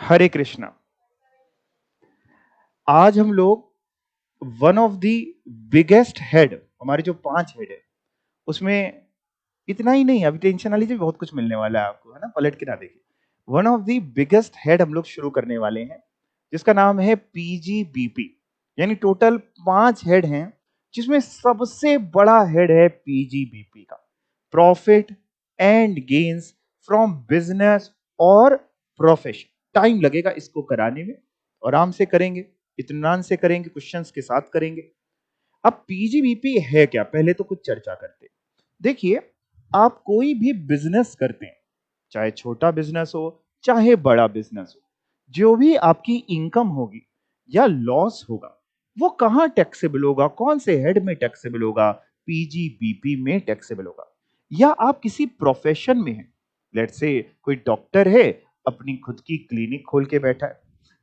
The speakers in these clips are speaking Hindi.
हरे कृष्णा। आज हम लोग one of the biggest head, हमारे जो 5 हेड है उसमें इतना ही नहीं, अभी टेंशन ना लीजिए, बहुत कुछ मिलने वाला है आपको, है ना, पलट के ना देखिए। One of the biggest head हम लोग शुरू करने वाले हैं जिसका नाम है पीजीबीपी। यानी टोटल 5 हेड हैं जिसमें सबसे बड़ा हेड है पीजीबीपी का, profit and gains from business और प्रोफेशन। टाइम लगेगा इसको कराने में, आराम से करेंगे, इत्मीनान से करेंगे, क्वेश्चंस के साथ करेंगे। अब पीजीबीपी है क्या, पहले तो कुछ चर्चा करते हैं। देखिए, आप कोई भी बिजनेस करते हैं, चाहे छोटा बिजनेस हो चाहे बड़ा बिजनेस हो, जो भी आपकी इनकम होगी या लॉस होगा वो कहां टैक्सेबल होगा, कौन से हेड में टैक्सेबल होगा? पीजीबीपी में टैक्सेबल होगा। या आप किसी प्रोफेशन में हैं, लेट्स से कोई डॉक्टर है, अपनी खुद की क्लिनिक खोल के बैठा है,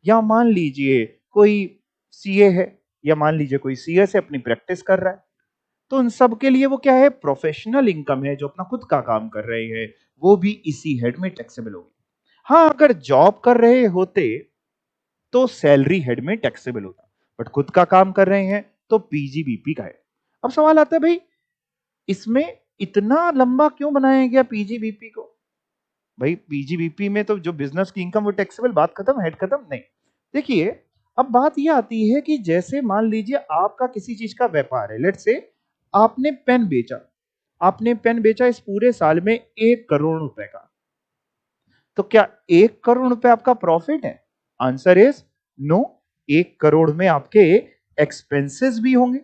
या मान लीजिए कोई सीए है, या मान लीजिए कोई सीएस है, अपनी प्रैक्टिस कर रहा है, तो उन सब के लिए वो क्या है? प्रोफेशनल इनकम है, जो अपना खुद का काम कर रहे हैं, वो भी इसी हेड में टैक्सेबल होगी। हाँ, अगर जॉब कर रहे होते तो सैलरी हेड में टैक्सेबल होता, बट खुद का काम कर रहे हैं तो पीजीबीपी का है। अब सवाल आता है, भाई इसमें इतना लंबा क्यों बनाया गया पीजीबीपी को? भाई पीजीबीपी में तो जो बिजनेस की इनकम वो टैक्सेबल, बात खत्म, हेड खत्म नहीं। देखिए, अब बात यह आती है कि जैसे मान लीजिए आपका किसी चीज का व्यापार है, लेट्स से आपने पेन बेचा, आपने पेन बेचा इस पूरे साल में 1 करोड़ रुपए का, तो क्या 1 करोड़ रुपए आपका प्रॉफिट है? Answer is no. 1 करोड़ में आपके एक्सपेंसेस भी होंगे।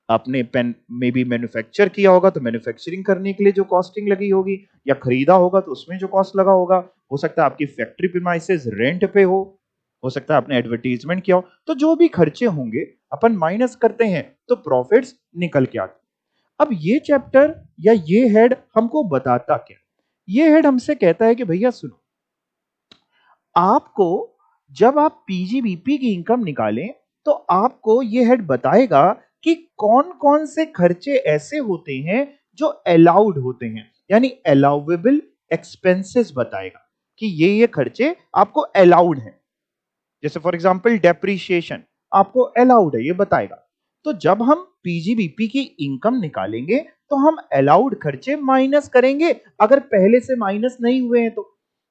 आपने पेन में भी मैन्युफैक्चर किया होगा तो मैन्युफैक्चरिंग करने के लिए जो कॉस्टिंग लगी होगी, या खरीदा होगा तो उसमें जो कॉस्ट लगा होगा, हो सकता है आपकी फैक्ट्री प्रीमाइसेस रेंट पे हो सकता है आपने एडवर्टीजमेंट किया हो, तो जो भी खर्चे होंगे अपन माइनस करते हैं तो प्रॉफिट्स निकल के आते। अब ये चैप्टर या ये हेड हमको बताता क्या? ये हेड हमसे कहता है कि भैया सुनो, आपको जब आप पीजीबीपी की इनकम निकालें तो आपको ये हेड बताएगा कि कौन कौन से खर्चे ऐसे होते हैं जो अलाउड होते हैं, यानी अलाउएबल एक्सपेंसेस बताएगा कि ये खर्चे आपको अलाउड हैं। जैसे फॉर एग्जांपल डेप्रीशिएशन आपको अलाउड है, ये बताएगा। तो जब हम पीजीबीपी की इनकम निकालेंगे तो हम अलाउड खर्चे माइनस करेंगे, अगर पहले से माइनस नहीं हुए हैं तो।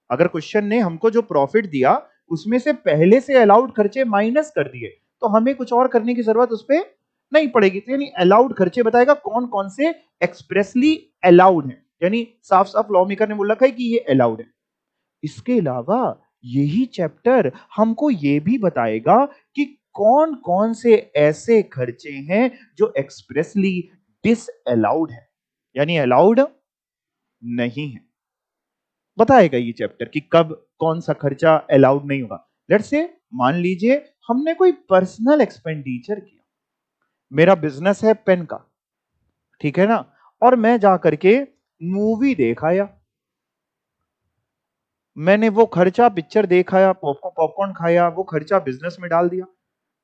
अगर क्वेश्चन ने हमको जो प्रॉफिट दिया उसमें से पहले से अलाउड खर्चे माइनस कर दिए तो हमें कुछ और करने की जरूरत उस पर नहीं पड़ेगी। तो यानी अलाउड खर्चे बताएगा कौन कौन से एक्सप्रेसली अलाउड है, यानी साफ साफ लॉ मेकर ने बोल रखा है कि ये अलाउड है। इसके अलावा यही चैप्टर हमको ये भी बताएगा कि कौन कौन से ऐसे खर्चे हैं जो एक्सप्रेसली डिसअलाउड है, यानी अलाउड नहीं है। बताएगा ये चैप्टर कि कब कौन सा खर्चा अलाउड नहीं होगा। लेट्स से मान लीजिए हमने कोई पर्सनल एक्सपेंडिचर किया, मेरा बिजनेस है पेन का, ठीक है ना, और मैं जा करके मूवी देखा, मैंने वो खर्चा पिक्चर देखा, पॉपकॉर्न खाया, वो खर्चा बिजनेस में डाल दिया,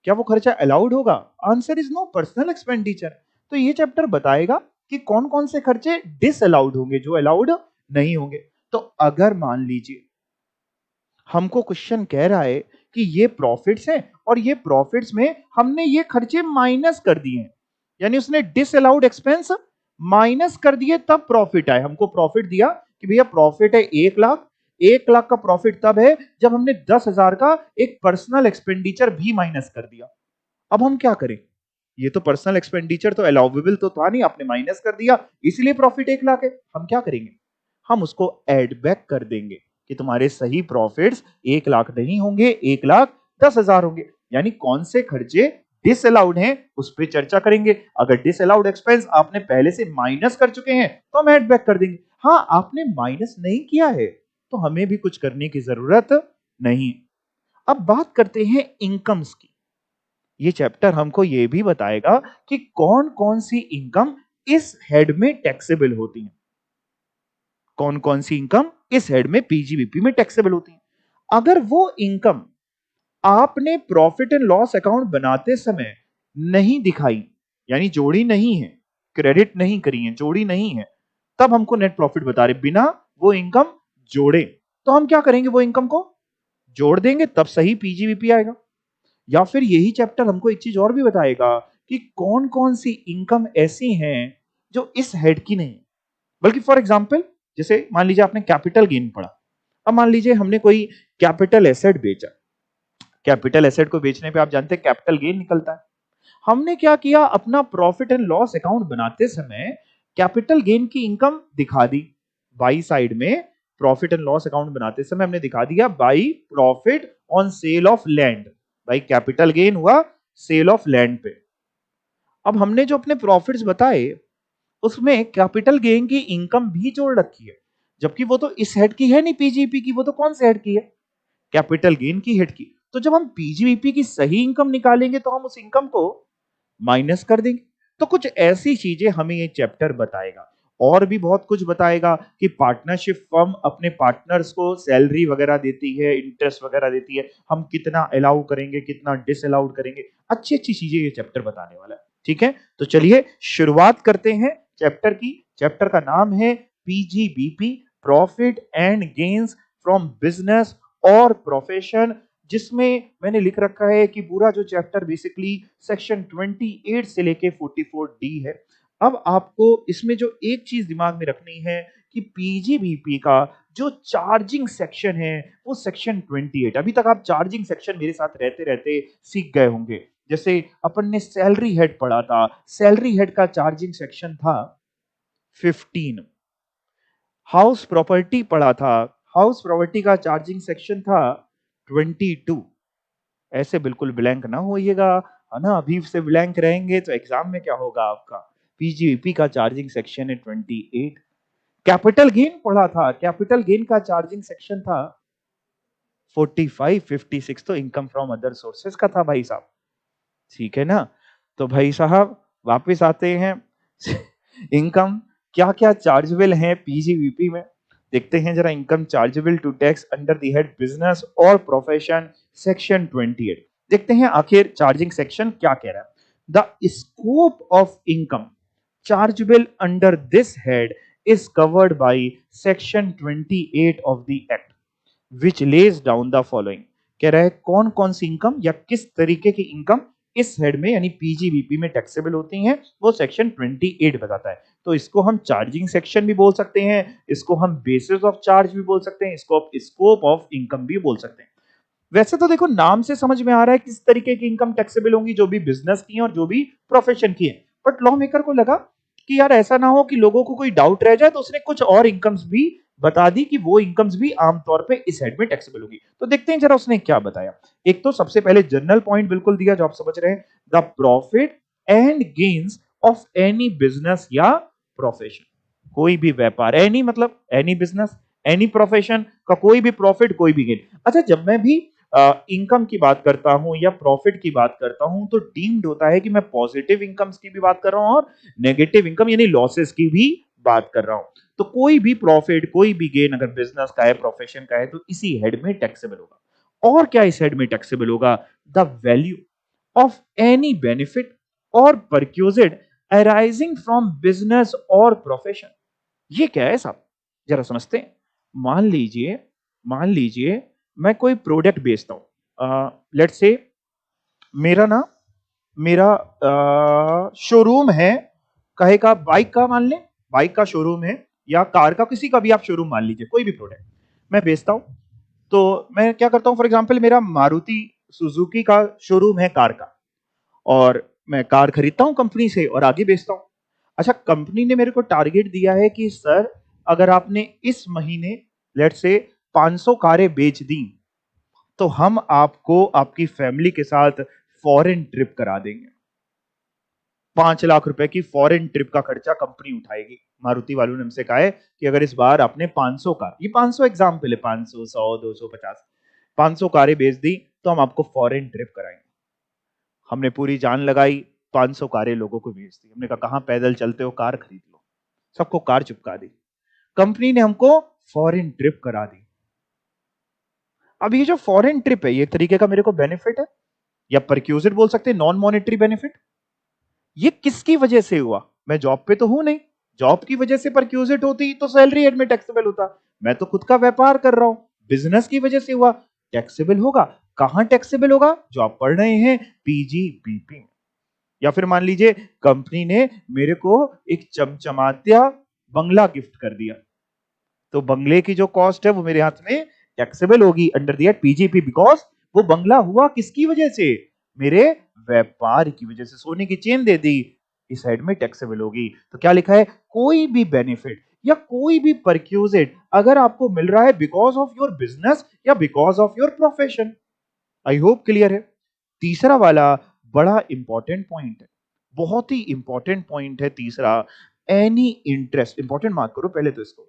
क्या वो खर्चा अलाउड होगा? Answer is no, personal expenditure. तो ये चैप्टर बताएगा कि कौन कौन से खर्चे डिसअलाउड होंगे, जो अलाउड नहीं होंगे। तो अगर मान लीजिए हमको क्वेश्चन कह रहा है कि ये प्रॉफिट्स हैं और ये प्रॉफिट्स में हमने ये खर्चे माइनस कर दिए हैं, यानी उसने डिसअलाउड एक्सपेंस माइनस कर दिए तब प्रॉफिट आए। हमको प्रॉफिट दिया कि भैया प्रॉफिट है 1 लाख, 1 लाख का प्रॉफिट तब है जब हमने 10,000 का एक पर्सनल एक्सपेंडिचर भी माइनस कर दिया। अब हम क्या करें? ये तो पर्सनल एक्सपेंडिचर तो अलाउएबल तो था नहीं, आपने माइनस कर दिया, इसलिए प्रॉफिट 1 लाख है। हम क्या करेंगे? हम उसको एड बैक कर देंगे कि तुम्हारे सही प्रॉफिट्स 1 लाख नहीं होंगे, 1,10,000 होंगे। यानी कौन से खर्चे डिसअलाउड हैं उस पर चर्चा करेंगे। अगर डिसअलाउड एक्सपेंस आपने पहले से माइनस कर चुके हैं तो हम एड बैक कर देंगे। हाँ, आपने माइनस नहीं किया है तो हमें भी कुछ करने की जरूरत नहीं। अब बात करते हैं इनकम्स की। ये चैप्टर हमको ये भी बताएगा कि कौन कौन सी इनकम इस हेड में टैक्सेबल होती है, कौन कौन सी इनकम इस हेड में पीजीबीपी में टैक्सेबल होती है। अगर वो इनकम आपने प्रॉफिट एंड लॉस अकाउंट बनाते समय नहीं दिखाई, यानी जोड़ी नहीं है, क्रेडिट नहीं करी है, जोड़ी नहीं है, तब हमको नेट प्रॉफिट बता रहे बिना वो इनकम जोड़े, तो हम क्या करेंगे? वो इनकम को जोड़ देंगे तब सही पीजीबीपी आएगा। या फिर यही चैप्टर हमको एक चीज और भी बताएगा कि कौन कौन सी इनकम ऐसी हैं जो इस हेड की नहीं, बल्कि फॉर एग्जांपल जैसे मान लीजिए आपने कैपिटल गेन पढ़ा, अब मान लीजिए हमने कोई कैपिटल एसेट बेचा, कैपिटल एसेट को बेचने पे आप जानते हैं कैपिटल गेन निकलता है। हमने क्या किया, अपना प्रॉफिट एंड लॉस अकाउंट बनाते समय कैपिटल गेन की इनकम दिखा दी, बाई साइड में प्रॉफिट एंड लॉस अकाउंट बनाते समय हमने दिखा दिया by profit on sale of land, भाई कैपिटल गेन हुआ सेल ऑफ लैंड पे। अब हमने जो अपने प्रॉफिट्स बताए उसमें कैपिटल गेन की इनकम भी जोड़ रखी है, जबकि वो तो इस हेड की है नहीं पीजीपी की, वो तो कौन से हेड की है, कैपिटल गेन की हेड की। तो जब हम पीजीवीपी की सही इनकम निकालेंगे तो हम उस इनकम को माइनस कर देंगे। तो कुछ ऐसी चीजें हमें ये चैप्टर बताएगा, और भी बहुत कुछ बताएगा कि पार्टनरशिप फर्म अपने पार्टनर्स को सैलरी वगैरह देती है, इंटरेस्ट वगैरह देती है, हम कितना अलाउ करेंगे कितना डिसअलाउड करेंगे, अच्छी अच्छी चीजें ये चैप्टर बताने वाला है। ठीक है, तो चलिए शुरुआत करते हैं चैप्टर की। चैप्टर का नाम है PGBP, profit and gains from business और प्रोफेशन, जिसमें मैंने लिख रखा है कि पूरा जो चैप्टर बेसिकली सेक्शन 28 से लेके 44 डी है। अब आपको इसमें जो एक चीज दिमाग में रखनी है कि पीजीबीपी का जो चार्जिंग सेक्शन है वो सेक्शन 28, अभी तक आप चार्जिंग सेक्शन मेरे साथ रहते रहते सीख गए होंगे। जैसे अपन ने सैलरी हेड पढ़ा था, सैलरी हेड का चार्जिंग सेक्शन था 15। हाउस प्रॉपर्टी पढ़ा था, हाउस प्रॉपर्टी का चार्जिंग सेक्शन था 22। ऐसे बिल्कुल ब्लैंक ना होइएगा, है ना, अभी से ब्लैंक रहेंगे तो एग्जाम में क्या होगा आपका। पीजीवीपी का चार्जिंग सेक्शन है 28। कैपिटल गेन पढ़ा था, कैपिटल गेन का चार्जिंग सेक्शन था 45। 56 तो इनकम फ्रॉम अदर सोर्सेस का था भाई साहब, ठीक है ना। तो भाई साहब वापस आते हैं इनकम क्या क्या चार्जेबल है पीजीवीपी में, देखते हैं जरा। Income chargeable to tax under the head business और प्रोफेशन सेक्शन 28, देखते हैं आखिर चार्जिंग सेक्शन क्या कह रहा है। The scope of income chargeable under this head is covered by section 28 of the act which lays down the following। कह रहा है कौन कौन सी इनकम या किस तरीके की इनकम इस हेड में यानी पीजीबीपी में टैक्सेबल होती हैं, वो सेक्शन 28 बताता है। तो इसको हम चार्जिंग सेक्शन भी बोल सकते हैं, इसको हम बेसिस ऑफ चार्ज भी बोल सकते हैं, इसको स्कोप ऑफ इनकम भी बोल सकते हैं। वैसे तो देखो नाम से समझ में आ रहा है किस तरीके की इनकम टैक्सेबल होंगी, जो भी बिजनेस की है और जो भी प्रोफेशन की है। बट लॉ मेकर को लगा कि यार ऐसा ना हो कि लोगों को कोई डाउट रह जाए, तो उसने कुछ और इनकम्स भी बता दी कि वो इनकम्स भी आमतौर पे इस हेड में टैक्सेबल होगी। तो देखते हैं जरा उसने क्या बताया। एक तो सबसे पहले जनरल पॉइंट बिल्कुल दिया जो आप समझ रहे हैं, the profit and gains of any business या प्रोफेशन। कोई भी व्यापार, एनी मतलब एनी बिजनेस, एनी प्रोफेशन का कोई भी प्रॉफिट कोई भी गेन। अच्छा, जब मैं भी इनकम की बात करता हूं या प्रॉफिट की बात करता हूं तो डीम्ड होता है कि मैं पॉजिटिव इनकम्स की भी बात कर रहा हूं और नेगेटिव इनकम यानी लॉसेस की भी बात कर रहा हूं। तो कोई भी प्रॉफिट कोई भी गेन अगर बिजनेस का है प्रोफेशन का है तो इसी हेड में टैक्सेबल होगा। और क्या इस हेड में टैक्सेबल होगा, the value of any benefit और परक्यूजेड अराइजिंग फ्रॉम बिजनेस और प्रोफेशन। ये क्या है साहब, जरा समझते हैं। मान लीजिए मैं कोई प्रोडक्ट बेचता हूं, लेट्स से मेरा शोरूम है, कहे का बाइक का, मान ले बाइक का शोरूम है या कार का, किसी का भी आप शोरूम मान लीजिए, कोई भी प्रोडक्ट मैं बेचता हूं। तो मैं क्या करता हूं, फॉर एग्जांपल मेरा मारुति सुजुकी का शोरूम है कार का, और मैं कार खरीदता हूं कंपनी से और आगे बेचता हूं। अच्छा, कंपनी ने मेरे को टारगेट दिया है कि सर अगर आपने इस महीने लेट्स से 500 कारें बेच दी तो हम आपको आपकी फैमिली के साथ फॉरेन ट्रिप करा देंगे। 5 लाख रुपए की फॉरेन ट्रिप का खर्चा कंपनी उठाएगी। मारुति वालों ने हमसे कहा है कि अगर इस बार आपने 500 कार, ये 500 एग्जाम्पल है, 500 100 200 50, 500 कारें बेच दी तो हम आपको फॉरेन ट्रिप कराएंगे। हमने पूरी जान लगाई, 500 कारें लोगों को बेच दी। हमने कहा कहां पैदल चलते हो, कार खरीद लो, सबको कार चिपका दी। कंपनी ने हमको फॉरेन ट्रिप करा दी। अब ये जो फॉरेन ट्रिप है ये एक तरीके का मेरे को बेनिफिट है, या परक्यूजिट बोल सकते हैं, नॉन मॉनेटरी बेनिफिट। ये किसकी वजह से हुआ, मैं जॉब पे तो हूं नहीं, जॉब की वजह से परक्यूजिट होती तो सैलरी हेड में टैक्सेबल होता। मैं तो खुद का व्यापार कर रहा हूं, बिजनेस की वजह से हुआ, टैक्सेबल होगा। कहां टैक्सेबल होगा? जो आप पढ़ रहे हैं पीजीबीपी में। या फिर मान लीजिए कंपनी ने मेरे को एक चमचमात्या बंगला गिफ्ट कर दिया, तो बंगले की जो कॉस्ट है वो मेरे हाथ में टैक्सेबल होगी अंडर द पीजीपी, बिकॉज वो बंगला हुआ किसकी वजह से? मेरे व्यापार की वजह से। सोने की चेन दे दी, इस साइड में टैक्सेबल होगी। तो क्या लिखा है? कोई भी बेनिफिट या कोई भी परक्यूजिट अगर आपको मिल रहा है बिकॉज ऑफ योर बिजनेस या because of your profession. I hope clear है। तीसरा वाला बड़ा इंपॉर्टेंट पॉइंट है, बहुत ही इंपॉर्टेंट पॉइंट है तीसरा। एनी इंटरेस्ट, इंपॉर्टेंट मार्क करो पहले तो इसको।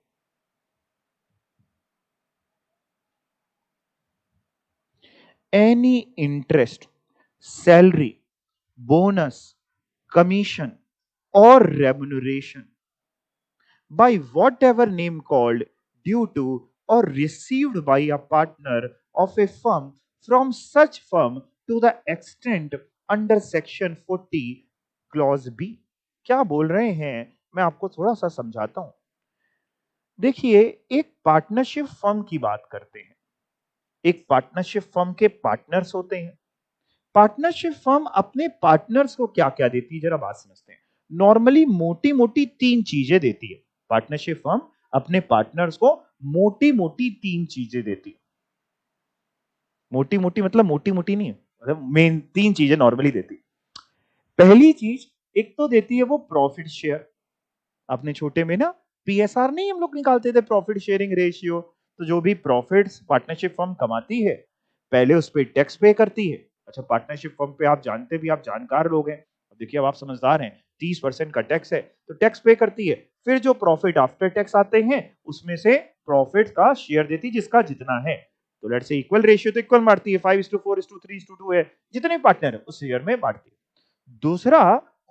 Any interest, salary, bonus, commission और remuneration by whatever name called due to or received by a partner of a firm from such firm to the extent under section 40 clause B। क्या बोल रहे हैं, मैं आपको थोड़ा सा समझाता हूं। देखिए, एक पार्टनरशिप फर्म की बात करते हैं। एक पार्टनरशिप फर्म के पार्टनर्स होते हैं। पार्टनरशिप फर्म अपने पार्टनर्स को क्या क्या देती है, जरा बात समझते हैं। नॉर्मली मोटी मोटी तीन चीजें देती है पार्टनरशिप फर्म अपने पार्टनर्स को। मोटी मोटी तीन चीजें देती है। मोटी मोटी मतलब मोटी मोटी नहीं है, मतलब मेन तीन चीजें नॉर्मली देती है। पहली चीज, एक तो देती है वो प्रॉफिट शेयर। अपने छोटे में ना पीएसआर नहीं हम लोग निकालते थे, प्रॉफिट शेयरिंग रेशियो। तो जो भी प्रॉफिट्स पार्टनरशिप फर्म कमाती है, पहले उस पर टैक्स पे करती है। अच्छा, पार्टनरशिप फर्म पे आप जानते भी, आप जानकार लोग हैं, अब देखिए अब आप समझदार हैं, 30% का टैक्स है तो टैक्स पे करती है। फिर जो प्रॉफिट आफ्टर टैक्स आते हैं उसमें से प्रॉफिट का शेयर देती है जिसका जितना है। तो लेट्स से इक्वल रेशियो तो इक्वल बांटती है, 5:4:3:2 है, जितने पार्टनर है उस शेयर में बांटती है। दूसरा,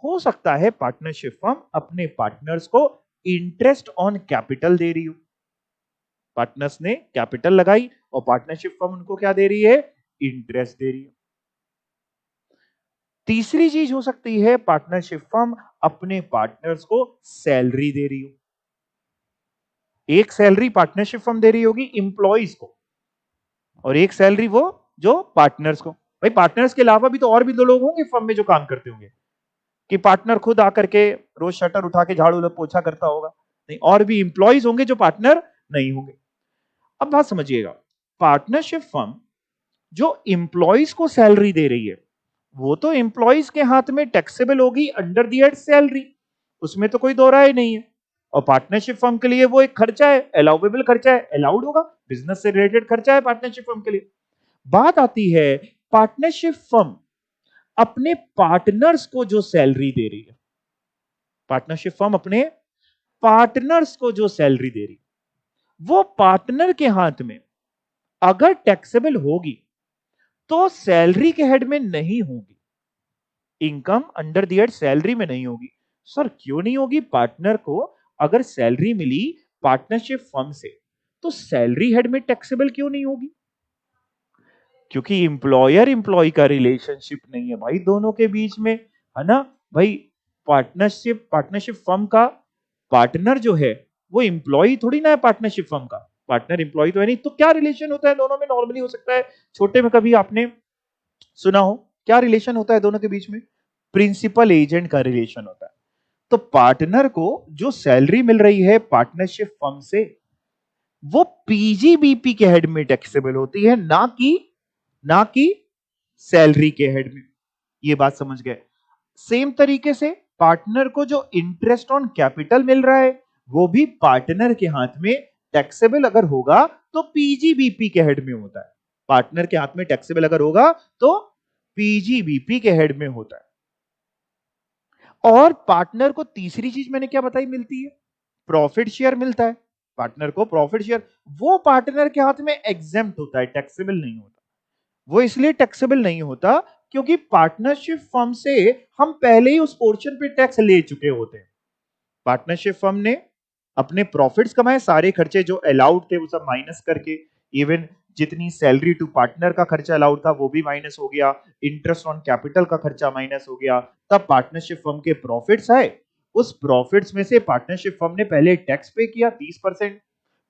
हो सकता है पार्टनरशिप फर्म अपने पार्टनर्स को इंटरेस्ट ऑन कैपिटल दे रही हो। पार्टनर्स ने कैपिटल लगाई और पार्टनरशिप फर्म उनको क्या दे रही है? इंटरेस्ट दे रही है। तीसरी चीज हो सकती है पार्टनरशिप फर्म अपने पार्टनर्स को सैलरी दे रही हो। एक सैलरी पार्टनरशिप फर्म दे रही होगी इंप्लॉइज को, और एक सैलरी वो जो पार्टनर्स को। भाई पार्टनर्स के अलावा भी तो और भी दो लोग होंगे फर्म में जो काम करते होंगे, कि पार्टनर खुद आकर के रोज शटर उठा के झाड़ू पोछा करता होगा, नहीं, और भी इंप्लॉइज होंगे जो पार्टनर नहीं होंगे। अब बात समझिएगा, पार्टनरशिप फर्म जो इंप्लॉइज को सैलरी दे रही है वो तो इंप्लॉइज के हाथ में टैक्सेबल होगी अंडर द हेड सैलरी, उसमें तो कोई दो राय नहीं है। और पार्टनरशिप फर्म के लिए वो एक खर्चा है, अलाउेबल खर्चा है, अलाउड होगा, बिजनेस से रिलेटेड खर्चा है पार्टनरशिप फर्म के लिए। बात आती है पार्टनरशिप फर्म अपने पार्टनर्स को जो सैलरी दे रही है, पार्टनरशिप फर्म अपने पार्टनर्स को जो सैलरी दे रही है वो पार्टनर के हाथ में अगर टैक्सेबल होगी तो सैलरी के हेड में नहीं होगी, income under the head salary में नहीं होगी। सर क्यों नहीं होगी? पार्टनर को अगर सैलरी मिली पार्टनरशिप फर्म से तो सैलरी हेड में टैक्सेबल क्यों नहीं होगी? क्योंकि इंप्लॉयर इंप्लॉय का रिलेशनशिप नहीं है भाई दोनों के बीच में, है ना भाई। पार्टनरशिप फर्म का पार्टनर जो है वो इंप्लॉय थोड़ी ना है पार्टनरशिप फर्म का, पार्टनर इंप्लॉय तो है नहीं। तो क्या रिलेशन होता है दोनों में? नॉर्मली हो सकता है छोटे में कभी आपने सुना हो, क्या रिलेशन होता है दोनों के बीच में? प्रिंसिपल एजेंट का रिलेशन होता है। तो पार्टनर को जो सैलरी मिल रही है पार्टनरशिप फर्म से वो पीजीबीपी के हेड में टैक्सेबल होती है, ना कि सैलरी के हेड में। ये बात समझ गए? सेम तरीके से पार्टनर को जो इंटरेस्ट ऑन कैपिटल मिल रहा है वो भी पार्टनर के हाथ में टैक्सेबल अगर होगा तो पीजीबीपी के हेड में होता है। पार्टनर के हाथ में टैक्सेबल अगर होगा तो पीजीबीपी के हेड में होता है। और पार्टनर को तीसरी चीज मैंने क्या बताई मिलती है? प्रॉफिट शेयर मिलता है। पार्टनर को प्रॉफिट शेयर, वो पार्टनर के हाथ में एग्जेम्प्ट होता है, टैक्सेबल नहीं होता। वो इसलिए टैक्सेबल नहीं होता क्योंकि पार्टनरशिप फर्म से हम पहले ही उस पोर्शन पे टैक्स ले चुके होते हैं। पार्टनरशिप फर्म ने अपने प्रॉफिट्स कमाए, सारे खर्चे जो अलाउड थे वो सब माइनस करके, इवन जितनी सैलरी टू पार्टनर का खर्चा अलाउड था वो भी माइनस हो गया, इंटरेस्ट ऑन कैपिटल का खर्चा माइनस हो गया, तब पार्टनरशिप फर्म के प्रॉफिट्स आए। उस प्रॉफिट्स में से पार्टनरशिप फर्म ने पहले टैक्स पे किया 30%,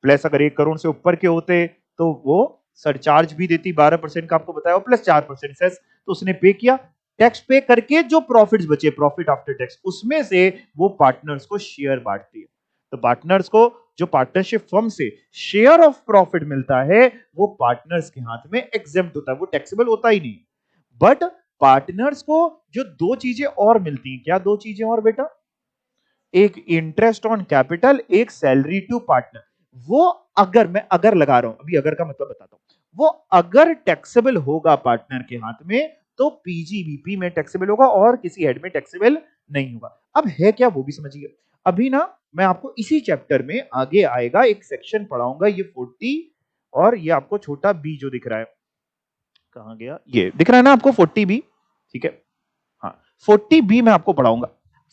प्लस अगर 1 करोड़ से ऊपर के होते तो वो सरचार्ज भी देती 12% का आपको बताया, प्लस 4% सेस, तो उसने पे किया। टैक्स पे करके जो प्रॉफिट्स बचे, प्रॉफिट आफ्टर टैक्स, उसमें से वो पार्टनर्स को शेयर बांटती है। तो पार्टनर्स को जो पार्टनरशिप फर्म से शेयर ऑफ प्रॉफिट मिलता है वो पार्टनर्स के हाथ में एग्जेम्प्ट होता है, वो टैक्सेबल होता ही नहीं। बट पार्टनर्स को जो दो चीजें और मिलती हैं, क्या दो चीजें और बेटा? एक इंटरेस्ट ऑन कैपिटल, एक सैलरी टू पार्टनर। वो अगर, मैं अगर लगा रहा हूं, अभी अगर का मतलब बताता हूं, वो अगर टैक्सेबल होगा पार्टनर के हाथ में तो पीजीबीपी में टैक्सेबल होगा और किसी हेड में टैक्सेबल नहीं होगा। अब है क्या वो भी समझिए। अभी ना मैं आपको इसी चैप्टर में आगे आएगा एक सेक्शन पढ़ाऊंगा, ये 40 और ये आपको छोटा बी जो दिख रहा है, कहां गया, ये दिख रहा है ना आपको 40 बी, ठीक है। हाँ, 40 बी में आपको पढ़ाऊंगा।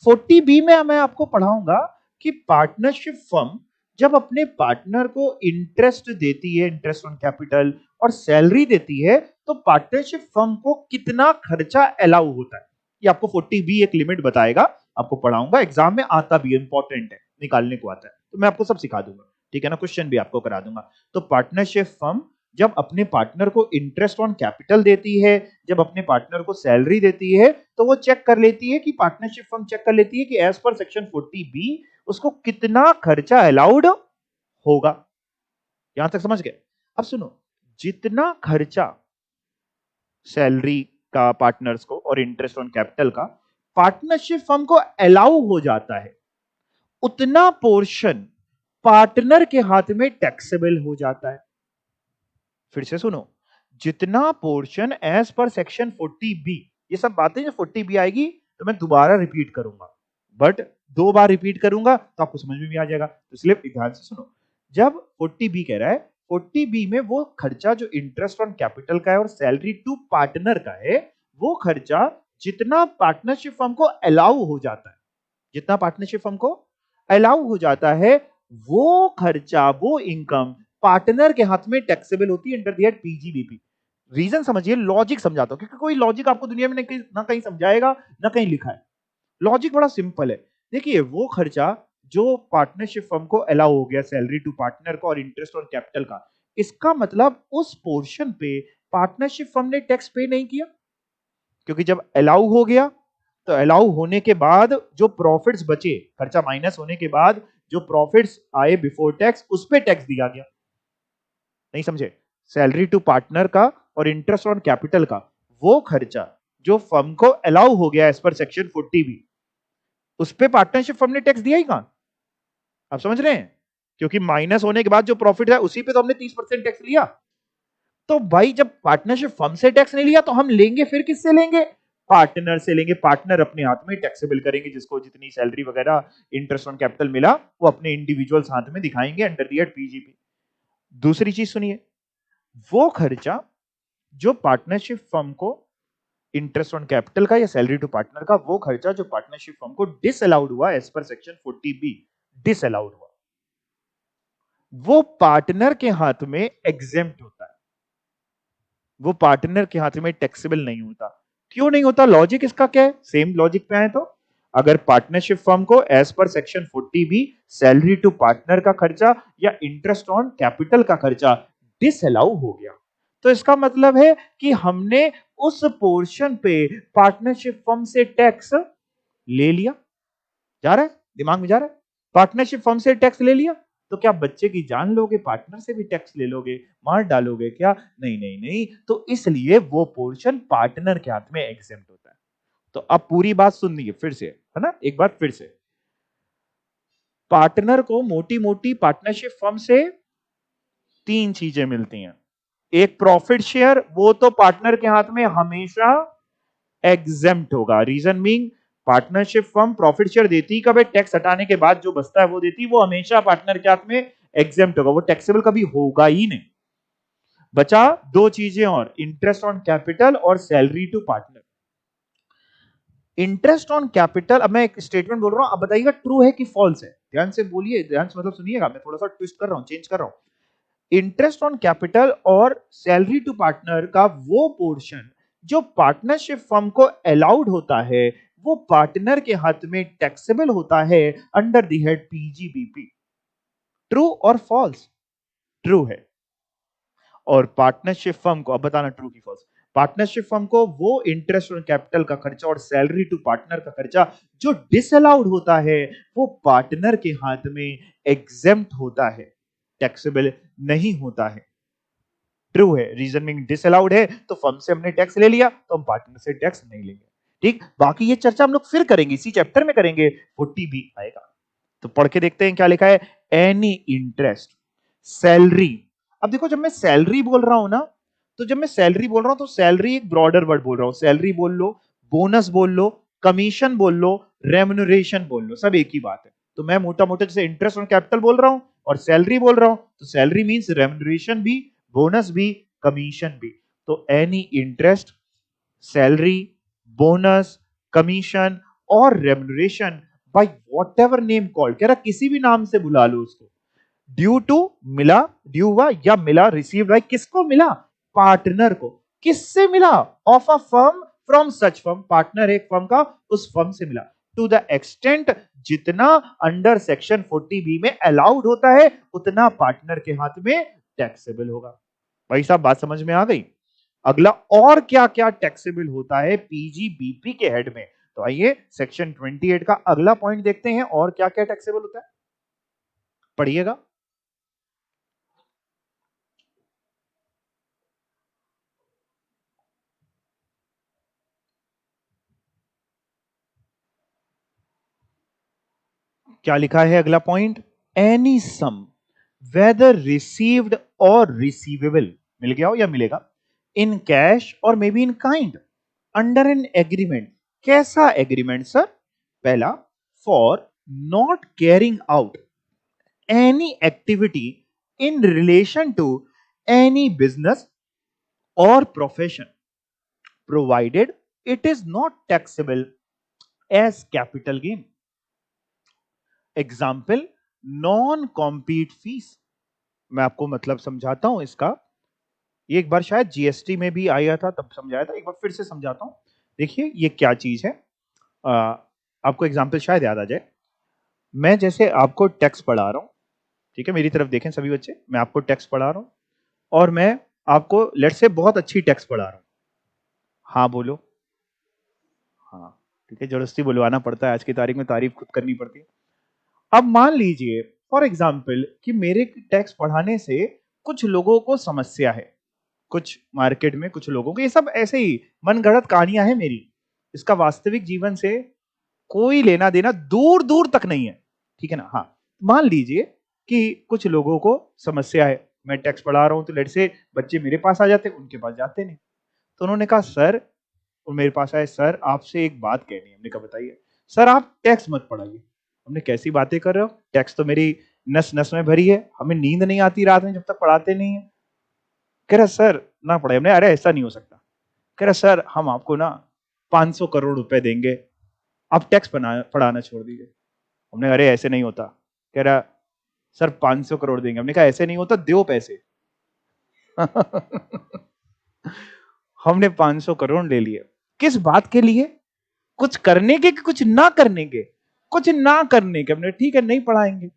40 बी में मैं आपको पढ़ाऊंगा कि पार्टनरशिप फर्म जब अपने पार्टनर को इंटरेस्ट देती है, इंटरेस्ट ऑन कैपिटल, और सैलरी देती है, तो पार्टनरशिप फर्म को कितना खर्चा अलाउ होता है, ये आपको 40 बी एक लिमिट बताएगा, आपको पढ़ाऊंगा। एग्जाम में आता भी, इंपॉर्टेंट है, निकालने को आता है, तो मैं आपको सब सिखा दूंगा, ठीक है ना, क्वेश्चन भी आपको करा दूंगा। तो पार्टनरशिप फर्म जब अपने पार्टनर को इंटरेस्ट ऑन कैपिटल देती है, जब अपने पार्टनर को सैलरी देती है, तो वो चेक कर लेती है कि पार्टनरशिप फर्म चेक कर लेती है कि एज पर सेक्शन 40 बी उसको कितना खर्चा अलाउड होगा। यहां तक समझ गए? अब सुनो, जितना खर्चा सैलरी का पार्टनर्स को और इंटरेस्ट ऑन कैपिटल का पार्टनरशिप फर्म को अलाउ हो जाता है, उतना पोर्शन पार्टनर के हाथ में टैक्सेबल हो जाता है। फिर से सुनो, जितना portion as per section 40 B, ये सब बातें जो 40 बी आएगी तो मैं दोबारा रिपीट करूंगा, बट 2 बार रिपीट करूंगा तो आपको समझ में भी आ जाएगा, तो इसलिए ध्यान से सुनो। जब 40 बी कह रहा है, 40 बी में वो खर्चा जो इंटरेस्ट ऑन कैपिटल का है और सैलरी टू पार्टनर का है, वो खर्चा जितना पार्टनरशिप फर्म को अलाउ हो जाता है, जितना पार्टनरशिप फर्म को अलाउ हो जाता है, वो खर्चा, वो इनकम पार्टनर के हाथ में टैक्सेबल होती है under the head PGBP. Reason समझिए, लॉजिक समझाता हूं, क्योंकि कोई लॉजिक आपको दुनिया में ना कहीं समझाएगा ना कहीं लिखा है। लॉजिक बड़ा सिंपल है। देखिए, वो खर्चा जो पार्टनरशिप फर्म को अलाउ हो गया, सैलरी टू पार्टनर का और इंटरेस्ट ऑन कैपिटल का, इसका मतलब उस पोर्शन पे पार्टनरशिप फर्म ने टैक्स पे नहीं किया, क्योंकि जब अलाउ हो गया तो अलाउ होने के बाद जो प्रॉफिट्स बचे, खर्चा माइनस होने के बाद जो प्रॉफिट्स आए बिफोर टैक्स, उस पे टैक्स दिया गया। नहीं समझे? सैलरी टू पार्टनर का और इंटरेस्ट ऑन कैपिटल का वो खर्चा जो फर्म को अलाउ हो गया एज पर सेक्शन 40 बी, उस पे पार्टनरशिप फर्म ने टैक्स दिया ही कहां? आप समझ रहे हैं? क्योंकि माइनस होने के बाद जो प्रॉफिट है उसी पे तो हमने 30% टैक्स लिया। तो भाई जब पार्टनरशिप फर्म से टैक्स नहीं लिया तो हम लेंगे फिर किससे लेंगे? पार्टनर से लेंगे। पार्टनर अपने हाथ में टैक्सेबल करेंगे, जिसको जितनी सैलरी वगैरह इंटरेस्ट ऑन कैपिटल मिला वो अपने इंडिविजुअल्स हाथ में दिखाएंगे अंडर द हेड पीजीपी। दूसरी चीज सुनिए, वो खर्चा जो पार्टनरशिप फर्म को इंटरेस्ट ऑन कैपिटल का या सैलरी टू पार्टनर का, वो खर्चा जो पार्टनरशिप फर्म को डिसअलाउड हुआ as per section 40 B, disallowed हुआ, वो पार्टनर के हाथ में एग्जेम्प्ट होता है, वो पार्टनर के हाथ में टैक्सेबल नहीं होता। क्यों नहीं होता? लॉजिक इसका क्या है? सेम लॉजिक पे आए तो, अगर पार्टनरशिप फर्म को as per section 40 B salary to partner का खर्चा या इंटरेस्ट ऑन कैपिटल का खर्चा डिसअलाउ हो गया, तो इसका मतलब है कि हमने उस पोर्शन पे पार्टनरशिप फर्म से टैक्स ले लिया। जा रहा है दिमाग में? जा रहा है? पार्टनरशिप फर्म से टैक्स ले लिया तो क्या बच्चे की जान लोगे? पार्टनर से भी टैक्स ले लोगे? मार डालोगे क्या? नहीं नहीं नहीं। तो इसलिए वो पोर्शन पार्टनर के हाथ में एग्जेम्प्ट होता है। तो अब पूरी बात सुनिए फिर से, है ना, एक बार फिर से। पार्टनर को मोटी मोटी पार्टनरशिप फर्म से 3 चीजें मिलती हैं। एक प्रॉफिट शेयर, वो तो पार्टनर के हाथ में हमेशा एग्जेम्प्ट होगा। Reason being, partnership firm profit share देती कब है? टैक्स हटाने के बाद जो बचता है वो देती, वो हमेशा पार्टनर के हाथ में एग्जेम्प्ट होगा, वो टैक्सेबल कभी होगा ही नहीं। बचा 2 चीजें और, इंटरेस्ट ऑन कैपिटल और salary to partner. Interest on capital, अब मैं एक स्टेटमेंट बोल रहा हूं, अब बताइएगा ट्रू है कि फॉल्स है। ध्यान से बोलिए, ध्यान से मतलब सुनिएगा, मैं थोड़ा सा ट्विस्ट कर रहा हूं, चेंज कर रहा हूं। इंटरेस्ट ऑन कैपिटल और सैलरी टू पार्टनर का वो पोर्शन जो पार्टनरशिप फर्म को अलाउड होता है, वो पार्टनर के हाथ में टैक्सेबल होता है under the head PGBP. True और फॉल्स? ट्रू है। और पार्टनरशिप फर्म को, अब बताना ट्रू की फॉल्स, पार्टनरशिप फर्म को वो इंटरेस्ट और कैपिटल का खर्चा और सैलरी टू पार्टनर का खर्चा जो डिसअलाउड होता है वो पार्टनर के हाथ में एग्जेम्प्ट होता है, टैक्सेबल नहीं होता है। ट्रू है, रीजन मीनिंग डिसअलाउड है तो फर्म से हमने टैक्स ले लिया तो हम पार्टनर से टैक्स नहीं लेंगे। ठीक, बाकी ये चर्चा हम लोग फिर करेंगे, इसी चैप्टर में करेंगे, 40B आएगा। तो पढ़ के देखते हैं क्या लिखा है। Any interest, salary. अब देखो जब मैं सैलरी बोल रहा हूं ना, तो जब मैं सैलरी बोल रहा हूं तो सैलरी एक ब्रॉडर वर्ड बोल रहा हूं। सैलरी बोल लो, बोनस बोल लो, कमीशन बोल लो, रेम्युनरेशन बोल लो, सब एक ही बात है। तो मैं मोटा मोटा जैसे इंटरेस्ट और कैपिटल बोल रहा हूं और सैलरी बोल रहा हूं, तो सैलरी मींस रेम्युनरेशन भी, बोनस भी, कमीशन भी। तो any interest, salary, bonus, commission और remuneration by whatever name called, कह रहा किसी भी नाम से बुला लो उसको, ड्यू टू, मिला, ड्यू हुआ या मिला, रिसीव बाय, किसको मिला, पार्टनर को। किससे मिला, of a firm, from such firm, partner एक फर्म का, उस फर्म से मिला, टू द एक्सटेंट, जितना अंडर सेक्शन 40B में अलाउड होता है उतना पार्टनर के हाथ में टैक्सेबल होगा। भाई साहब बात समझ में आ गई। अगला और क्या क्या टैक्सेबल होता है पीजीबीपी के हेड में, तो आइए सेक्शन 28 का अगला पॉइंट देखते हैं और क्या क्या टैक्सेबल होता है, पढ़िएगा। क्या लिखा है अगला point, any sum whether received और रिसीवेबल, मिल गया हो या मिलेगा, इन कैश और may be in kind, under an agreement. कैसा एग्रीमेंट सर, पहला, for not carrying out any activity in relation to any business और profession, provided it is not taxable as capital gain. Example, non compete fees. मैं आपको मतलब समझाता हूं इसका, एक बार शायद जीएसटी में भी आया था तब समझाया था, एक बार फिर से समझाता हूं। देखिए ये क्या चीज है, आ, आपको एग्जाम्पल शायद याद आ जाए। मैं जैसे आपको टैक्स पढ़ा रहा हूं, ठीक है, मेरी तरफ देखें सभी बच्चे, मैं आपको टैक्स पढ़ा रहा हूं और मैं आपको लेट से बहुत अच्छी टैक्स पढ़ा रहा हूं। हाँ बोलो, हाँ ठीक है, जबरदस्ती बुलवाना पड़ता है, आज की तारीख में तारीफ खुद करनी पड़ती है। अब मान लीजिए फॉर एग्जाम्पल कि मेरे टैक्स पढ़ाने से कुछ लोगों को समस्या है, कुछ मार्केट में कुछ लोगों को, ये सब ऐसे ही मनगढ़ंत कहानियां हैं मेरी, इसका वास्तविक जीवन से कोई लेना देना दूर दूर तक नहीं है, ठीक है ना। हाँ, मान लीजिए कि कुछ लोगों को समस्या है, मैं टैक्स पढ़ा रहा हूं तो लेट से बच्चे मेरे पास आ जाते, उनके पास जाते नहीं, तो उन्होंने कहा सर, और मेरे पास आए, सर आपसे एक बात कहनी है। हमने कहा बताइए। सर आप टैक्स मत पढ़ाइए। हमने, कैसी बातें कर रहे हो, टैक्स तो मेरी नस नस में भरी है, हमें नींद नहीं आती रात में जब तक पढ़ाते नहीं है। कह रहा सर ना पढ़ाए। हमने, अरे ऐसा नहीं हो सकता। कह रहा सर हम आपको ना 500 करोड़ रुपए देंगे, आप टैक्स पढ़ाना छोड़ दीजिए। हमने, अरे ऐसे नहीं होता। कह रहा सर 500 करोड़ देंगे। हमने कहा ऐसे नहीं होता, दो पैसे। हमने 500 करोड़ ले लिए, किस बात के लिए, कुछ करने के कि कुछ ना करने के, कुछ ना करने के। हमने, ठीक है नहीं पढ़ाएंगे,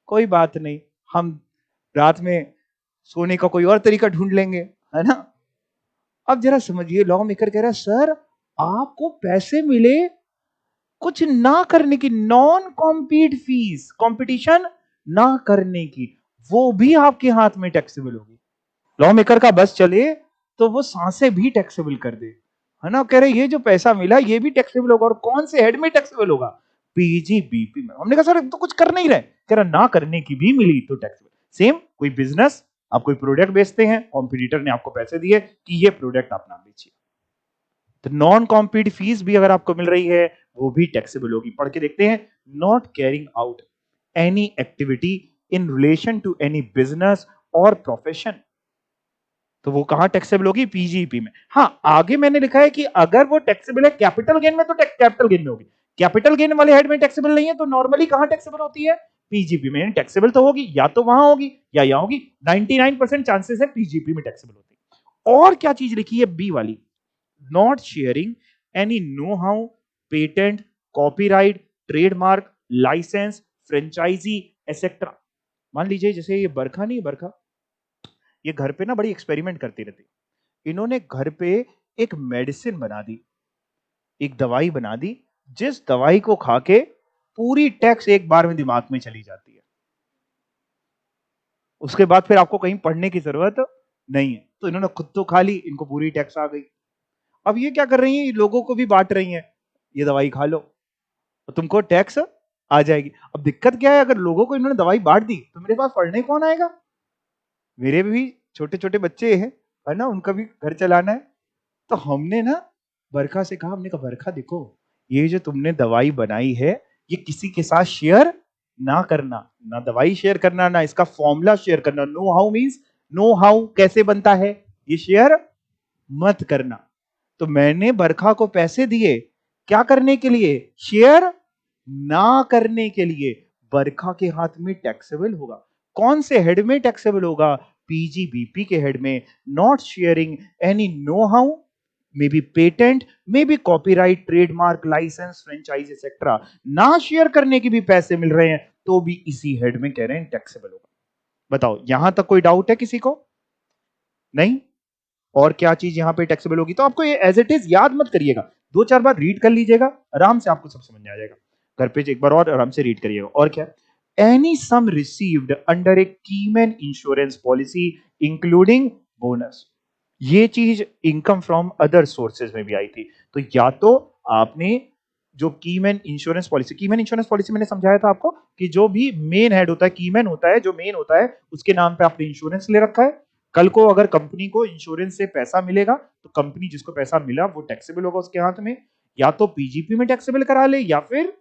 कोई बात नहीं, हम रात में सोने का कोई और तरीका ढूंढ लेंगे, है ना। अब जरा समझिए, लॉ मेकर कह रहा है सर आपको पैसे मिले कुछ ना करने की, नॉन कॉम्पीट फीस, कंपटीशन ना करने की, वो भी आपके हाथ में टैक्सेबल होगी। लॉ मेकर का बस चले तो वो सांसें भी टैक्सेबल कर दे, है ना। कह रहे ये जो पैसा मिला ये भी टैक्सेबल होगा, और कौन से हेड में टैक्सेबल होगा, पीजीबीपी में। हमने कहा सर तो कुछ कर नहीं रहे। कह रहा ना करने की भी मिली तो टैक्सेबल। सेम कोई बिजनेस, आप कोई प्रोडक्ट बेचते हैं, कॉम्पिटिटर ने आपको पैसे दिए कि ये प्रोडक्ट आप ना बेचिए, तो नॉन कॉम्पीट फीस भी अगर आपको मिल रही है वो भी टैक्सेबल होगी। पढ़ के देखते हैं, not carrying out any activity in relation to any business और प्रोफेशन, तो वो कहां टैक्सेबल होगी, पीजीपी में। हाँ, आगे मैंने लिखा है कि अगर वो टैक्सेबल है कैपिटल गेन में तो कैपिटल गेन में होगी, कैपिटल गेन वाले हेड में टैक्सेबल नहीं है तो नॉर्मली कहां टैक्सेबल होती है, पीजीपी में। टैक्सेबल तो होगी, या तो वहां होगी या यहां होगी, 99% चांसेस है पीजीपी में टैक्सेबल होती है। और क्या चीज लिखी है बी वाली, not sharing any know how, patent, copyright, trademark, licence, franchisee, etcetera. मान लीजिए जैसे ये बरखा नहीं, बरखा ये घर पे ना बड़ी एक्सपेरिमेंट करती रहती। इन्होंने घर पे एक मेडिसिन बना दी, एक दवाई बना दी, जिस दवाई को खा के पूरी टैक्स एक बार में दिमाग में चली जाती है। उसके बाद फिर आपको कहीं पढ़ने की जरूरत नहीं है। तो इन्होंने खुद तो खा ली, इनको पूरी टैक्स आ गई। अब ये क्या कर रही हैं, लोगों को भी बांट रही हैं, ये दवाई खा लो तो तुमको टैक्स आ जाएगी। अब दिक्कत क्या है, अगर लोगों को इन्होंने दवाई बांट दी तो मेरे पास पढ़ने कौन आएगा? मेरे भी छोटे छोटे बच्चे हैं, है ना, उनका भी घर चलाना है। तो हमने ना बरखा से कहा, हमने कहा बरखा देखो, ये जो तुमने दवाई बनाई है ये किसी के साथ शेयर ना करना, ना दवाई शेयर करना, ना इसका फॉर्मूला शेयर करना। Know how means know how कैसे बनता है, ये शेयर मत करना। तो मैंने बरखा को पैसे दिए क्या करने के लिए? शेयर ना करने के लिए। बरखा के हाथ में टैक्सेबल होगा। कौन से हेड में टैक्सेबल होगा? पीजीबीपी के हेड में। Not sharing any know how, may be patent, may be copyright, trademark, licence, franchise etcetera, ना शेयर करने के भी पैसे मिल रहे हैं तो भी इसी हेड में कह रहे हैं टैक्सेबल होगा। बताओ, यहां तक कोई डाउट है किसी को? नहीं? और क्या चीज यहां पे टैक्सेबल होगी? तो आपको ये एज इट इज याद मत करिएगा, दो चार बार रीड कर लीजिएगा, आराम से आपको सब समझ में आ जाएगा। घर पे एक बार और आराम से रीड करिएगा। और क्या? Any sum received under a keyman insurance policy including bonus. ये चीज इनकम फ्रॉम अदर सोर्सेज में भी आई थी। तो या तो आपने जो keyman insurance policy, keyman insurance policy मैंने समझाया था आपको कि जो भी मेन हेड होता है, कीमैन होता है, जो मेन होता है, उसके नाम पे आपने इंश्योरेंस ले रखा है। कल को अगर कंपनी को इंश्योरेंस से पैसा मिलेगा तो कंपनी जिसको पैसा मिला वो टैक्सेबल होगा उसके हाथ में। या तो पीजीपी में टैक्सेबल करा ले या फिर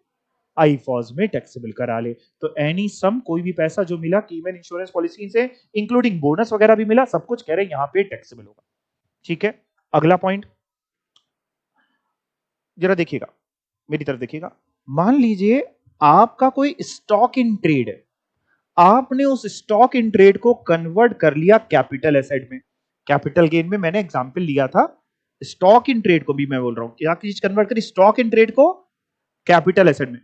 आईफॉज में टैक्सेबल करा ले। तो एनी सम, कोई भी पैसा जो मिला कीमैन इंश्योरेंस पॉलिसी से, इंक्लूडिंग बोनस वगैरह भी मिला, सब कुछ कह रहे हैं यहां पे टैक्सेबल होगा। ठीक है, अगला पॉइंट जरा देखिएगा, मेरी तरफ देखिएगा। मान लीजिए आपका कोई स्टॉक इन ट्रेड है, आपने उस स्टॉक इन ट्रेड को कन्वर्ट कर लिया कैपिटल एसेट में। कैपिटल गेन में मैंने एग्जांपल लिया था, स्टॉक इन ट्रेड को भी मैं बोल रहा हूं क्या चीज कन्वर्ट करी? स्टॉक इन ट्रेड को कैपिटल एसेट में।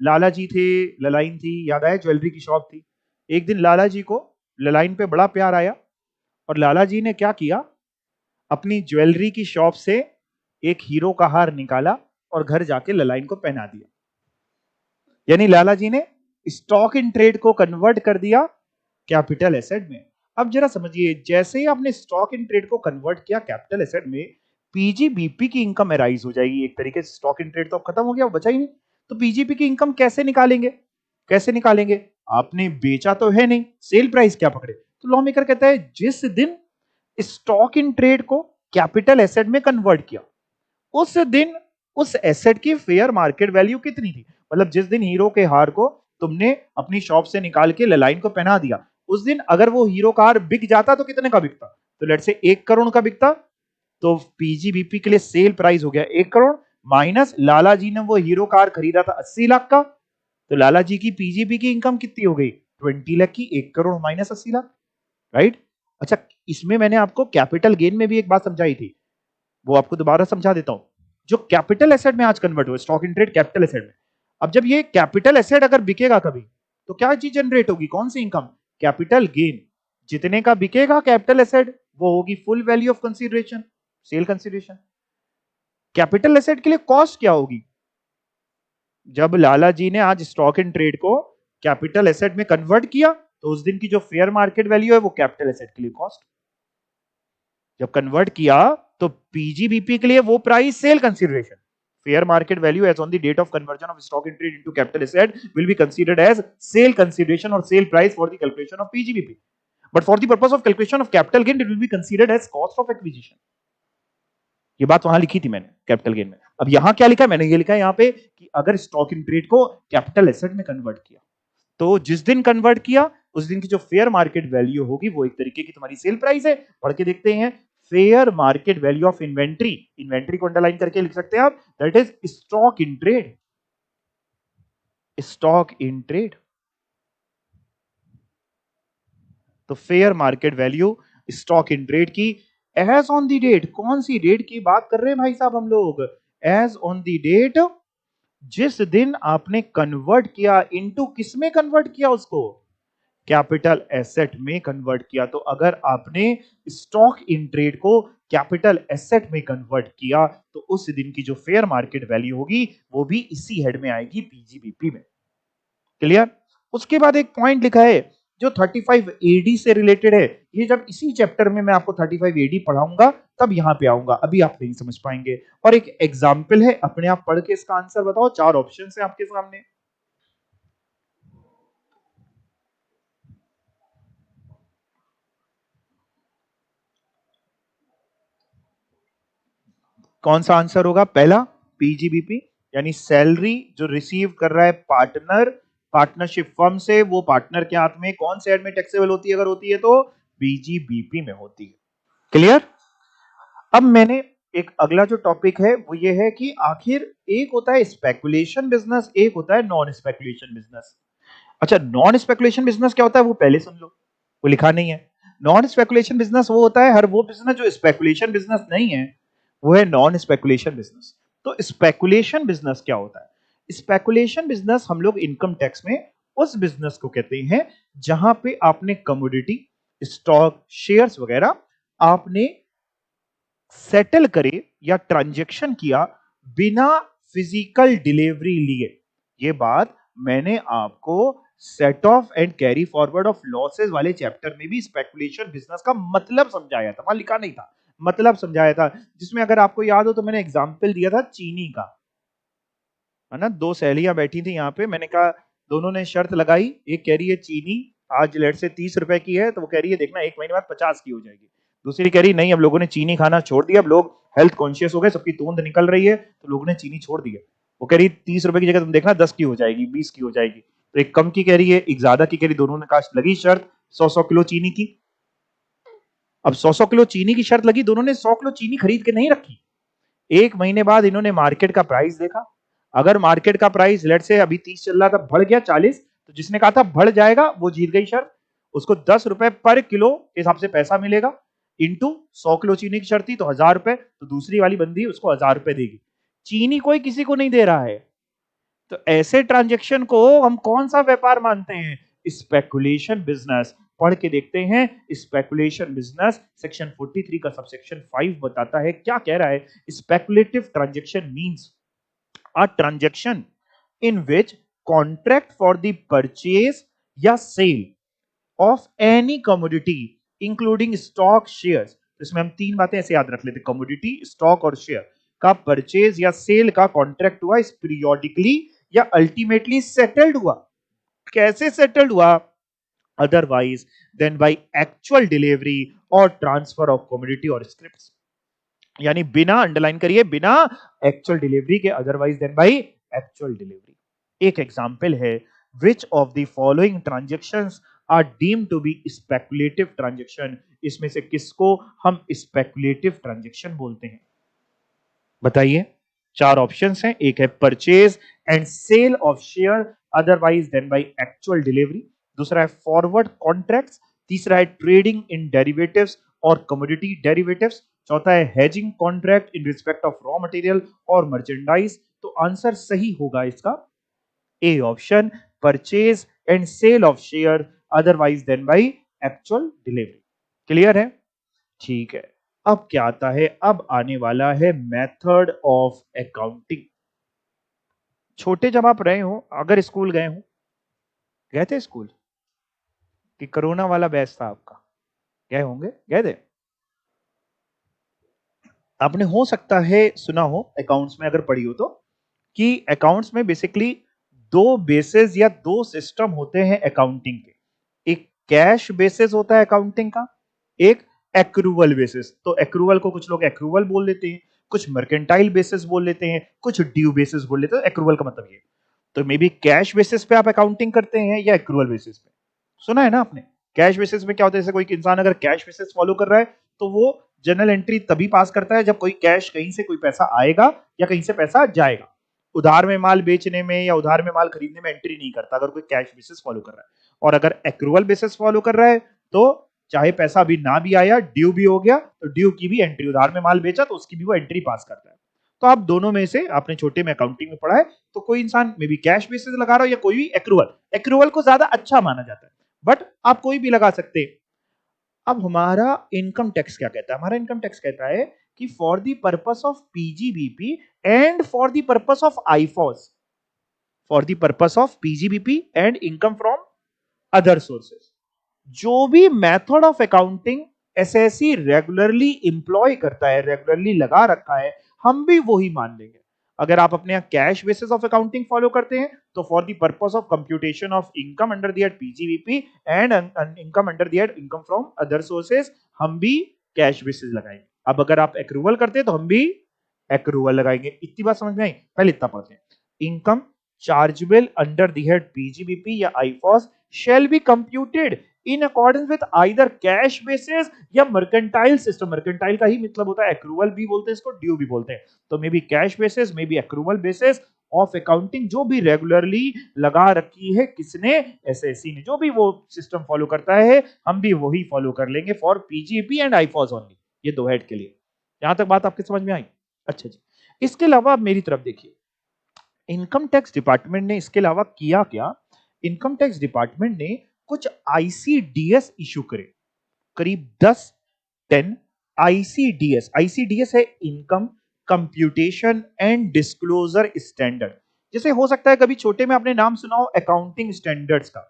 लाला जी थे, ललाइन थी, याद आया, ज्वेलरी की शॉप थी। एक दिन लाला जी को ललाइन पे बड़ा प्यार आया और लाला जी ने क्या किया, अपनी ज्वेलरी की शॉप से एक हीरो का हार निकाला और घर जाके ललाइन को पहना दिया। यानी लाला जी ने स्टॉक इन ट्रेड को कन्वर्ट कर दिया कैपिटल एसेट में। अब जरा समझिए, जैसे ही आपने स्टॉक इन ट्रेड को कन्वर्ट किया कैपिटल एसेट में, पीजीबीपी की इनकम अराइज हो जाएगी एक तरीके से। स्टॉक इन ट्रेड तो अब खत्म हो गया, वो बचा ही नहीं। तो पीजीबी की इनकम कैसे निकालेंगे? कैसे निकालेंगे? आपने बेचा तो है नहीं, सेल प्राइस क्या पकड़े? तो लॉ मेकर कहता है जिस दिन स्टॉक इन ट्रेड को कैपिटल एसेट में कन्वर्ट किया, उस दिन उस एसेट की फेयर मार्केट वैल्यू कितनी थी? मतलब जिस दिन हीरो के हार को तुमने अपनी शॉप से निकाल के ललाइन को पहना दिया, उस दिन अगर वो हीरो का हार बिक जाता तो कितने का बिकता? तो लेट्स से 1 करोड़ का बिकता। तो पीजीबीपी के लिए सेल प्राइस हो गया 1 करोड़, माइनस लाला जी ने वो हीरो कार खरीदा था 80 लाख का। तो लाला जी की पीजीबी की इनकम कितनी हो गई? 20 लाख की, 1 करोड़ माइनस 80 लाख, राइट? अच्छा, इसमें मैंने आपको कैपिटल गेन में भी एक बात समझाई थी, वो आपको दोबारा समझा देता हूं। जो कैपिटल एसेट में आज कन्वर्ट हुआ, stock in trade capital asset में, अब जब ये कैपिटल एसेट अगर बिकेगा कभी, तो क्या चीज जनरेट होगी? कौन सी इनकम? Capital gain. जितने का बिकेगा कैपिटल एसेट, वो होगी full value of consideration, sale consideration. Capital asset के लिए कॉस्ट क्या होगी? जब लाला जी ने आज स्टॉक इन ट्रेड को कैपिटल एसेट में कन्वर्ट किया, तो उस दिन की जो फेयर मार्केट वैल्यू है वो कैपिटल एसेट के लिए कॉस्ट। जब कन्वर्ट किया तो पीजीबीपी के लिए वो price sale consideration. Fair market value as on the date of conversion of stock in trade into capital asset will be considered as sale consideration और sale price for the calculation of PGBP, but for the purpose of calculation of capital gain it will be considered as cost of acquisition. ये बात वहां लिखी थी मैंने कैपिटल गेन में। अब यहां क्या लिखा है? मैंने ये लिखा है यहां पे कि अगर स्टॉक इन ट्रेड को कैपिटल एसेट में कन्वर्ट किया, तो जिस दिन कन्वर्ट किया उस दिन की जो फेयर मार्केट वैल्यू होगी वो एक तरीके की तुम्हारी सेल प्राइस है। पढ़ के देखते हैं, fair market value of inventory, inventory को अंडरलाइन करके लिख सकते हैं आप, that is stock in trade, stock in trade. तो fair market value stock in trade की एज ऑन द डेट, कौन सी डेट की बात कर रहे हैं भाई साहब हम लोग? एज ऑन द डेट जिस दिन आपने कन्वर्ट किया, इनटू किस में कन्वर्ट किया उसको? कैपिटल एसेट में कन्वर्ट किया। तो अगर आपने स्टॉक इन ट्रेड को कैपिटल एसेट में कन्वर्ट किया तो उस दिन की जो फेयर मार्केट वैल्यू होगी वो भी इसी हेड में आएगी, पीजीबीपी में। क्लियर? उसके बाद एक पॉइंट लिखा है जो 35 एडी से रिलेटेड है। ये जब इसी चैप्टर में मैं आपको 35 एडी पढ़ाऊंगा तब यहां पे आऊंगा, अभी आप नहीं समझ पाएंगे। और एक एग्जाम्पल है, अपने आप पढ़ के इसका आंसर बताओ। 4 ऑप्शन है आपके सामने। कौन सा आंसर होगा? पहला पीजीबीपी, यानी सैलरी जो रिसीव कर रहा है पार्टनर पार्टनरशिप फर्म से, वो पार्टनर के हाथ में कौन से हेड में टैक्सेबल होती है? अगर होती है तो पीजीबीपी में होती है। क्लियर? अब मैंने एक अगला जो टॉपिक है वो ये है कि आखिर एक होता है स्पेकुलेशन बिजनेस, एक होता है नॉन स्पेकुलेशन बिजनेस। अच्छा, नॉन स्पेकुलेशन बिजनेस क्या होता है वो पहले सुन लो, वो लिखा नहीं है। नॉन स्पेकुलेशन बिजनेस वो होता है हर वो बिजनेस जो स्पेकुलेशन बिजनेस नहीं है, वो है नॉन स्पेकुलेशन बिजनेस। तो स्पेकुलेशन बिजनेस क्या होता है? स्पेकुलेशन बिजनेस हम लोग इनकम टैक्स में उस बिजनेस को कहते हैं जहां पे आपने कमोडिटी, स्टॉक, शेयर्स वगैरह आपने सेटल करे या ट्रांजैक्शन किया बिना फिजिकल डिलीवरी लिए। ये बात मैंने आपको set of and carry forward of losses वाले चैप्टर में भी स्पेकुलेशन बिजनेस का मतलब समझाया था, वहां लिखा नहीं था, मतलब समझाया था। जिसमें अगर आपको याद हो तो मैंने एग्जाम्पल दिया था चीनी का, है ना। दो सहेलियां बैठी थी यहाँ पे, मैंने कहा, दोनों ने शर्त लगाई, एक कह रही है चीनी आज लेट से 30 रुपए की है तो वो कह रही है देखना एक महीने बाद 50 की हो जाएगी। दूसरी कह रही नहीं, अब लोगों ने चीनी खाना छोड़ दिया, अब लोग हेल्थ कॉन्शियस हो गए, सबकी तोंद निकल रही है तो लोगों ने चीनी छोड़ दी है। वो कह रही 30 रुपए की जगह तुम देखना 10 की हो जाएगी, 20 की हो जाएगी। तो एक कम की कह रही है, एक ज्यादा की कह रही, दोनों ने कहा लगी शर्त 100-100 किलो चीनी की। अब 100-100 किलो चीनी की शर्त लगी, दोनों ने 100 किलो चीनी खरीद के नहीं रखी। एक महीने बाद इन्होंने मार्केट का प्राइस देखा, अगर मार्केट का प्राइस लेट से अभी 30 चल रहा था, बढ़ गया 40, तो जिसने कहा था बढ़ जाएगा वो जीत गई शर्त, उसको 10 रुपए पर किलो के हिसाब से पैसा मिलेगा। इंटू 100 किलो चीनी की शर्त थी तो 1000 रुपए, तो दूसरी वाली बंदी उसको 1000 रुपए देगी। चीनी कोई किसी को नहीं दे रहा है, तो ऐसे ट्रांजेक्शन को हम कौन सा व्यापार मानते हैं? Speculation business. पढ़ के देखते हैं स्पेकुलेशन बिजनेस। सेक्शन 43 का सबसेक्शन 5 बताता है, क्या कह रहा है? Speculative transaction means a transaction in which contract for the purchase या sale of any commodity including stock shares। तो इसमें हम तीन बातें ऐसे याद रख लेते, कमोडिटी, स्टॉक और शेयर का परचेज या सेल का कॉन्ट्रैक्ट हुआ, इस पीरियोडिकली या अल्टीमेटली सेटल्ड हुआ। कैसे सेटल्ड हुआ? Otherwise than by actual delivery और ट्रांसफर ऑफ कमोडिटी और स्क्रिप्ट्स, यानी बिना, अंडरलाइन करिए, बिना एक्चुअल डिलीवरी के, otherwise than by actual delivery. एक एग्जांपल है, which of the following transactions are deemed to be speculative transaction? इसमें से किसको हम स्पेकुलेटिव ट्रांजैक्शन बोलते हैं? बताइए। चार ऑप्शंस हैं, एक है purchase and sale of share otherwise than by actual delivery, दूसरा है फॉरवर्ड कॉन्ट्रैक्ट्स, तीसरा है ट्रेडिंग इन डेरिवेटिव्स और कमोडिटी डेरिवेटिव्स, चौथा है hedging contract in respect of raw material और मर्चेंडाइज। तो आंसर सही होगा इसका A option, purchase and sale of share otherwise than by actual delivery. Clear है? ठीक है। अब क्या आता है? अब आने वाला है मेथड ऑफ अकाउंटिंग। छोटे जब आप रहे हो, अगर स्कूल गए हो, गए थे स्कूल कि कोरोना वाला बैच था आपका? गए होंगे, गए थे। आपने हो सकता है सुना हो अकाउंट्स में, अगर पढ़ी हो तो, कि अकाउंट्स में बेसिकली दो बेसिस या दो सिस्टम होते हैं अकाउंटिंग के। एक कैश बेसिस होता है अकाउंटिंग का, एक एक्रूवल बेसिस। तो एक्रूवल को कुछ लोग एक्रूवल बोल लेते हैं, कुछ मर्केंटाइल बेसिस बोल लेते हैं, कुछ ड्यू बेसिस बोल लेते हैं। एक्रूवल का मतलब ये, तो मे बी कैश बेसिस पे आप अकाउंटिंग करते हैं या एक्रूवल बेसिस पे। सुना है ना आपने? कैश बेसिस में क्या होता है, जैसे कोई इंसान अगर कैश बेसिस फॉलो कर रहा है तो वो जनरल एंट्री तभी पास करता है जब कोई कैश, कहीं से कोई पैसा आएगा या कहीं से पैसा जाएगा। उधार में माल बेचने में या उधार में माल खरीदने में एंट्री नहीं करता अगर कोई कैश बेसिस फॉलो कर रहा है। और अगर एक्रूवल बेसिस फॉलो कर रहा है तो चाहे पैसा अभी ना भी आया, ड्यू भी हो गया, तो ड्यू की भी एंट्री, उधार में माल बेचा तो उसकी भी वो एंट्री पास करता है। तो आप दोनों में से, आपने छोटे में अकाउंटिंग में पढ़ा है, तो कोई इंसान मे बी कैश बेसिस लगा रहा हो या कोई भी एक्रूवल, एक्रूवल को ज्यादा अच्छा माना जाता है। बट आप कोई भी लगा सकते हैं। अब हमारा इनकम टैक्स क्या कहता है? हमारा इनकम टैक्स कहता है कि for the purpose of PGBP and for the purpose of IFOS, for the purpose of PGBP and income from other sources, जो भी method of accounting assessee regularly employ करता है, रेगुलरली लगा रखा है, हम भी वही मान लेंगे। अगर आप अपने यहां cash basis of accounting follow करते हैं तो for the purpose of computation of income under the head PGBP and income under the head income from other sources, हम भी कैश बेसिस लगाएंगे। अब अगर आप एक्रूवल करते हैं तो हम भी एक्रूवल लगाएंगे। इतनी बात समझ में आई? पहले इतना पढ़ते हैं। Income chargeable under the head PGBP या आईफॉस shall be computed in accordance with either cash basis या mercantile system। mercantile का ही मतलब होता है accrual भी बोलते हैं इसको, ड्यू भी बोलते हैं। तो may be cash basis, may be accrual basis of accounting, जो भी रेगुलरली लगा रखी है किसने? एसएससी ने। जो भी वो सिस्टम फॉलो करता है हम भी वही फॉलो कर लेंगे फॉर पीजीपी एंड आईफॉस ओनली, ये दो हेड के लिए। यहां तक बात आपके समझ में आई? अच्छा जी, इसके अलावा आप मेरी तरफ देखिए, इनकम टैक्स डिपार्टमेंट ने इसके अलावा किया क्या? इनकम टैक्स डिपार्टमेंट ने कुछ आईसीडीएस इशू करे, करीब 10 आईसीडीएस। आईसीडीएस है income computation and disclosure standard. जैसे हो सकता है कभी छोटे में आपने नाम सुना हो अकाउंटिंग स्टैंडर्ड्स का,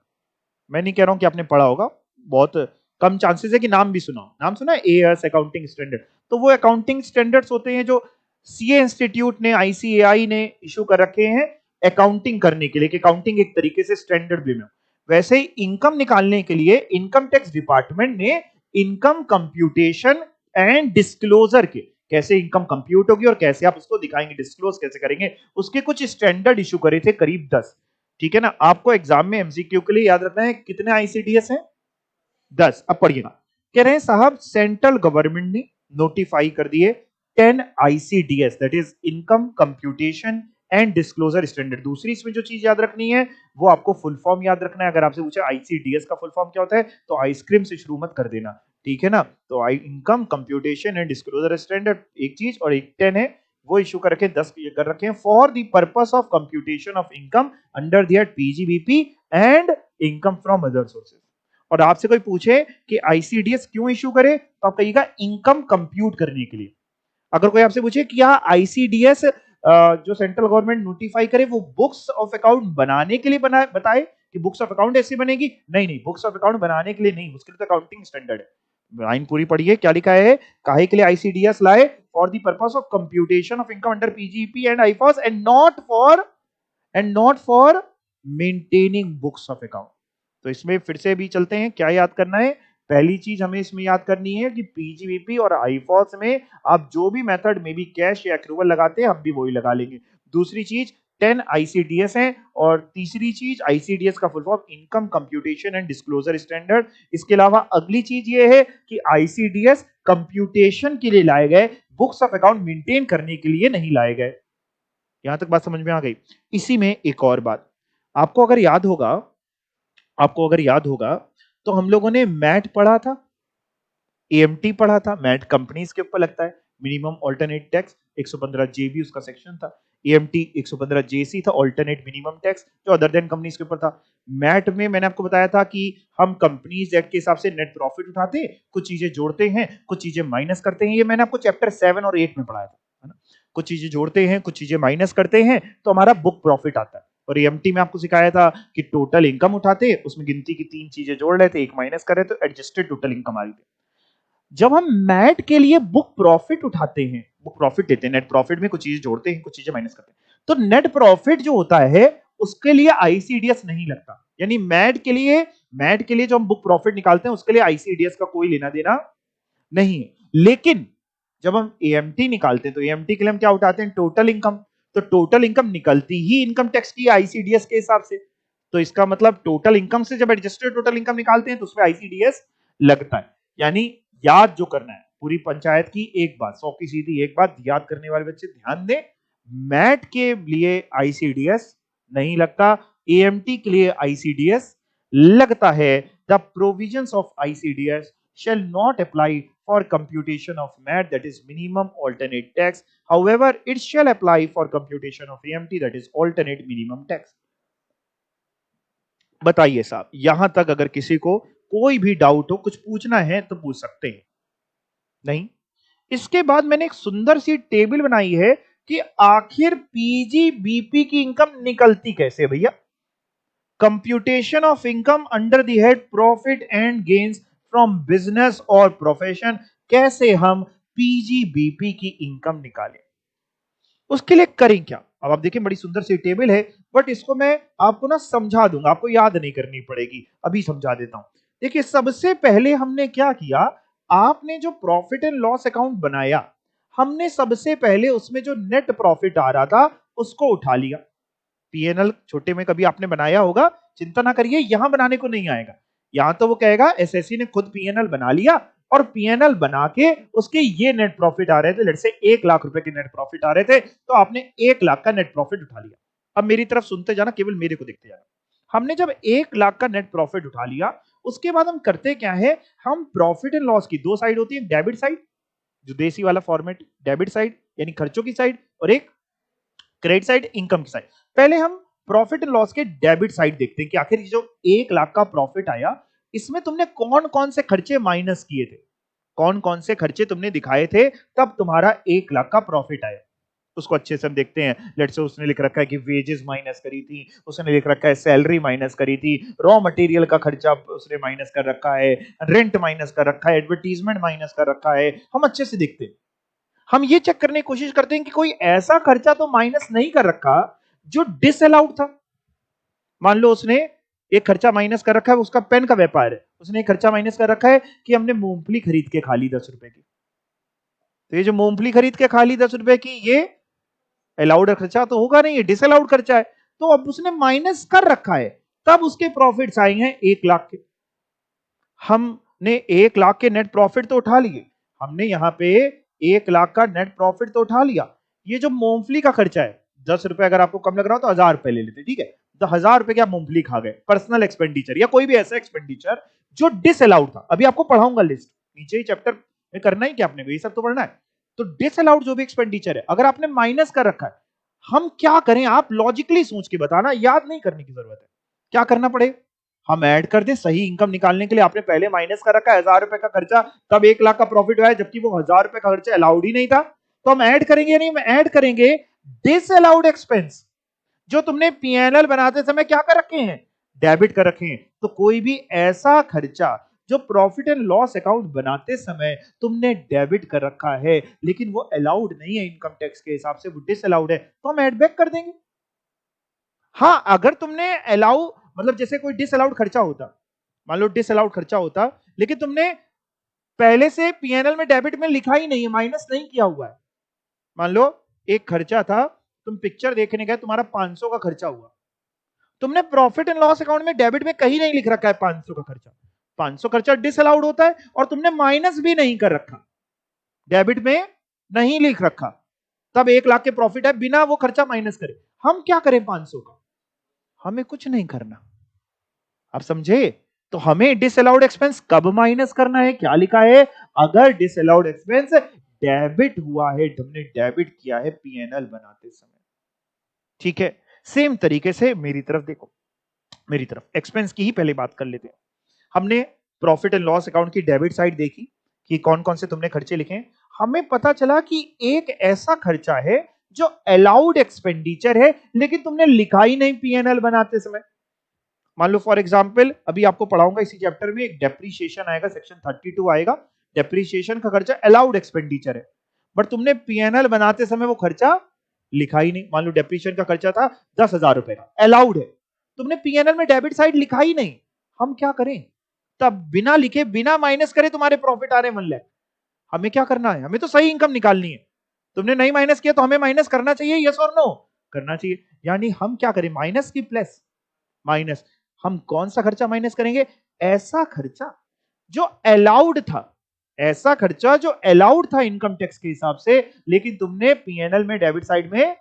मैं नहीं कह रहा हूं कि आपने पढ़ा होगा, बहुत कम चांसेस है कि नाम भी सुना हो। नाम सुना है एएस अकाउंटिंग स्टैंडर्ड? तो वो अकाउंटिंग स्टैंडर्ड्स होते हैं जो सीए इंस्टीट्यूट ने, आईसीएआई ने इशू कर रखे हैं अकाउंटिंग करने के लिए, कि अकाउंटिंग एक तरीके से स्टैंडर्ड वे में। वैसे ही इनकम निकालने के लिए इनकम टैक्स डिपार्टमेंट ने इनकम कंप्यूटेशन एंड डिस्क्लोजर के, कैसे इनकम कंप्यूट होगी और कैसे आप उसको दिखाएंगे, डिस्क्लोज कैसे करेंगे, उसके कुछ स्टैंडर्ड इशू करे थे, करीब 10। ठीक है ना? आपको एग्जाम में एमसीक्यू के लिए याद रखना है कितने आईसीडीएस हैं? 10। अब पढ़िएगा, कह रहे हैं साहब सेंट्रल गवर्नमेंट ने नोटिफाई कर दिए 10 ICDS, that is income computation and disclosure standard. दूसरी इसमें जो चीज याद रखनी है वो आपको फुल फॉर्म याद रखना है। अगर आपसे पूछे आईसीडीएस का फुल फॉर्म क्या होता है तो आइसक्रीम से शुरू मत कर देना, ठीक है ना? तो income computation and disclosure standard एक चीज, और एक 10 है वो इशू कर रखे, 10 कर रखे हैं for the purpose of computation of income under the PGBP and income from other sources. और आपसे कोई पूछे कि आईसीडीएस क्यों इशू करे तो आप कहिएगा इनकम कंप्यूट करने के लिए। अगर कोई आपसे पूछे कि क्या आईसीडीएस जो सेंट्रल गवर्नमेंट नोटिफाई करे वो बुक्स ऑफ अकाउंट बनाने के लिए बताए कि बुक्स ऑफ अकाउंट ऐसी बनेगी, नहीं नहीं, बुक्स ऑफ अकाउंट बनाने के लिए नहीं, उसके लिए तो अकाउंटिंग स्टैंडर्ड है। लाइन पूरी पढ़िए, क्या लिखा है? काहे के लिए आईसीडीएस लाए? For the purpose of computation of income under PGP and IFOS and not for maintaining books of account. तो इसमें फिर से भी चलते हैं, क्या याद करना है? पहली चीज हमें इसमें याद करनी है कि पीजीबीपी और आईफॉस में आप जो भी मेथड में भी कैश या एक्रूवल लगाते हैं हम भी वही लगा लेंगे। दूसरी चीज 10 आईसीडीएस है, और तीसरी चीज आईसीडीएस का full form income computation and disclosure standard. इसके अलावा अगली चीज ये है कि आईसीडीएस कंप्यूटेशन के लिए लाए गए, बुक्स ऑफ अकाउंट मेंटेन करने के लिए नहीं लाए गए। यहां तक बात समझ में आ गई? इसी में एक और बात, आपको अगर याद होगा, आपको अगर याद होगा तो हम लोगों ने मैट पढ़ा था, एएमटी पढ़ा था। मैट कंपनीज के ऊपर लगता है, मिनिमम ऑल्टरनेट टैक्स, 115 जेबी उसका सेक्शन था। एएमटी 115 जेसी था, ऑल्टरनेट मिनिमम टैक्स, जो अदर देन कंपनीज के ऊपर था। मैट में मैंने आपको बताया था कि हम कंपनीज एक्ट के हिसाब से नेट प्रॉफिट उठाते हैं, कुछ चीजें जोड़ते हैं, कुछ चीजें माइनस करते हैं। ये मैंने आपको चैप्टर 7 और 8 में पढ़ाया था, है ना? कुछ चीजें जोड़ते हैं, कुछ चीजें माइनस करते हैं, तो हमारा बुक प्रॉफिट आता है। और एएमटी में आपको सिखाया था कि टोटल इनकम उठाते, उसमें गिनती की 3 चीजें जोड़ रहे थे, एक माइनस कर रहे थे, तो एडजस्टेड टोटल इनकम आ रही थी। जब हम मैट के लिए बुक प्रॉफिट उठाते हैं, बुक प्रॉफिट लेते हैं, नेट प्रॉफिट में कुछ चीजें जोड़ते हैं, कुछ चीजें माइनस करते हैं, तो नेट प्रॉफिट जो होता है उसके लिए आईसीडीएस नहीं लगता। यानी मैट के लिए जो हम बुक प्रॉफिट निकालते हैं उसके लिए आईसीडीएस का कोई लेना देना नहीं है। लेकिन जब हम एएमटी निकालते हैं तो एएमटी के लिए हम क्या उठाते हैं? Total income. तो टोटल इनकम निकलती ही इनकम टैक्स की आईसीडीएस के हिसाब से, तो इसका मतलब टोटल इनकम से जब एडजस्टेड टोटल इनकम निकालते हैं तो उसमें आईसीडीएस लगता है। यानी याद जो करना है पूरी पंचायत की एक बात, 100 की सीधी एक बात याद करने वाले बच्चे ध्यान दें, मैट के लिए आईसीडीएस नहीं लगता, एएमटी के लिए आईसीडीएस लगता है। The provisions of ICDS shall not apply for computation of MAT, that is minimum alternate tax. However, it shall apply for computation of AMT, that is alternate minimum tax. बताइए साहब, यहां तक अगर किसी को कोई भी डाउट हो, कुछ पूछना है तो पूछ सकते हैं? नहीं। इसके बाद मैंने एक सुंदर सी टेबल बनाई है कि आखिर पीजीबीपी की इनकम निकलती कैसे भैया। Computation of income under the head profit and gains from business और प्रोफेशन, कैसे हम पीजीबीपी की इनकम निकालें, उसके लिए करें क्या। अब आप देखिए बड़ी सुंदर सी टेबल है, बट इसको मैं आपको ना समझा दूंगा, आपको याद नहीं करनी पड़ेगी, अभी समझा देता हूं। देखिए सबसे पहले हमने क्या किया, आपने जो प्रॉफिट एंड लॉस अकाउंट बनाया, हमने सबसे पहले उसमें जो नेट प्रॉफिट आ रहा था उसको उठा लिया। पीएनएल छोटे में कभी आपने बनाया होगा, चिंता ना करिए, यहां बनाने को नहीं आएगा। यहां तो वो कहेगा एसएससी ने खुद पीएनएल बना लिया, और पीएनएल बना के उसके ये नेट प्रॉफिट आ रहे थे, लेट से 1 लाख रुपए के नेट प्रॉफिट आ रहे थे, तो आपने 1 लाख का नेट प्रॉफिट उठा लिया। अब मेरी तरफ सुनते जाना, केवल मेरे को देखते जाना। हमने जब 1 लाख का नेट प्रॉफिट उठा लिया, उसके बाद हम करते क्या है, हम प्रॉफिट एंड लॉस की दो साइड होती है, डेबिट साइड जो देसी वाला फॉर्मेट, डेबिट साइड यानी खर्चों की साइड, और एक क्रेडिट साइड इनकम की साइड। पहले हम प्रॉफिट एंड लॉस के डेबिट साइड देखते हैं कि आखिर जो 1 लाख का प्रॉफिट आया, इसमें तुमने कौन कौन से खर्चे माइनस किए थे, कौन कौन से खर्चे तुमने दिखाए थे, तब तुम्हारा 1 लाख का प्रॉफिट आया। उसको अच्छे से हम देखते हैं। लेट्स से उसने लिख रखा है कि वेजेस माइनस करी थी, उसने लिख रखा है सैलरी माइनस करी थी, रॉ मटेरियल का खर्चा उसने माइनस कर रखा है, रेंट माइनस कर रखा है, एडवर्टीजमेंट माइनस कर रखा है। हम अच्छे से देखते हैं, हम ये चेक करने की कोशिश करते हैं कि कोई ऐसा खर्चा तो माइनस नहीं कर रखा जो डिसअलाउड था। मान लो उसने एक खर्चा माइनस कर रखा है, उसका पेन का व्यापार है, उसने एक खर्चा माइनस कर रखा है कि हमने मूंगफली खरीद के खा ली 10 रुपए की। तो ये जो मूंगफली खरीद के खा ली 10 रुपए की, ये अलाउड खर्चा तो होगा नहीं, ये डिसअलाउड खर्चा है। तो अब उसने माइनस कर रखा है, तब उसके प्रॉफिट्स आए हैं 1 लाख के। हमने 1 लाख के नेट प्रॉफिट तो उठा लिए, हमने यहां पे 1 लाख का नेट प्रॉफिट तो उठा लिया। ये जो मूंगफली का खर्चा है, 10 रुपए अगर आपको कम लग रहा हो तो 1000 रुपए ले लेते, ठीक है। तो 1000 रुपए क्या मूंगफली खा गए, पर्सनल एक्सपेंडिचर या कोई भी ऐसा एक्सपेंडिचर जो डिसअलाउड था। अभी आपको पढ़ाऊंगा लिस्ट, नीचे ही चैप्टर में करना ही क्या आपने, ये सब तो पढ़ना है। तो डिसअलाउड जो भी एक्सपेंडिचर है, अगर आपने माइनस कर रखा है, हम क्या करें, आप लॉजिकली सोच के बताना, याद नहीं करने की जरूरत है। क्या करना पड़े, हम ऐड कर दें सही इनकम निकालने के लिए। आपने पहले माइनस कर रखा है 1000 रुपए का खर्चा, तब 1 लाख का प्रॉफिट हुआ है, जबकि वो 1000 रुपए का खर्चा अलाउड ही नहीं था। तो हम ऐड करेंगे, नहीं हम ऐड करेंगे डिसअलाउड एक्सपेंस, जो तुमने पीएनएल बनाते समय क्या कर रखे हैं, डेबिट कर रखे हैं। तो कोई भी ऐसा खर्चा जो प्रॉफिट एंड लॉस अकाउंट बनाते समय तुमने डेबिट कर रखा है, लेकिन वो अलाउड नहीं है इनकम टैक्स के हिसाब से, वो डिसअलाउड है, तो हम ऐड बैक कर देंगे। हाँ, अगर तुमने अलाउ, मतलब जैसे कोई डिसअलाउड खर्चा होता, मान लो डिसअलाउड खर्चा होता, लेकिन तुमने पहले से पीएनएल में डेबिट में लिखा ही नहीं है, माइनस नहीं किया हुआ है। मान लो एक खर्चा था, तुम पिक्चर देखने गए, तुम्हारा 500 का खर्चा हुआ, तुमने प्रॉफिट एंड लॉस अकाउंट में डेबिट में कहीं नहीं लिख रखा है 500 का खर्चा। 500 खर्चा डिसअलाउड होता है, और तुमने माइनस भी नहीं कर रखा, डेबिट में नहीं लिख रखा, तब 1 लाख के प्रॉफिट है बिना वो खर्चा माइनस करे। हम क्या करें 500 का, हमें कुछ नहीं करना। आप समझे, तो हमें डिसअलाउड एक्सपेंस कब माइनस करना है, क्या लिखा है, अगर डिसअलाउड एक्सपेंस डेबिट हुआ है, तुमने डेबिट किया है पीएनएल बनाते समय, ठीक है। सेम तरीके से मेरी तरफ देखो, मेरी तरफ एक्सपेंस की ही पहले बात कर लेते हैं। हमने प्रॉफिट एंड लॉस अकाउंट की डेबिट साइड देखी कि कौन कौन से तुमने खर्चे लिखे हैं। हमें पता चला कि एक ऐसा खर्चा है जो अलाउड एक्सपेंडिचर है, लेकिन तुमने लिखा ही नहीं पीएनएल बनाते समय। मान लो फॉर एग्जांपल, अभी आपको पढ़ाऊंगा इसी चैप्टर में, एक डेप्रीशिएशन आएगा, सेक्शन 32 आएगा, डेप्रीशिएशन का खर्चा अलाउड एक्सपेंडिचर है, बट तुमने पीएनएल बनाते समय वो खर्चा लिखा ही नहीं। मान लो डेप्रीशिएशन का खर्चा था 10,000 रुपए का, अलाउड है, तुमने पीएनएल में डेबिट साइड लिखा ही नहीं। हम क्या करें, तब बिना लिखे बिना माइनस करे तुम्हारे प्रॉफिट आ रहे 1 लाख, हमें क्या करना है, हमें तो सही इनकम निकालनी है। तुमने नहीं माइनस किया तो हमें माइनस करना चाहिए, यस और नो, करना चाहिए। यानी हम क्या करें, माइनस की प्लस, माइनस, हम कौन सा खर्चा माइनस करेंगे, ऐसा खर्चा जो अलाउड था, ऐसा खर्चा जो अलाउड था इनकम टैक्स के हिसाब से, लेकिन तुमने पीएनएल में डेबिट साइड में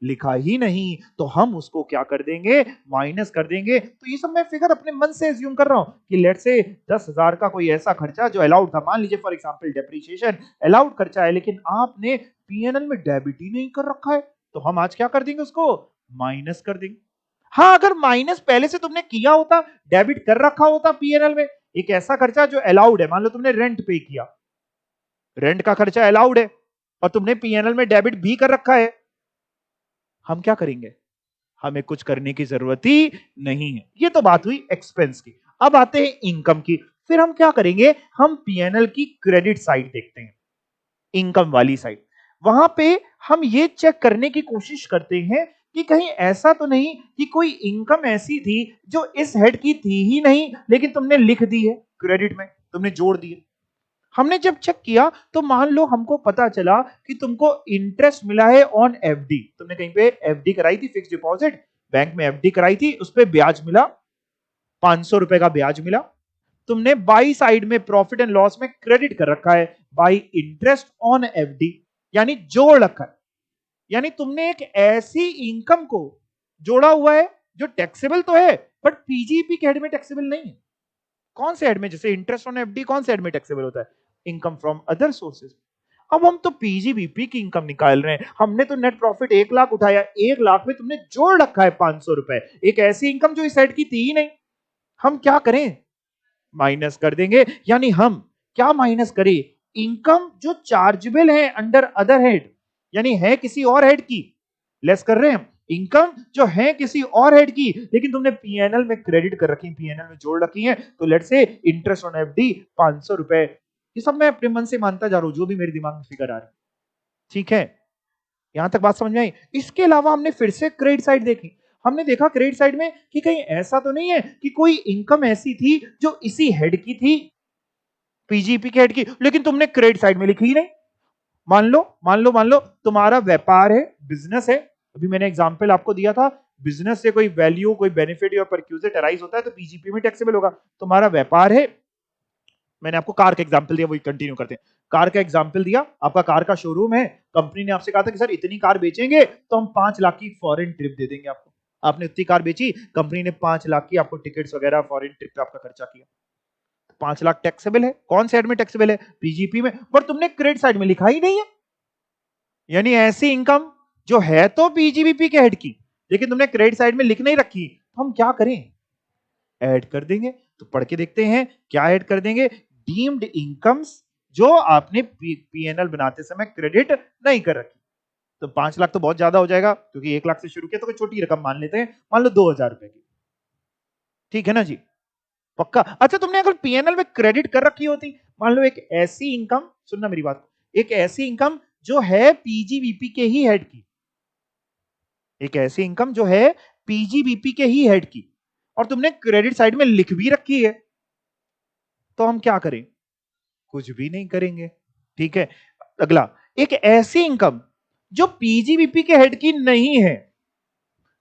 लिखा ही नहीं, तो हम उसको क्या कर देंगे, माइनस कर देंगे। तो ये सब मैं फिगर अपने मन से एज्यूम कर रहा हूं कि लेट से 10,000 का कोई ऐसा खर्चा जो अलाउड था, मान लीजिए फॉर एग्जांपल डेप्रीशिएशन अलाउड खर्चा है, लेकिन आपने पीएनएल में डेबिट ही नहीं कर रखा है, तो हम आज क्या कर देंगे, उसको माइनस कर देंगे। हाँ, अगर माइनस पहले से तुमने किया होता, डेबिट कर रखा होता पीएनएल में, एक ऐसा खर्चा जो अलाउड है, मान लो तुमने रेंट पे किया, रेंट का खर्चा अलाउड है और तुमने पीएनएल में डेबिट भी कर रखा है, हम क्या करेंगे? हमें कुछ करने की जरूरत ही नहीं है। ये तो बात हुई एक्सपेंस की। अब आते हैं इनकम की। फिर हम क्या करेंगे? हम पीएनएल की क्रेडिट साइड देखते हैं, इनकम वाली साइड। वहां पे हम ये चेक करने की कोशिश करते हैं कि कहीं ऐसा तो नहीं कि कोई इनकम ऐसी थी जो इस हेड की थी ही नहीं, लेकिन तुमने लिख दी है क्रेडिट में, तुमने जोड़ दिए। हमने जब चेक किया तो मान लो हमको पता चला कि तुमको इंटरेस्ट मिला है ऑन एफडी, तुमने कहीं पे एफडी कराई थी, फिक्स डिपॉजिट, बैंक में एफडी कराई थी, उस पर ब्याज मिला, 500 रुपए का ब्याज मिला। तुमने बाई साइड में प्रॉफिट एंड लॉस में क्रेडिट कर रखा है बाई इंटरेस्ट ऑन एफडी, यानी जोड़ रखा है। यानी तुमने एक ऐसी इनकम को जोड़ा हुआ है जो टैक्सेबल तो है बट पीजीपी के हेड में टैक्सेबल नहीं है। कौन से हेड में? जैसे इंटरेस्ट ऑन एफडी कौन से हेड में टैक्सेबल होता है? Income from other sources. अब हम तो पीजीबीपी की इनकम निकाल रहे हैं, हमने तो नेट प्रॉफिट 1 लाख उठाया, 1 लाख में तुमने जोड़ रखा है 500 रुपए, एक ऐसी इनकम जो इस हेड की थी ही नहीं। हम क्या करें? माइनस कर देंगे। यानी हम क्या माइनस करें? इनकम जो चार्जेबल है अंडर अदर हेड, यानी है किसी और हेड की, लेस कर रहे हैं हम। इनकम जो है किसी और हेड की लेकिन तुमने पीएनएल में क्रेडिट कर रखी, पीएनएल में जोड़ रखी है, तो लेट से इंटरेस्ट ऑन एफडी 500 रुपए। ये सब मैं अपने मन से मानता जा रहा हूं, जो भी मेरे दिमाग में फिगर आ रही है, ठीक है? यहां तक बात समझ में आई? इसके अलावा हमने फिर से क्रेडिट साइड देखी। हमने देखा क्रेडिट साइड में कि कहीं ऐसा तो नहीं है कि कोई इनकम ऐसी थी जो इसी हेड की थी, पीजीपी के हेड की, लेकिन तुमने क्रेडिट साइड में लिखी ही नहीं। मान लो तुम्हारा व्यापार है, बिजनेस है। अभी मैंने एग्जांपल आपको दिया था, बिजनेस से कोई वैल्यू, कोई बेनिफिट या परक्यूजिट अराइज होता है तो पीजीपी में टैक्सेबल होगा। तुम्हारा व्यापार है, मैंने आपको कार का एग्जांपल दिया, वही कंटिन्यू करते हैं। कार का एग्जांपल दिया, आपका कार का शोरूम है, कंपनी ने आपसे कहा था कि सर इतनी कार बेचेंगे तो हम 5 लाख की फॉरेन ट्रिप दे देंगे आपको। आपने उतनी कार बेची, कंपनी ने 5 लाख की आपको टिकट्स वगैरह फॉरेन ट्रिप पे आपका खर्चा किया, 5 लाख टैक्सेबल है। कौन से साइड में टैक्सेबल है? पीजीपी में। पर तुमने क्रेडिट साइड में लिखा ही नहीं है। यानी ऐसी इनकम जो है तो पीजीबीपी के हेड की, लेकिन तुमने क्रेडिट साइड में लिख नहीं रखी, तो हम क्या करें? ऐड कर देंगे। तो पढ़ के देखते हैं क्या ऐड कर देंगे। डीम्ड इनकम्स जो आपने पीएनएल बनाते समय क्रेडिट नहीं कर रखी। तो 5 लाख तो बहुत ज्यादा हो जाएगा, क्योंकि 1 लाख से शुरू किया तो कोई छोटी रकम मान लेते हैं, मान लो 2000 रुपए की, ठीक है ना जी? पक्का? अच्छा, तुमने अगर पीएनएल में क्रेडिट कर रखी होती, मान लो एक ऐसी इनकम, सुनना मेरी बात, एक ऐसी इनकम जो है पीजीबीपी के ही हेड की, एक ऐसी इनकम जो है पीजीबीपी के ही हेड की, और तुमने क्रेडिट साइड में लिख भी रखी है, तो हम क्या करें? कुछ भी नहीं करेंगे, ठीक है? अगला, एक ऐसी इनकम जो पीजीबीपी के हेड की नहीं है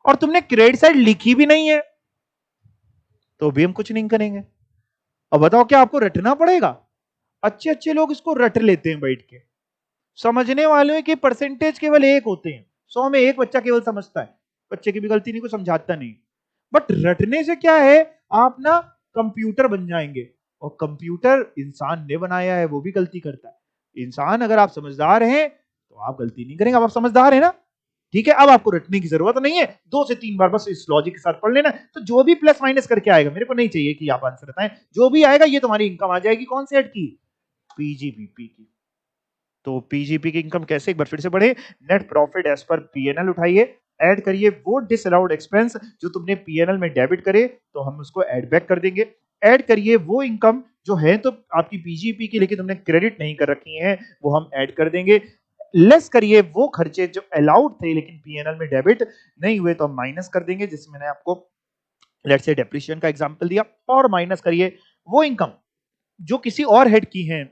और तुमने क्रेडिट साइड लिखी भी नहीं है, तो भी हम कुछ नहीं करेंगे। अब बताओ क्या आपको रटना पड़ेगा? अच्छे अच्छे लोग इसको रट लेते हैं बैठ के, समझने वालों के परसेंटेज केवल 1 होते हैं, 100 में 1 बच्चा केवल समझता है, बच्चे की भी गलती नहीं, को समझाता नहीं। बट रटने से क्या है, आप ना कंप्यूटर बन जाएंगे, और कंप्यूटर इंसान ने बनाया है, वो भी गलती करता है। इंसान, अगर आप समझदार हैं तो आप गलती नहीं करेंगे, अब आप समझदार है ना, ठीक है? अब आपको रटने की जरूरत नहीं है, 2 से 3 बार बस इस लॉजिक के साथ पढ़ लेना, तो जो भी प्लस माइनस करके आएगा, मेरे को नहीं चाहिए कि आप आंसर बताएं, जो भी आएगा ये तुम्हारी इनकम आ जाएगी, कौन से हेड की? पीजीबीपी की। तो पीजीपी की इनकम कैसे, एक बार फिर से पढ़े। Net profit as per PNL उठाइए, ऐड करिए वो डिसअलाउड एक्सपेंस जो तुमने पीएनएल में डेबिट करे, तो हम उसको ऐड बैक कर देंगे। ऐड करिए वो इनकम जो है तो आपकी पीजीपी की लेकिन तुमने क्रेडिट नहीं कर रखी है, वो हम ऐड कर देंगे। लेस करिए वो खर्चे जो अलाउड थे लेकिन पीएनएल में डेबिट नहीं हुए, तो हम माइनस कर देंगे, जिसमें मैंने आपको लेट्स से डेप्रिसिएशन का एग्जांपल दिया। और माइनस करिए वो इनकम जो किसी और हेड की है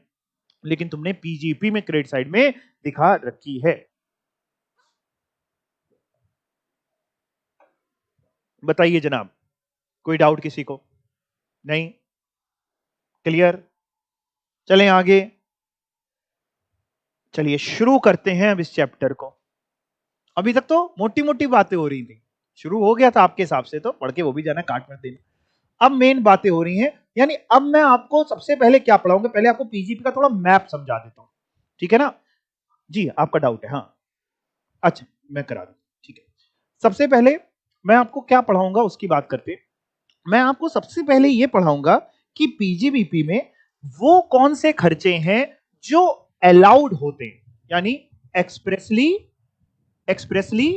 लेकिन तुमने पीजीपी में क्रेडिट साइड में दिखा रखी है। बताइए जनाब, कोई डाउट किसी को? नहीं? क्लियर? चलें आगे। चलिए शुरू करते हैं अब इस चैप्टर को। अभी तक तो मोटी मोटी बातें हो रही थी, शुरू हो गया था आपके हिसाब से, तो पढ़ के वो भी जाना, काट मत देना। अब मेन बातें हो रही हैं, यानी अब मैं आपको सबसे पहले क्या पढ़ाऊंगा, पहले आपको पीजीपी का थोड़ा मैप समझा देता हूं, ठीक है ना जी? आपका डाउट है? हाँ, अच्छा मैं करा दूं, ठीक है। सबसे पहले मैं आपको क्या पढ़ाऊंगा उसकी बात करते हैं। मैं आपको सबसे पहले ये पढ़ाऊंगा कि पीजीबीपी में वो कौन से खर्चे हैं जो अलाउड होते हैं, यानी एक्सप्रेसली एक्सप्रेसली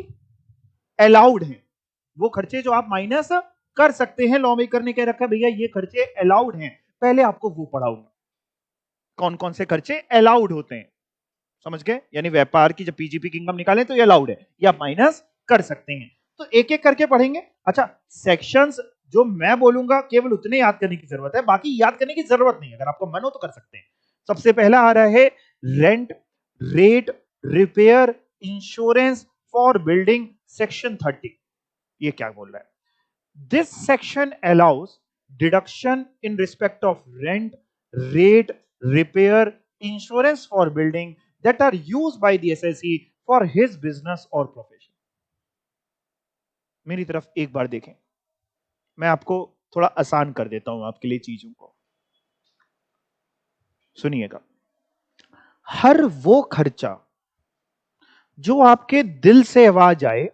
अलाउड हैं। वो खर्चे जो आप माइनस कर सकते हैं, लॉ मेकर ने कह रखा है भैया ये खर्चे अलाउड हैं, पहले आपको वो पढ़ाऊंगा कौन कौन से खर्चे अलाउड होते हैं। समझ गए? यानी व्यापार की जब पीजीपी की इनकम निकालें तो ये अलाउड है, या माइनस कर सकते हैं। तो एक एक करके पढ़ेंगे। अच्छा, सेक्शंस जो मैं बोलूंगा केवल उतने याद करने की जरूरत है, बाकी याद करने की जरूरत नहीं, अगर आपको मन हो तो कर सकते हैं। सबसे पहला आ रहा है rent, rate, repair, insurance for building, section 30। ये क्या बोल रहा है? This section allows deduction in respect of rent, rate, repair, insurance for building that are used by the SSE for his business or profession। मेरी तरफ एक बार देखें, मैं आपको थोड़ा आसान कर देता हूं आपके लिए चीजों को। सुनिएगा, हर वो खर्चा जो आपके दिल से आवाज आए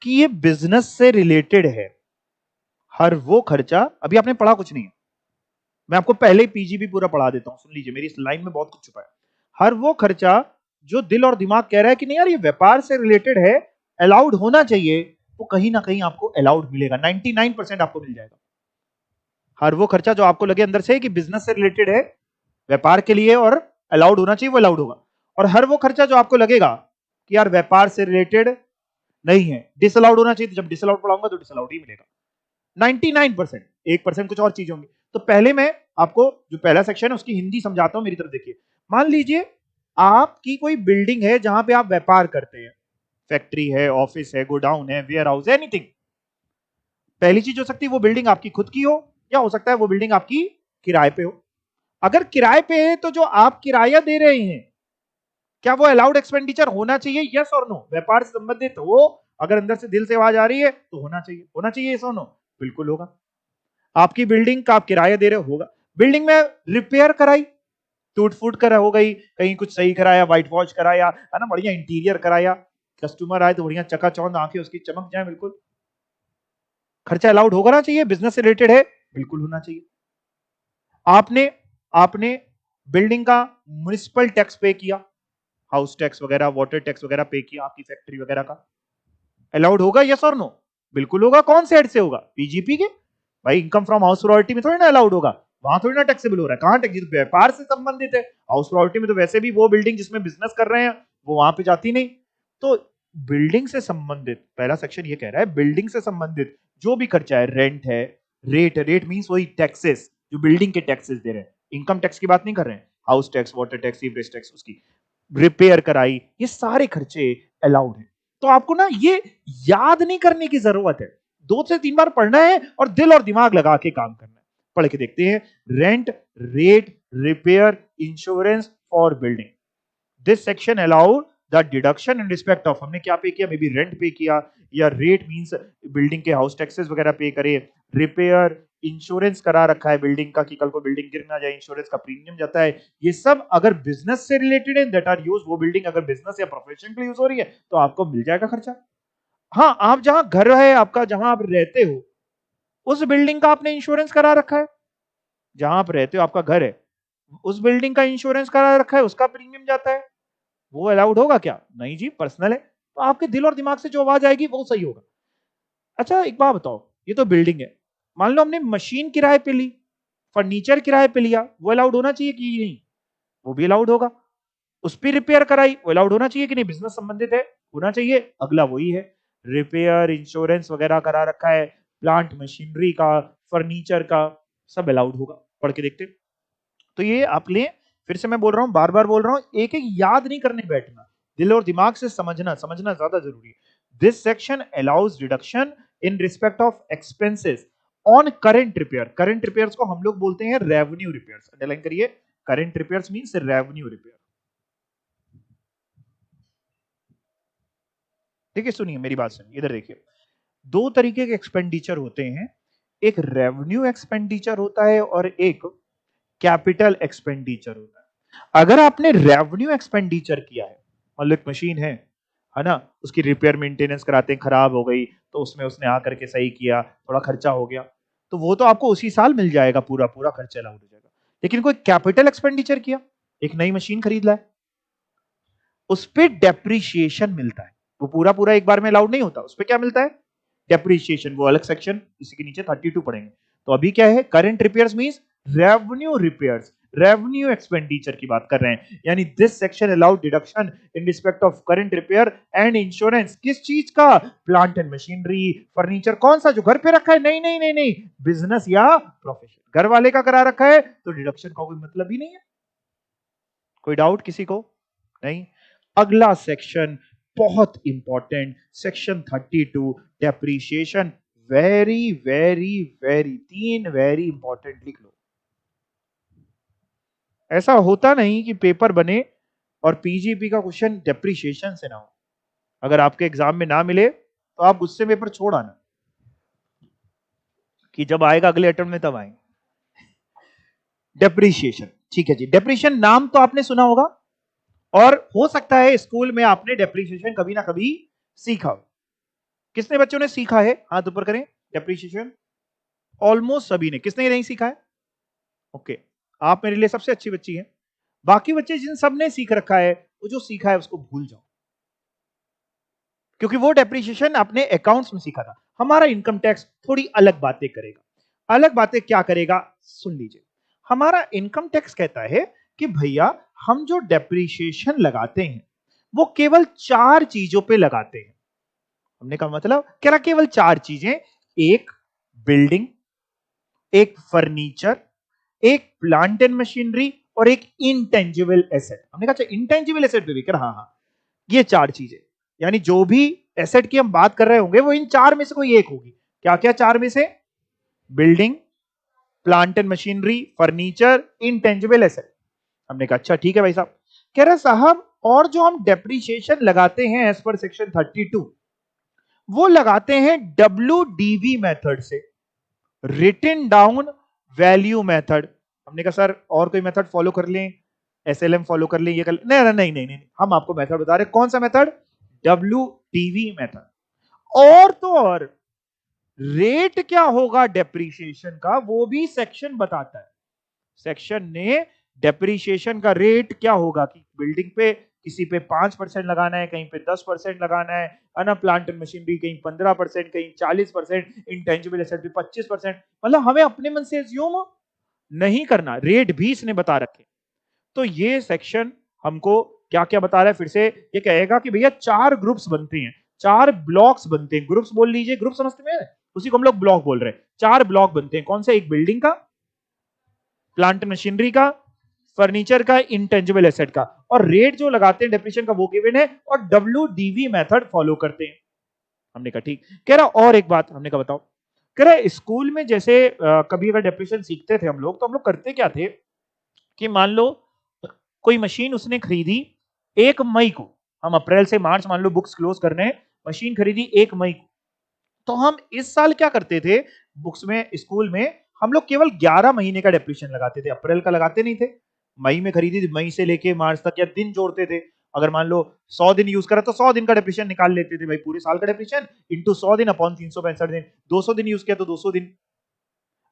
कि ये बिजनेस से रिलेटेड है, हर वो खर्चा, अभी आपने पढ़ा कुछ नहीं है, मैं आपको पहले ही पीजीबी पूरा पढ़ा देता हूं, सुन लीजिए, मेरी इस लाइन में बहुत कुछ छुपा है। हर वो खर्चा जो दिल और दिमाग कह रहा है कि नहीं यार ये व्यापार से रिलेटेड है, अलाउड होना चाहिए, वो कहीं ना कहीं आपको अलाउड मिलेगा, 99% आपको मिल जाएगा। हर वो खर्चा जो आपको लगे अंदर से कि बिजनेस से रिलेटेड है, व्यापार के लिए और अलाउड होना चाहिए, वो अलाउड होगा। और हर वो खर्चा जो आपको लगेगा कि यार व्यापार से रिलेटेड नहीं है, डिसअलाउड होना चाहिए, तो जब डिसअलाउड पढ़ाऊंगा तो डिसअलाउड ही मिलेगा 99%। 1% कुछ और चीज होंगी। तो पहले मैं आपको जो पहला सेक्शन है उसकी हिंदी समझाता हूं, मेरी तरफ देखिए। मान लीजिए आपकी कोई बिल्डिंग है जहां पे आप व्यापार करते हैं, फैक्ट्री है, ऑफिस है, गोडाउन है, वेयर हाउस है, एनीथिंग। पहली चीज हो सकती है वो बिल्डिंग आपकी खुद की हो, या हो सकता है वो बिल्डिंग आपकी किराए पे हो। अगर किराए पे है तो जो आप किराया दे रहे हैं, क्या वो अलाउड एक्सपेंडिचर होना चाहिए, यस और नो? व्यापार से संबंधित हो, अगर अंदर से दिल से आवाज आ रही है तो होना चाहिए, होना चाहिए, यस और नो? बिल्कुल होगा। आपकी बिल्डिंग का आप किराया दे रहे हो, होगा। बिल्डिंग में रिपेयर कराई, टूट फूट कर हो गई, कहीं कुछ सही कराया, व्हाइट वॉश कराया, है ना, बढ़िया इंटीरियर कराया, कस्टमर आए तो बढ़िया चकाचौंध आंखें उसकी चमक जाए, बिल्कुल खर्चा अलाउड होगा ना चाहिए, बिजनेस से रिलेटेड है, बिल्कुल होना चाहिए। आपने आपने बिल्डिंग का म्युनिसिपल टैक्स पे किया, हाउस टैक्स वगैरह, वाटर टैक्स वगैरह पे किया आपकी फैक्ट्री वगैरह का, अलाउड होगा, यस और नो? बिल्कुल होगा। कौन से हेड से होगा? पीजीपी के। भाई इनकम फ्रॉम हाउस प्रॉपर्टी में थोड़ी ना अलाउड होगा, वहां थोड़ी ना टैक्सेबल हो रहा है, कहां टैक्स? व्यापार से संबंधित है। हाउस प्रॉपर्टी में तो वैसे भी वो बिल्डिंग जिसमें बिजनेस कर रहे हैं वो वहां पे जाती नहीं। तो बिल्डिंग से संबंधित पहला सेक्शन ये कह रहा है, बिल्डिंग से संबंधित जो भी खर्चा है, रेंट है, रेट, रेट मींस वही टैक्सेस जो बिल्डिंग के टैक्सेस दे रहे हैं, इनकम टैक्स की बात नहीं कर रहे हैं, house tax, water tax, sewerage tax, उसकी रिपेयर कराई, ये सारे खर्चे अलाउड है। तो आपको ना ये याद नहीं करने की जरूरत है, 2 से 3 बार पढ़ना है और दिल और दिमाग लगा के काम करना है। पढ़ के देखते हैं। Rent, rate, repair, insurance for building, this section allowed the deduction in respect of, हमने क्या पे किया, मे बी रेंट पे किया, या रेट मींस बिल्डिंग के हाउस टैक्सेस वगैरह पे करे, रिपेयर, इंश्योरेंस करा रखा है बिल्डिंग का कि कल को बिल्डिंग गिर ना जाए, इंश्योरेंस का प्रीमियम जाता है। ये सब अगर बिजनेस से रिलेटेड है, दैट आर यूज, वो बिल्डिंग अगर बिजनेस या प्रोफेशन के लिए यूज हो रही है तो आपको मिल जाएगा खर्चा। हाँ, आप जहां घर है आपका, जहां आप रहते हो, उस बिल्डिंग का आपने इंश्योरेंस करा रखा है, जहां आप रहते हो आपका घर है, उस बिल्डिंग का इंश्योरेंस करा रखा है, उसका प्रीमियम जाता है, वो अलाउड होगा क्या? नहीं जी, पर्सनल है। तो आपके दिल और दिमाग से जो आवाज आएगी वो सही होगा। अच्छा एक बात बताओ, ये तो बिल्डिंग है, मान लो हमने मशीन किराए पे ली, फर्नीचर किराए पे लिया, वो अलाउड होना चाहिए कि नहीं? वो भी अलाउड होगा। उस पर रिपेयर कराई, वो अलाउड होना चाहिए कि नहीं? बिजनेस संबंधित है, होना चाहिए। अगला वही है, रिपेयर, इंश्योरेंस वगैरह करा रखा है, प्लांट मशीनरी का, फर्नीचर का, सब अलाउड होगा। पढ़ के देखते। तो ये आप लें, फिर से मैं बोल रहा हूं, बार बार बोल रहा हूं, एक एक याद नहीं करने बैठना, दिल और दिमाग से समझना, समझना ज्यादा जरूरी है। This section allows reduction in respect of expenses on current repair, current repairs को हम लोग बोलते हैं रेवेन्यू रिपेयर्स, अंडरलाइन करिए, current repairs means revenue repair. ठीक है, सुनिए मेरी बात सुनिए, इधर देखिए, 2 तरीके के एक्सपेंडिचर होते हैं, एक रेवेन्यू एक्सपेंडिचर होता है और एक कैपिटल एक्सपेंडिचर होता है। अगर आपने रेवेन्यू एक्सपेंडिचर किया है, मान लो एक मशीन है, है ना, उसकी रिपेयर मेंटेनेंस कराते हैं, खराब हो गई तो उसमें उसने आकर के सही किया, थोड़ा खर्चा हो गया, तो वो तो आपको उसी साल मिल जाएगा, पूरा पूरा खर्चा अलाउड हो जाएगा। लेकिन कोई कैपिटल एक्सपेंडिचर किया, एक नई मशीन खरीद लाए, उस पर डेप्रीशिएशन मिलता है, वो पूरा पूरा एक बार में अलाउड नहीं होता, उस पर क्या मिलता है, डेप्रीशिएशन, वो अलग सेक्शन इसी के नीचे 32 पढ़ेंगे। तो अभी क्या है, current repairs means revenue repairs, revenue expenditure की बात कर रहे हैं, यानी this section allowed deduction in respect of current repair and insurance. किस चीज का, प्लांट एंड मशीनरी, फर्नीचर, कौन सा, जो घर पे रखा है, नहीं नहीं नहीं नहीं, बिजनेस या प्रोफेशन, घर वाले का करा रखा है तो डिडक्शन का कोई मतलब ही नहीं है। कोई डाउट किसी को? नहीं। अगला सेक्शन बहुत important, section 32, depreciation, very very very, 3 very important लिख लो। ऐसा होता नहीं कि पेपर बने और पीजीपी का क्वेश्चन डेप्रीशिएशन से ना हो। अगर आपके एग्जाम में ना मिले तो आप गुस्से पेपर छोड़ आना, कि जब आएगा अगले अटेम्प्ट में तब आएंगे। डेप्रीशिएशन, ठीक है जी, डेप्रीशिएशन नाम तो आपने सुना होगा, और हो सकता है स्कूल में आपने डेप्रीशिएशन कभी ना कभी सीखा हो। किसने बच्चों ने सीखा है, हाथ ऊपर करें। डेप्रीशिएशन ऑलमोस्ट सभी ने, किसने नहीं सीखा है? ओके, आप मेरे लिए सबसे अच्छी बच्ची हैं। बाकी बच्चे जिन सब ने सीख रखा है, वो जो सीखा है उसको भूल जाओ, क्योंकि वो डेप्रीशिएशन आपने अकाउंट्स में सीखा था। हमारा इनकम टैक्स थोड़ी अलग बातें करेगा। अलग बातें क्या करेगा, सुन लीजिए। हमारा इनकम टैक्स कहता है कि भैया हम जो डेप्रीशिएशन लगाते हैं वो केवल 4 चीजों पे लगाते हैं। हमने कहा मतलब कह रहा केवल 4 चीजें, एक बिल्डिंग, एक फर्नीचर, एक प्लांट एंड मशीनरी, और एक इंटेंजिबल एसेट। हमने कहा अच्छा इंटेंजिबल एसेट पे भी कर, हाँ हाँ, ये 4 चीजें, यानी जो भी एसेट की हम बात कर रहे होंगे वो इन 4 में से कोई एक होगी। क्या क्या 4 में से, building, plant and machinery, furniture, intangible asset. हमने कहा अच्छा ठीक है भाई साहब। कह रहा साहब और जो हम डेप्रीशिएशन लगाते हैं एज पर सेक्शन 32, वो लगाते हैं WDV मेथड से, रिटन डाउन वैल्यू मेथड। हमने कहा सर और कोई मेथड फॉलो कर लें, SLM फॉलो कर लें, ये कर लें? नहीं नहीं नहीं नहीं, हम आपको मेथड बता रहे हैं। कौन सा मेथड? WDV method. और तो और रेट क्या होगा डेप्रीशिएशन का, वो भी सेक्शन बताता है। सेक्शन ने डेप्रीशिएशन का रेट क्या होगा, कि बिल्डिंग पे किसी पे 5% लगाना है, कहीं पे 10% लगाना है ना, प्लांट एंड मशीनरी कहीं 15%, कहीं 40%, इंटेंजिबल एसेट पे 25%। मतलब हमें अपने मन से अज्यूम नहीं करना, रेट भी इसने बता रखे। तो ये सेक्शन हमको क्या क्या बता रहा है, फिर से ये कहेगा कि भैया 4 ग्रुप्स बनते हैं, 4 ब्लॉक्स बनते हैं। ग्रुप्स बोल लीजिए, ग्रुप समझते हैं, उसी को हम लोग ब्लॉक बोल रहे हैं। 4 ब्लॉक बनते हैं, कौन से? एक बिल्डिंग का, प्लांट मशीनरी का, फर्नीचर का, इंटेंजिबल एसेट का, और रेट जो लगाते हैं डेप्रिसिएशन का वो गिवन है, और WDV मेथड फॉलो करते हैं। हमने कहा ठीक। कह रहा और एक बात, हमने कहा बताओ। कह रहा स्कूल में जैसे कभी अगर डेप्रिसिएशन सीखते थे हम लोग, तो हम लोग करते क्या थे कि मान लो कोई मशीन उसने खरीदी 1 मई को, हम अप्रैल से मार्च मान लो बुक्स क्लोज कर रहे हैं, मशीन खरीदी 1 मई को, तो हम इस साल क्या करते थे, बुक्स में, स्कूल में हम लोग केवल 11 महीने का डेप्रिसिएशन लगाते थे, अप्रैल का लगाते नहीं थे। मई में खरीदी थी, मई से लेके मार्च तक, या दिन जोड़ते थे। अगर मान लो 100 दिन यूज करा तो 100 दिन का डेप्रिसिएशन निकाल लेते थे भाई, पूरे साल का डेप्रिसिएशन इंटू 100 दिन अपॉन 365 दिन, 200 दिन यूज किया तो 200 दिन।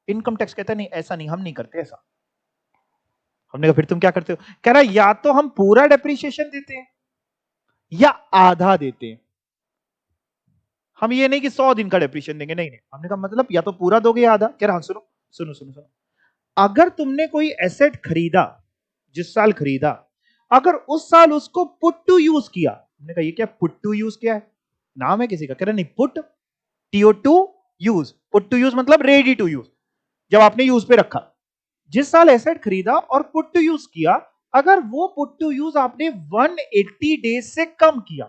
इनकम टैक्स कहता है नहीं, ऐसा नहीं, हम नहीं करते ऐसा। हमने कहा फिर तुम क्या करते हो? कह रहा या तो हम पूरा डेप्रिसिएशन देते हैं या आधा देते हैं। हम ये नहीं कि 100 दिन का डेप्रिसिएशन देंगे, नहीं नहीं। हमने कहा मतलब या तो पूरा दोगे या आधा। कह रहा सुनो सुनो सुनो सुनो, अगर तुमने कोई एसेट खरीदा, जिस साल खरीदा, अगर उस साल उसको पुट टू यूज किया, हमने कहा ये क्या पुट टू यूज किया है, नाम है किसी का? कह रहा नहीं, put TO to use, put to use मतलब रेडी टू यूज, जब आपने यूज पे रखा। जिस साल एसेट खरीदा और पुट टू यूज किया, अगर वो पुट टू यूज आपने 180 डेज से कम किया,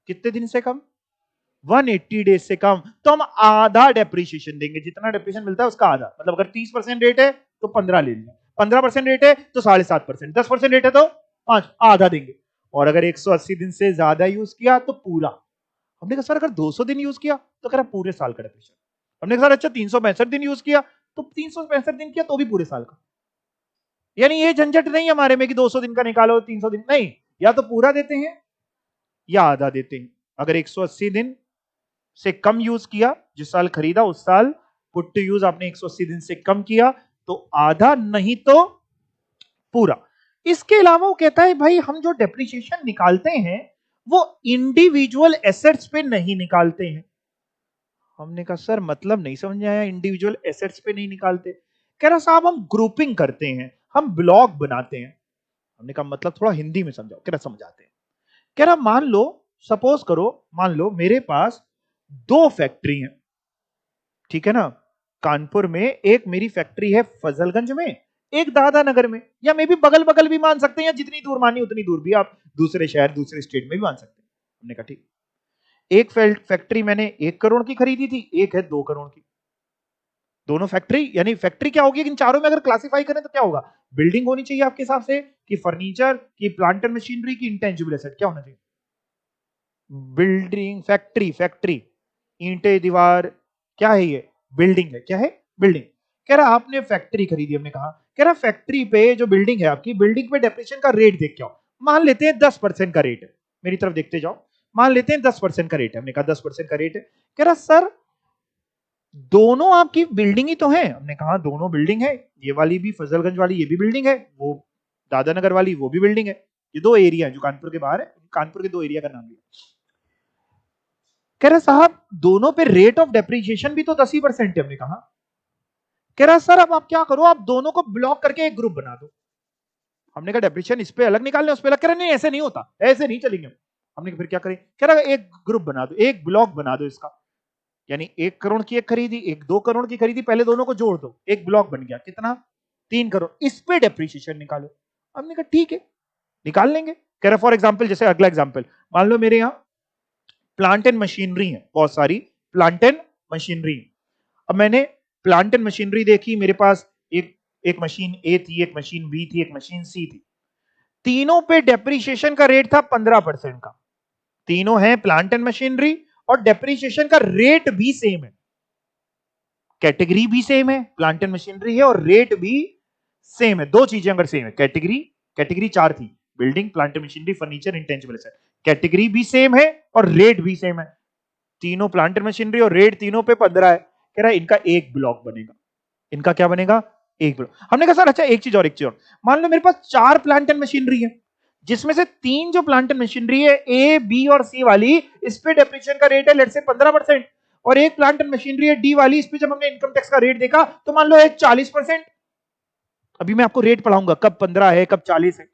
कितने दिन से कम? 180 डेज से कम, तो हम आधा डेप्रीशिएशन देंगे, जितना डेप्रीशिएशन मिलता है उसका आधा। मतलब अगर 30% रेट है तो 15 ले लिया, 15% रेट है तो 7.5%, 10% रेट है तो 5, आधा देंगे। और अगर 180 दिन से ज्यादा यूज किया तो पूरा। हमने कहा सर अगर 200 दिन यूज किया तो कह रहा पूरे साल का डेप्रीशिएशन। हमने कहा सर अच्छा 365 दिन यूज किया तो 365 दिन किया तो भी पूरे साल का। यानी ये झंझट नहीं हमारे में कि 200 दिन का निकालो 300 दिन, नहीं, या तो पूरा देते हैं या आधा देते हैं। अगर 180 दिन से कम यूज किया, जिस साल खरीदा उस साल पुट टू यूज आपने 180 दिन से कम किया तो आधा, नहीं तो पूरा। इसके अलावा वो कहता है भाई हम जो डेप्रिसिएशन निकालते हैं वो इंडिविजुअल एसेट्स पे नहीं निकालते हैं। हमने कहा सर मतलब नहीं समझ में आया, इंडिविजुअल एसेट्स पे नहीं निकालते। कह रहा साहब हम ग्रुपिंग करते हैं, हम ब्लॉक बनाते हैं। हमने कहा मतलब थोड़ा हिंदी में समझाओ। कह रहा समझाते हैं। कह रहा मान लो, सपोज करो, मान लो मेरे पास 2 फैक्ट्री हैं, ठीक है ना। कानपुर में एक मेरी फैक्ट्री है, फजलगंज में, एक दादा नगर में, या मे भी बगल बगल भी मान सकते हैं, या जितनी दूर मानी उतनी दूर भी आप दूसरे शहर दूसरे स्टेट में भी मान सकते हैं। हमने कहा ठीक। एक फैक्ट्री मैंने 1 करोड़ की खरीदी थी, एक है 2 करोड़ की। दोनों फैक्ट्री, यानी फैक्ट्री क्या होगी, इन चारों में अगर क्लासिफाई करें तो क्या होगा? बिल्डिंग होनी चाहिए आपके हिसाब से, कि फर्नीचर, की प्लांट एंड मशीनरी, की इंटेंजिबल एसेट, क्या होना चाहिए? बिल्डिंग, फैक्ट्री, फैक्ट्री, ईंटें, दीवार, क्या है ये? बिल्डिंग है। क्या है? बिल्डिंग। कह रहा आपने फैक्ट्री खरीदी, हमने कहा कह रहा फैक्ट्री पे जो बिल्डिंग है आपकी, बिल्डिंग पे डेप्रिसिएशन का रेट देख के आओ। मान लेते हैं 10% का रेट है, मेरी तरफ देखते जाओ। मान लेते हैं 10% का रेट है। हमने कहा 10% का रेट है। कह रहा सर दोनों आपकी बिल्डिंग ही तो है। हमने कहा दोनों बिल्डिंग है, ये वाली भी फजलगंज वाली ये भी बिल्डिंग है, वो दादानगर वाली वो भी बिल्डिंग है। ये 2 एरिया है जो कानपुर के बाहर है, कानपुर के 2 एरिया का नाम लिया। कह रहा साहब दोनों पे रेट ऑफ डेप्रिसिएशन भी तो 10% है। हमने कहा। कह रहा सर अब आप क्या करो, आप दोनों को ब्लॉक करके एक ग्रुप बना दो। हमने कहा डेप्रिसिएशन इस पे अलग निकालने, उस पे अलग। कह रहा नहीं ऐसे नहीं होता, ऐसे नहीं चलेंगे। हमने कहा फिर क्या करें? कह रहा एक ग्रुप बना दो, एक ब्लॉक बना दो इसका, यानी 1 करोड़ की एक खरीदी, एक 2 करोड़ की खरीदी, पहले दोनों को जोड़ दो, एक ब्लॉक बन गया। कितना? 3 करोड़। इस पे डेप्रिसिएशन निकालो। हमने कहा ठीक है, निकाल लेंगे। कह रहा फॉर एग्जाम्पल, जैसे अगला एग्जाम्पल, मान लो मेरे यहां प्लांट एंड मशीनरी है, बहुत सारी प्लांट एंड मशीनरी। अब मैंने प्लांट एंड मशीनरी देखी, मेरे पास एक मशीन ए थी, एक मशीन बी थी, एक मशीन सी थी। तीनों पे डेप्रिसिएशन का रेट था 15% का। तीनों है प्लांट एंड मशीनरी, और डेप्रिसिएशन का रेट भी सेम है, कैटेगरी भी सेम है, प्लांट एंड मशीनरी है, और रेट भी सेम है। 2 चीजें अगर सेम है, कैटेगरी 4 थी, building, plant and machinery, furniture, intangible asset. Category भी सेम है और रेट भी सेम है। तीनों प्लांट एंड मशीनरी और रेट तीनों पे 15 है। कह रहा है इनका एक ब्लॉक बनेगा। इनका क्या बनेगा? एक ब्लॉक। हमने कहा सर अच्छा एक चीज और, मान लो मेरे पास 4 प्लांट एंड मशीनरी है, जिसमें से 3 जो प्लांट एंड मशीनरी है, ए बी और सी वाली, इस पे डेप्रिसिएशन का रेट है लेट्स से 15%, और एक प्लांट एंड मशीनरी है डी वाली, इस पे जब हमने इनकम टैक्स का रेट देखा तो मान लो है 40%। अभी मैं आपको रेट पढ़ाऊंगा, कब 15 है कब 40 है।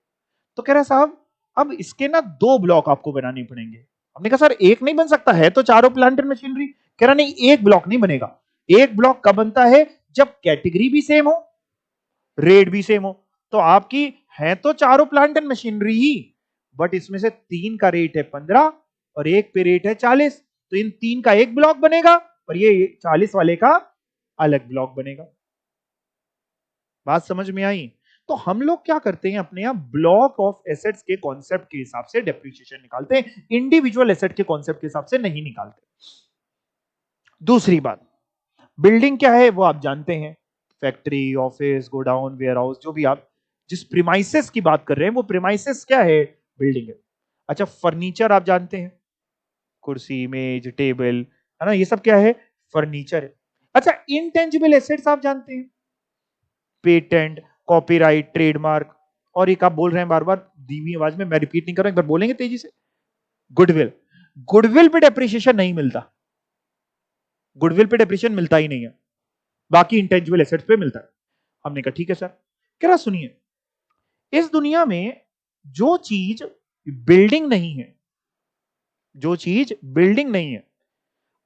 तो कह रहा साहब अब इसके ना 2 ब्लॉक आपको बनाने पड़ेंगे। हमने कहा सर एक नहीं बन सकता, है तो चारों प्लांट एंड मशीनरी। कह रहा नहीं एक ब्लॉक नहीं बनेगा। एक ब्लॉक कब बनता है? जब कैटेगरी भी सेम हो, रेट भी सेम हो। तो आपकी है तो चारों plant and machinery he, but इसमें से 3 का रेट है 15 और एक पे रेट है 40, तो इन 3 का एक ब्लॉक बनेगा और ये 40 वाले का अलग ब्लॉक बनेगा। बात समझ में आई? तो हम लोग क्या करते हैं, अपने यहां ब्लॉक ऑफ एसेट्स के कॉन्सेप्ट के हिसाब से डेप्रिसिएशन निकालते हैं, इंडिविजुअल एसेट के कॉन्सेप्ट के हिसाब से नहीं निकालते। दूसरी बात, बिल्डिंग क्या है वो आप जानते हैं, factory, office, godown, warehouse, जो भी आप जिस प्रीमाइसेस की बात कर रहे हैं वो प्रीमाइसेस क्या है? बिल्डिंग है। अच्छा फर्नीचर आप जानते हैं, कुर्सी, मेज, टेबल, है ना, ये सब क्या है? फर्नीचर है। अच्छा इनटेंजिबल एसेट्स आप जानते हैं, पेटेंट, कॉपीराइट, ट्रेडमार्क, और एक आप बोल रहे हैं बार बार धीमी आवाज में, मैं रिपीट नहीं कर रहा, एक बार बोलेंगे तेजी से। गुडविल। गुडविल पे डेप्रिसिएशन नहीं मिलता, गुडविल पे डेप्रिसिएशन मिलता ही नहीं है, बाकी इंटेंजिबल एसेट्स पे मिलता है। हमने कहा ठीक है सर। कह रहा सुनिए, इस दुनिया में जो चीज बिल्डिंग नहीं है, जो चीज बिल्डिंग नहीं है,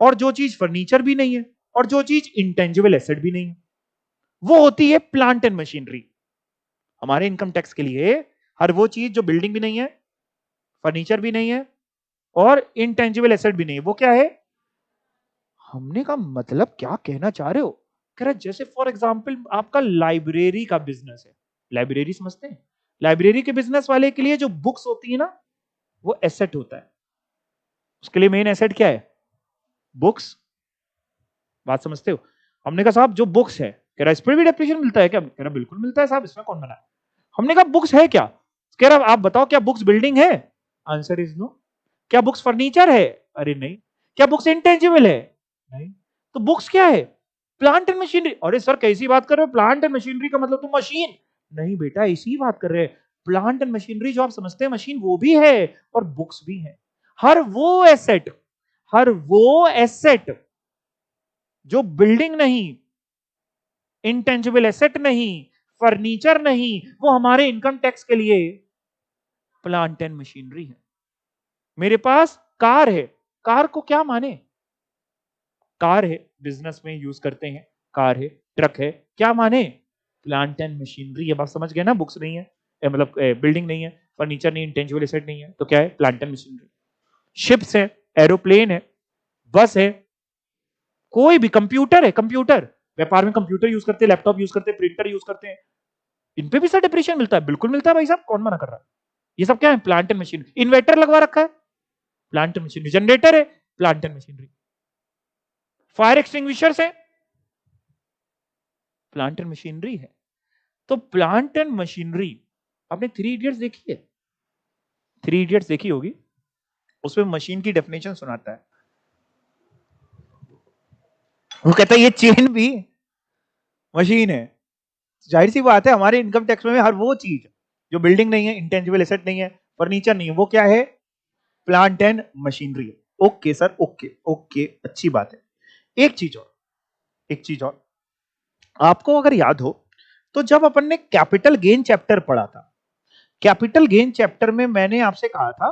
और जो चीज फर्नीचर भी नहीं है, और जो चीज इंटेंजिबल एसेट भी नहीं है, वो होती है प्लांट एंड मशीनरी। हमारे इनकम टैक्स के लिए हर वो चीज जो बिल्डिंग भी नहीं है, फर्नीचर भी नहीं है, और इंटेंजिबल एसेट भी नहीं है, वो क्या है? हमने कहा मतलब क्या कहना चाह रहे हो? कह रहा जैसे फॉर एग्जांपल आपका लाइब्रेरी का बिजनेस है, लाइब्रेरी समझते हैं? लाइब्रेरी के बिजनेस वाले के लिए जो बुक्स होती है ना, वो एसेट होता है। उसके लिए मेन एसेट क्या है? बुक्स। बात समझते हो? हमने कहा साहब जो बुक्स है, कह रहा इस पर भी डेप्रिसिएशन मिलता है क्या? कह रहा बिल्कुल मिलता है साहब, इसमें कौन मना है। हमने कहा बुक्स है क्या? कह रहा आप बताओ क्या बुक्स बिल्डिंग है? Answer is no. क्या बुक्स फर्नीचर है? अरे नहीं। क्या बुक्स इंटेंजिबल है? नहीं। तो बुक्स क्या है? Plant and machinery. अरे सर कैसी बात कर रहे हो, प्लांट एंड मशीनरी का मतलब तो मशीन। नहीं बेटा, इसी बात कर रहे हैं। प्लांट एंड मशीनरी जो आप समझते हैं मशीन, वो भी है और बुक्स भी है। हर वो एसेट, हर वो एसेट जो बिल्डिंग नहीं, इंटेंजिबल एसेट नहीं, फर्नीचर नहीं, वो हमारे इनकम टैक्स के लिए प्लांट एंड मशीनरी है। मेरे पास कार है, कार को क्या माने? कार है, बिजनेस में यूज करते हैं, कार है, ट्रक है, क्या माने? Plant and machinery. ये बात समझ गए ना? बुक्स नहीं है, मतलब बिल्डिंग नहीं है, फर्नीचर नहीं, इंटेंजिबल एसेट नहीं है, तो क्या है? Plant and machinery. शिप्स है, एरोप्लेन है, बस है, कोई भी, कंप्यूटर है, कंप्यूटर, व्यापार में कंप्यूटर यूज करते हैं, लैपटॉप यूज करते हैं, प्रिंटर यूज करते हैं, इन पे भी सर डिप्रेशिएशन मिलता है। बिल्कुल मिलता है भाई साहब, कौन मना कर रहा है? ये सब क्या है? Plant and machinery. इन्वर्टर लगवा रखा है, प्लांट एंड मशीनरी। जनरेटर है, plant and machinery. Fire extinguishers है, प्लांट एंड मशीनरी है। तो प्लांट एंड मशीनरी, आपने थ्री इडियट्स देखी है? थ्री इडियट्स देखी होगी, उसमें मशीन की डेफिनेशन सुनाता है। वो कहता है ये चेन भी मशीन है। जाहिर सी बात है, हमारे इनकम टैक्स में हर वो चीज जो बिल्डिंग नहीं है, इंटेंजिबल एसेट नहीं है, फर्नीचर नहीं है, वो क्या है? Plant and machinery. Okay sir, okay okay, अच्छी बात है। एक चीज और, एक चीज और, आपको अगर याद हो तो जब अपन ने कैपिटल गेन चैप्टर पढ़ा था, कैपिटल गेन चैप्टर में मैंने आपसे कहा था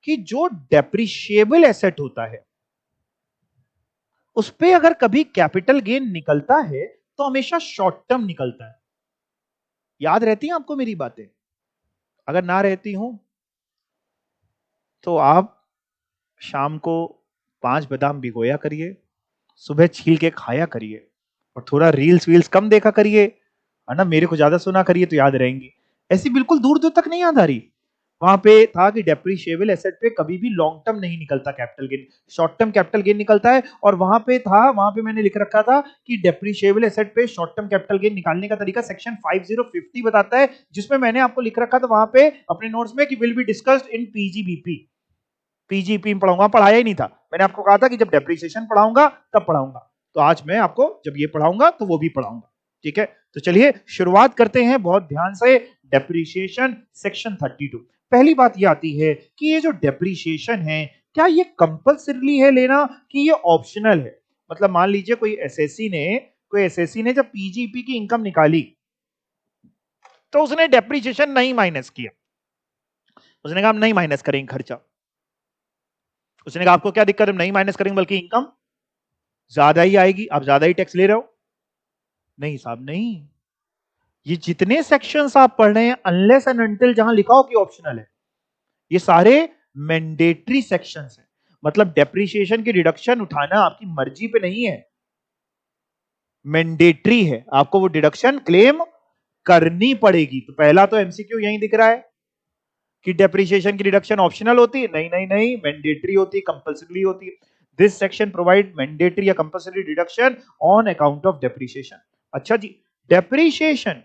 कि जो डेप्रिशिएबल एसेट होता है उस पे अगर कभी कैपिटल गेन निकलता है तो हमेशा शॉर्ट टर्म निकलता है। याद रहती है आपको मेरी बातें? अगर ना रहती हूं तो आप शाम को 5 बादाम भिगोया करिए, सुबह छील के खाया करिए, और थोड़ा रील्स वील्स कम देखा करिए, है ना? मेरे को ज्यादा सुना करिए तो याद रहेंगी। ऐसी बिल्कुल दूर दूर तक नहीं याद आ रही। वहां पे था कि डेप्रिशिएबल एसेट पे कभी भी लॉन्ग टर्म नहीं निकलता capital gain, short term capital gain निकलता है। और वहां पे था, वहां पे मैंने लिख रखा था कि डेप्रिशिएबल एसेट पे शॉर्ट टर्म कैपिटल गेन निकालने का तरीका सेक्शन 5050 बताता है, जिसमें मैंने आपको लिख रखा था वहां पे अपने नोट्स में कि will be discussed in PGBP. PGP में पढ़ाऊंगा, पढ़ाया ही नहीं था। मैंने आपको कहा था कि जब डेप्रिसिएशन पढ़ाऊंगा तब पढ़ाऊंगा, तो आज मैं आपको जब ये पढ़ाऊंगा तो वो भी पढ़ाऊंगा। ठीक है, तो चलिए शुरुआत करते हैं बहुत ध्यान से। Depreciation section 32। पहली बात ये आती है कि ये जो डेप्रिसिएशन है, क्या ये कंपल्सरी है लेना कि ये ऑप्शनल है? मतलब मान लीजिए कोई एसएससी ने जब पीजीपी की इनकम निकाली तो उसने डेप्रिसिएशन नहीं माइनस किया, उसने कहा हम नहीं माइनस करेंगे खर्चा। उसने कहा आपको क्या दिक्कत है, नहीं माइनस करेंगे, बल्कि इनकम ज्यादा ही आएगी, आप ज्यादा ही टैक्स ले रहे हो। नहीं साहब नहीं, ये जितने सेक्शंस आप पढ़ रहे हैं अनलेस एंड अनटिल जहां लिखा हो कि ऑप्शनल है, ये सारे मैंडेटरी सेक्शंस हैं। मतलब डेप्रिसिएशन की डिडक्शन उठाना आपकी मर्जी पे नहीं है, मैंडेटरी है, आपको वो डिडक्शन क्लेम करनी पड़ेगी। तो पहला तो एमसीक्यू यही दिख रहा है कि डेप्रिसिएशन की डिडक्शन ऑप्शनल होती है। नहीं नहीं नहीं, मैंडेटरी होती है, कंपल्सरी होती है। दिस सेक्शन प्रोवाइड मैंडेटरी या compulsory deduction on account of depreciation. अच्छा जी, डेप्रिसिएशन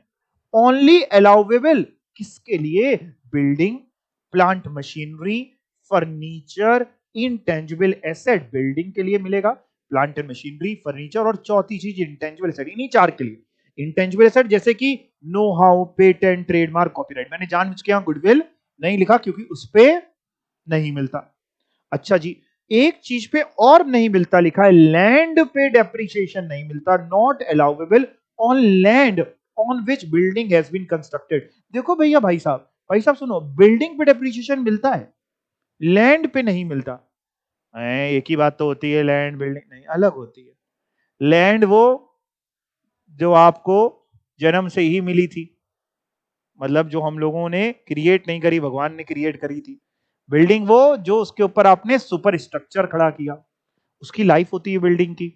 ओनली अलाउएबल किसके लिए? Building, plant machinery, furniture, intangible asset. Building के लिए मिलेगा, प्लांट एंड मशीनरी, फर्नीचर, और चौथी चीज इंटेंजिबल एसेट। इन्हीं चार के लिए इंटेंजिबल एसेट, जैसे कि no how, patent, trademark, copyright. मैंने जानबूझ के यहां गुडविल नहीं लिखा क्योंकि उस पे नहीं मिलता। अच्छा जी, एक चीज पे और नहीं मिलता लिखा है, लैंड पे डेप्रिसिएशन नहीं मिलता, not allowable on land on which building has been constructed. देखो भैया, भाई साहब सुनो, बिल्डिंग पे डेप्रिसिएशन मिलता है, लैंड पे नहीं मिलता। एक ही बात तो होती है, लैंड बिल्डिंग नहीं, अलग होती है। लैंड वो जो आपको जन्म से ही मिली थी, मतलब जो हम लोगों ने क्रिएट नहीं करी, भगवान ने क्रिएट करी थी। बिल्डिंग वो जो उसके ऊपर आपने सुपर स्ट्रक्चर खड़ा किया, उसकी लाइफ होती है बिल्डिंग की,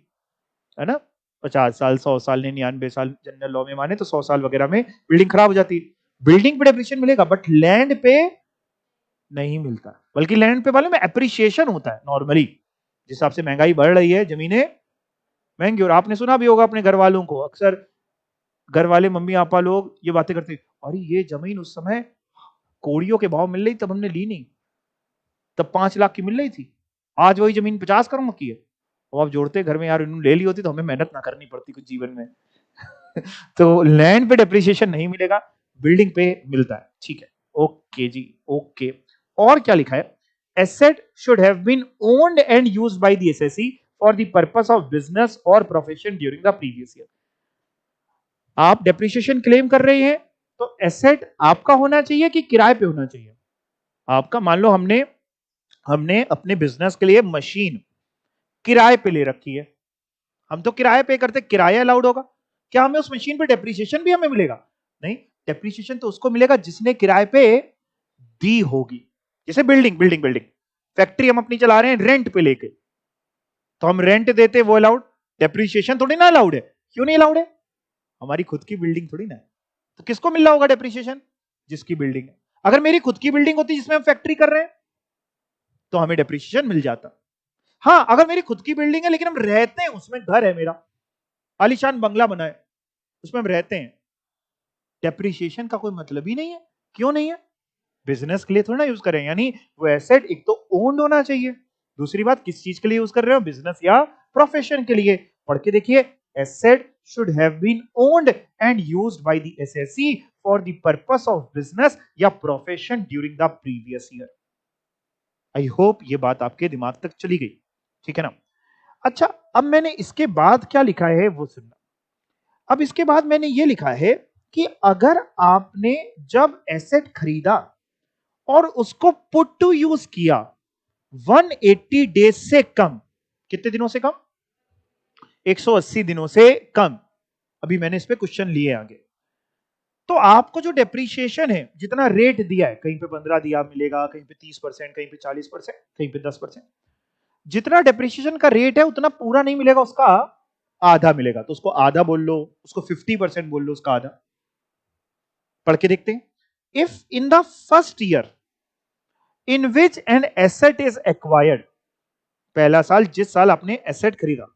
है ना? 50 साल, 100 साल, 99 साल, जनरल लॉ में माने तो 100 साल वगैरह में बिल्डिंग खराब हो जाती है। बिल्डिंग पे डेप्रिसिएशन मिलेगा बट लैंड पे नहीं मिलता, बल्कि लैंड पे वाले में एप्रिसिएशन होता है नॉर्मली। जिस हिसाब से महंगाई बढ़ रही है, जमीनें महंगी, और आपने सुना भी होगा अपने घर वालों को, अक्सर घर वाले मम्मी पापा लोग ये बातें करते, अरे ये जमीन उस समय कौड़ियों के भाव मिल रही तब हमने ली नहीं, तब 5 लाख की मिल रही थी, आज वही जमीन 50 करोड़ की है। और आप जोड़ते घर में, यार इन्होंने ले ली होती तो हमें मेहनत ना करनी पड़ती कुछ जीवन में। तो लैंड पे डेप्रिसिएशन नहीं मिलेगा, बिल्डिंग पे मिलता है। ठीक है, ओके जी, ओके। और क्या लिखा है? Asset should have been owned and used by the assessee for the purpose of business और profession during the previous year. आप डेप्रिसिएशन क्लेम कर रहे हैं तो एसेट आपका होना चाहिए कि किराए पे होना चाहिए? आपका। मान लो हमने हमने अपने बिजनेस के लिए मशीन किराए पे ले रखी है, हम तो किराए पे करते, किराया अलाउड होगा? क्या हमें उस मशीन पे डेप्रिसिएशन भी हमें मिलेगा? नहीं, डेप्रिसिएशन तो उसको मिलेगा जिसने किराए पे दी होगी। जैसे बिल्डिंग फैक्ट्री हम अपनी चला रहे हैं रेंट पे लेके, तो हम रेंट देते, वो अलाउड। डेप्रिसिएशन थोड़ी ना अलाउड है। क्यों नहीं अलाउड है? हमारी खुद की बिल्डिंग थोड़ी ना है, तो किसको मिल रहा होगा डेप्रिसिएशन? जिसकी बिल्डिंग है। अगर मेरी खुद की बिल्डिंग होती जिसमें हम फैक्ट्री कर रहे हैं तो हमें डेप्रिसिएशन मिल जाता। हाँ, अगर मेरी खुद की बिल्डिंग है लेकिन हम रहते हैं उसमें, घर है मेरा, आलीशान बंगला बना है, उसमें हम रहते हैं, डेप्रिसिएशन का कोई मतलब ही नहीं है। क्यों नहीं है? बिजनेस के लिए थोड़ा ना यूज करें, यानी वो एसेट एक तो ओन्ड होना चाहिए, दूसरी बात किस चीज के लिए यूज कर रहे हो, बिजनेस या प्रोफेशन के लिए। पढ़ के देखिए, asset should have been owned and used by the assessee for the purpose of business या profession during the previous year. I hope ये बात आपके दिमाग तक चली गई, ठीक है ना? अच्छा, अब मैंने इसके बाद क्या लिखा है वो सुनना। अब इसके बाद मैंने ये लिखा है कि अगर आपने जब एसेट खरीदा और उसको पुट टू यूज किया 180 डेज से कम, कितने दिनों से कम? 180 दिनों से कम। अभी मैंने इस पे क्वेश्चन लिए आगे। तो आपको जो डेप्रीशिएशन है, जितना रेट दिया है, कहीं पे 15 दिया मिलेगा, कहीं पे 30%, कहीं पे 40%, कहीं पे 10%, जितना डेप्रीशिएशन का रेट है उतना पूरा नहीं मिलेगा, उसका आधा मिलेगा। तो उसको आधा बोल लो, उसको 50% बोल लो, उसका आधा। पढ़ के देखते हैं। If in the first year in which an asset is acquired, पहला साल जिस साल आपने एसेट खरीदा,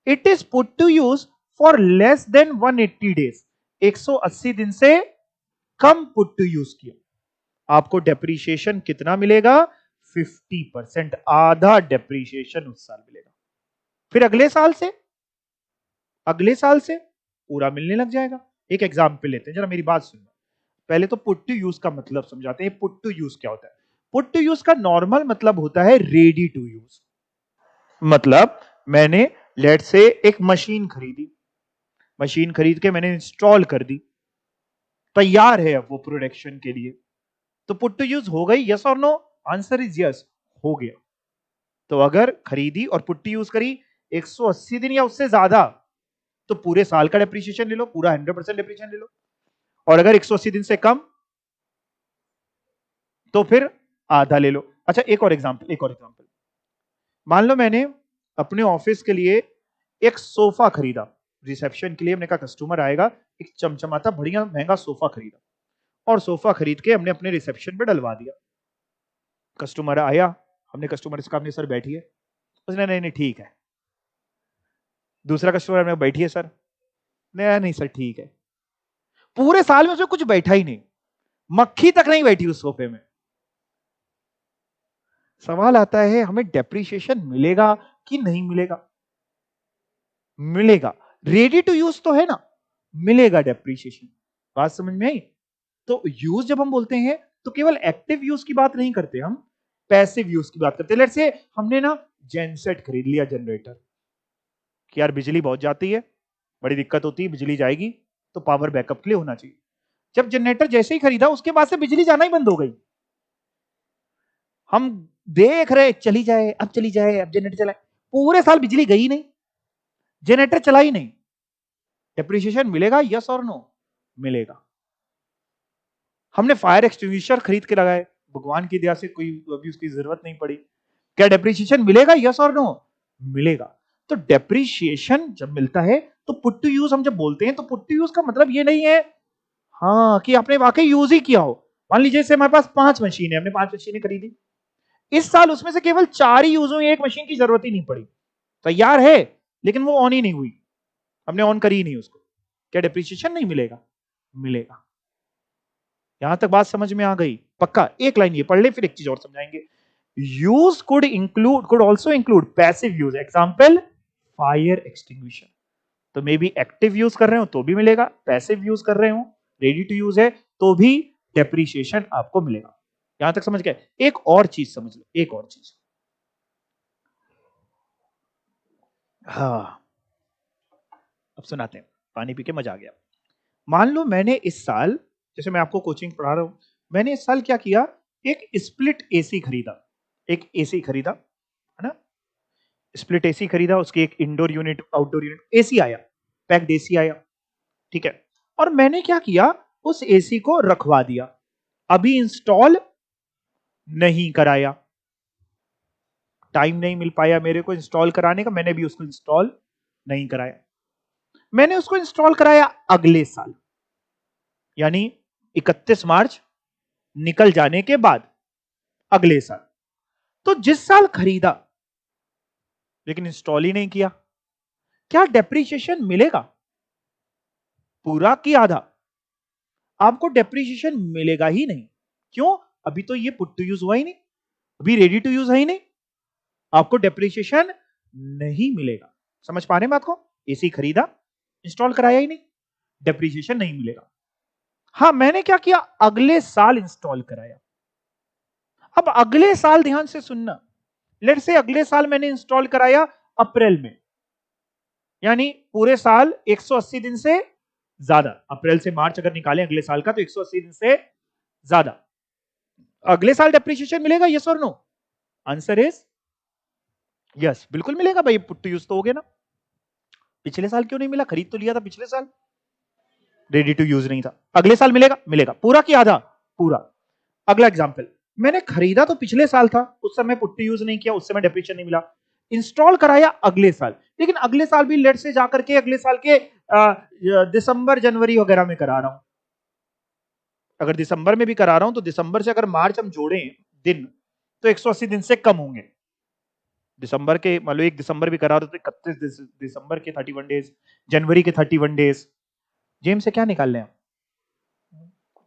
it is put to use for less than 180 days, 180 दिन से कम पुट टू यूज किया, आपको डेप्रीशिएशन कितना मिलेगा? 50%, आधा डेप्रीशिएशन उस साल मिलेगा। फिर अगले साल से पूरा मिलने लग जाएगा। एक एग्जांपल लेते हैं, जरा मेरी बात सुनना। पहले तो पुट टू यूज का मतलब समझाते हैं। पुट टू यूज क्या होता है? पुट टू यूज का नॉर्मल मतलब होता है रेडी टू यूज। मतलब मैंने लेट से एक मशीन खरीदी, मशीन खरीद के मैंने इंस्टॉल कर दी, तैयार है अब वो प्रोडक्शन के लिए, तो पुट टू यूज हो गई? यस और नो? आंसर इज यस, हो गया। तो अगर खरीदी और पुट टू यूज करी 180 दिन या उससे ज्यादा, तो पूरे साल का डेप्रिसिएशन ले लो, पूरा 100% डेप्रिसिएशन ले लो। और अगर 180 दिन से कम तो फिर आधा ले लो। अच्छा, एक और एग्जांपल। मान लो मैंने अपने ऑफिस के लिए एक सोफा खरीदा, रिसेप्शन के लिए। हमने कहा कस्टमर आएगा, एक चमचमाता बढ़िया महंगा सोफा खरीदा, और सोफा खरीद के हमने अपने रिसेप्शन पे डलवा दिया। कस्टमर आया, हमने कस्टमर से कहा सर बैठिए, उसने नहीं नहीं ठीक है। दूसरा कस्टमर में बैठिए सर, नहीं नहीं सर ठीक है। पूरे साल में उसमें कुछ बैठा ही नहीं, मक्खी तक नहीं बैठी उस सोफे में। सवाल आता है हमें डेप्रिसिएशन मिलेगा कि नहीं मिलेगा? मिलेगा। रेडी टू यूज तो है ना, मिलेगा डेप्रिसिएशन। बात समझ में आई? तो यूज जब हम बोलते हैं तो केवल एक्टिव यूज की बात नहीं करते, हम पैसिव यूज की बात करते हैं। लेट्स से हमने ना जेनसेट खरीद लिया, जनरेटर, कि यार बिजली बहुत जाती है, बड़ी दिक्कत होती है, बिजली जाएगी, तो पावर बैकअप के लिए होना चाहिए। जब जनरेटर जैसे ही खरीदा उसके बाद से बिजली जाना ही बंद हो गई। हम देख रहे चली जाए अब जनरेटर चलाए, पूरे साल बिजली गई नहीं, जनरेटर चला ही नहीं। डेप्रिसिएशन मिलेगा? यस और नो? मिलेगा। हमने फायर एक्सटिंग्विशर खरीद के लगाए, भगवान की दया से कोई अभी उसकी जरूरत नहीं पड़ी, क्या डेप्रिसिएशन मिलेगा? यस और नो? मिलेगा। तो डेप्रिसिएशन जब मिलता है तो पुट टू यूज हम जब बोलते हैं तो पुट टू यूज का मतलब ये नहीं है हाँ कि आपने वाकई यूज ही किया हो। मान लीजिए से हमारे पास 5 मशीन है, हमने 5 मशीनें खरीदी, इस साल उसमें से केवल 4 ही यूज हुई, एक मशीन की जरूरत ही नहीं पड़ी, तैयार है लेकिन वो ऑन ही नहीं हुई, हमने ऑन करी ही नहीं उसको, क्या डेप्रिसिएशन नहीं मिलेगा? मिलेगा। यहां तक बात समझ में आ गई? पक्का? एक लाइन ये पढ़ ले, फिर एक चीज और समझाएंगे। Use could also include passive use, example fire extinguisher. तो मे बी एक्टिव यूज कर रहे हो तो भी मिलेगा, पैसिव यूज कर रहे हो, रेडी टू यूज है तो भी डेप्रीशिएशन आपको मिलेगा। यहां तक समझ गए? एक और चीज समझ लो, एक और चीज। हाँ, अब सुनाते हैं, पानी पी के मजा आ गया। मान लो मैंने इस साल, जैसे मैं आपको कोचिंग पढ़ा रहा हूं, मैंने इस साल क्या किया, एक स्प्लिट एसी खरीदा, एक एसी खरीदा, है ना, स्प्लिट एसी खरीदा, उसकी एक indoor unit outdoor unit, AC आया, पैक्ड एसी आया, ठीक है। और मैंने क्या किया, उस एसी को रखवा दिया, अभी इंस्टॉल नहीं कराया, टाइम नहीं मिल पाया मेरे को इंस्टॉल कराने का, मैंने भी उसको इंस्टॉल नहीं कराया। मैंने उसको इंस्टॉल कराया अगले साल, यानी 31 मार्च निकल जाने के बाद अगले साल। तो जिस साल खरीदा लेकिन इंस्टॉल ही नहीं किया, क्या डेप्रीशिएशन मिलेगा? पूरा कि आधा? आपको डेप्रीशिएशन मिलेगा ही नहीं। क्यों? अभी तो ये पुट टू यूज हुआ ही नहीं, अभी रेडी टू यूज है ही नहीं, आपको डेप्रीशिएशन नहीं मिलेगा। समझ पा रहे हैं बात को? एसी खरीदा, इंस्टॉल कराया ही नहीं, डेप्रीशिएशन नहीं मिलेगा। हाँ, मैंने क्या किया, अगले साल इंस्टॉल कराया। अब अगले साल ध्यान से सुनना, लेट्स से अगले साल मैंने इंस्टॉल कराया अप्रैल में, यानी पूरे साल 180 दिन से ज्यादा, अप्रैल से मार्च अगर निकालें अगले साल का तो 180 दिन से ज्यादा। अगले साल डेप्रीशिएशन मिलेगा, यस और नो? आंसर इज यस, बिल्कुल मिलेगा भाई, पुट टू यूज तो हो गया ना। पिछले साल क्यों नहीं मिला? खरीद तो लिया था पिछले साल, रेडी टू यूज नहीं था। अगले साल मिलेगा, मिलेगा। पूरा कि आधा? पूरा। अगला एग्जांपल, मैंने खरीदा तो पिछले साल था, उस समय पुट टू यूज नहीं किया, उस समय डेप्रीशिएशन नहीं मिला। इंस्टॉल कराया अगले साल, लेकिन अगले साल भी लेट से जाकर के अगले साल के दिसंबर जनवरी वगैरह में करा रहा हूं। अगर दिसंबर में भी करा रहा हूं तो दिसंबर से अगर मार्च हम जोड़ें दिन तो 180 दिन से कम होंगे। दिसंबर के मान लो 1 दिसंबर भी करा रहा तो 31 दिसंबर के 31 डेज, जनवरी के 31 डेज। जेम से क्या निकाल लें?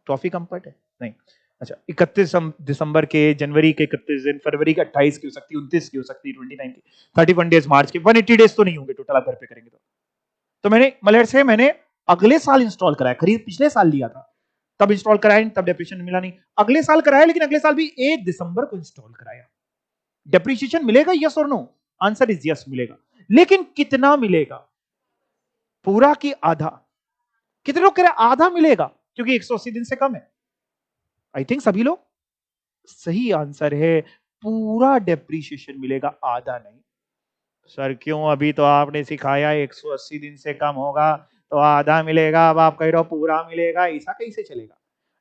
ट्रॉफी कंफर्ट है नहीं? अच्छा, 31 दिसंबर के, जनवरी के 31 दिन, फरवरी के 28 की हो सकती है, 29 की हो सकती है, 29 की, 31 डेज मार्च के, 180 डेज तो नहीं होंगे टोटल आप घर पे करेंगे तो मैंने मतलब से मैंने अगले साल इंस्टॉल कराया, खरीद पिछले साल लिया था तब इंस्टॉल कराया, तब डेप्रीशिएशन मिला नहीं। अगले साल कराया, लेकिन अगले साल भी 1 दिसंबर को इंस्टॉल कराया। डेप्रीशिएशन मिलेगा, यस और नो? आंसर इज यस, मिलेगा। लेकिन कितना मिलेगा? पूरा कि आधा? कितने लोग कह रहे हैं आधा मिलेगा क्योंकि 180 दिन से कम है? आई थिंक सभी लोग। सही आंसर है, पूरा डेप्रीशिएशन मिलेगा, आधा नहीं। सर क्यों? अभी तो आपने सिखाया 180 दिन से कम होगा तो आधा मिलेगा, अब आप कह रहे हो पूरा मिलेगा, ऐसा कैसे चलेगा?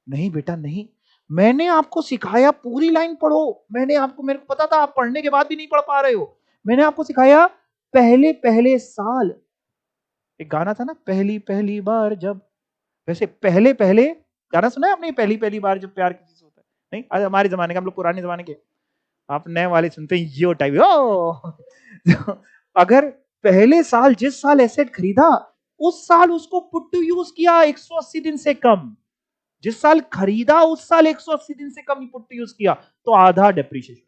नहीं बेटा नहीं, मैंने आपको सिखाया पूरी लाइन पढ़ो। मैंने आपको, मेरे को पता था आप पढ़ने के बाद भी नहीं पढ़ पा रहे हो। मैंने आपको सिखाया पहले पहले साल, एक गाना था ना, पहली पहली बार जब, वैसे पहले पहले, गाना सुना है आपने, पहली पहली बार जब प्यार किसी से होता है? नहीं, आज हमारे जमाने का, हम लोग पुराने जमाने के, आप नए वाले सुनते हैं यो टाइप तो अगर पहले साल जिस साल एसेट खरीदा उस साल उसको पुट टू यूज किया 180 दिन से कम, जिस साल खरीदा उस साल 180 दिन से कम पुट टू यूज किया तो आधा डेप्रीशिएशन।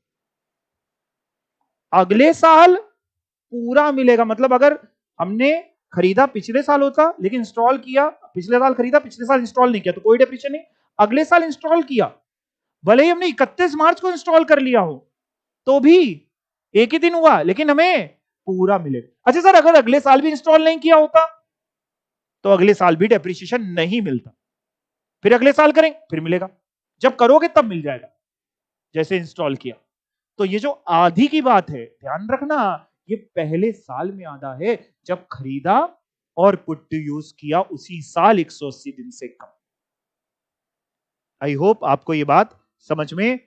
अगले साल पूरा मिलेगा, मतलब अगर हमने खरीदा पिछले साल होता लेकिन इंस्टॉल किया, पिछले साल खरीदा पिछले साल इंस्टॉल नहीं किया तो कोई डेप्रीशिएशन नहीं। अगले साल इंस्टॉल किया, भले ही हमने 31 मार्च को इंस्टॉल कर लिया हो तो भी एक ही दिन हुआ, लेकिन हमें पूरा मिलेगा। अच्छा सर, अगर अगले साल भी इंस्टॉल नहीं किया होता तो अगले साल भी डेप्रीशिएशन नहीं मिलता, फिर अगले साल करें फिर मिलेगा, जब करोगे तब मिल जाएगा जैसे इंस्टॉल किया। तो ये जो आधी की बात है, ध्यान रखना, ये पहले साल में आधा है जब खरीदा और पुट टू यूज किया उसी साल 180 दिन से कम। आई होप आपको ये बात समझ में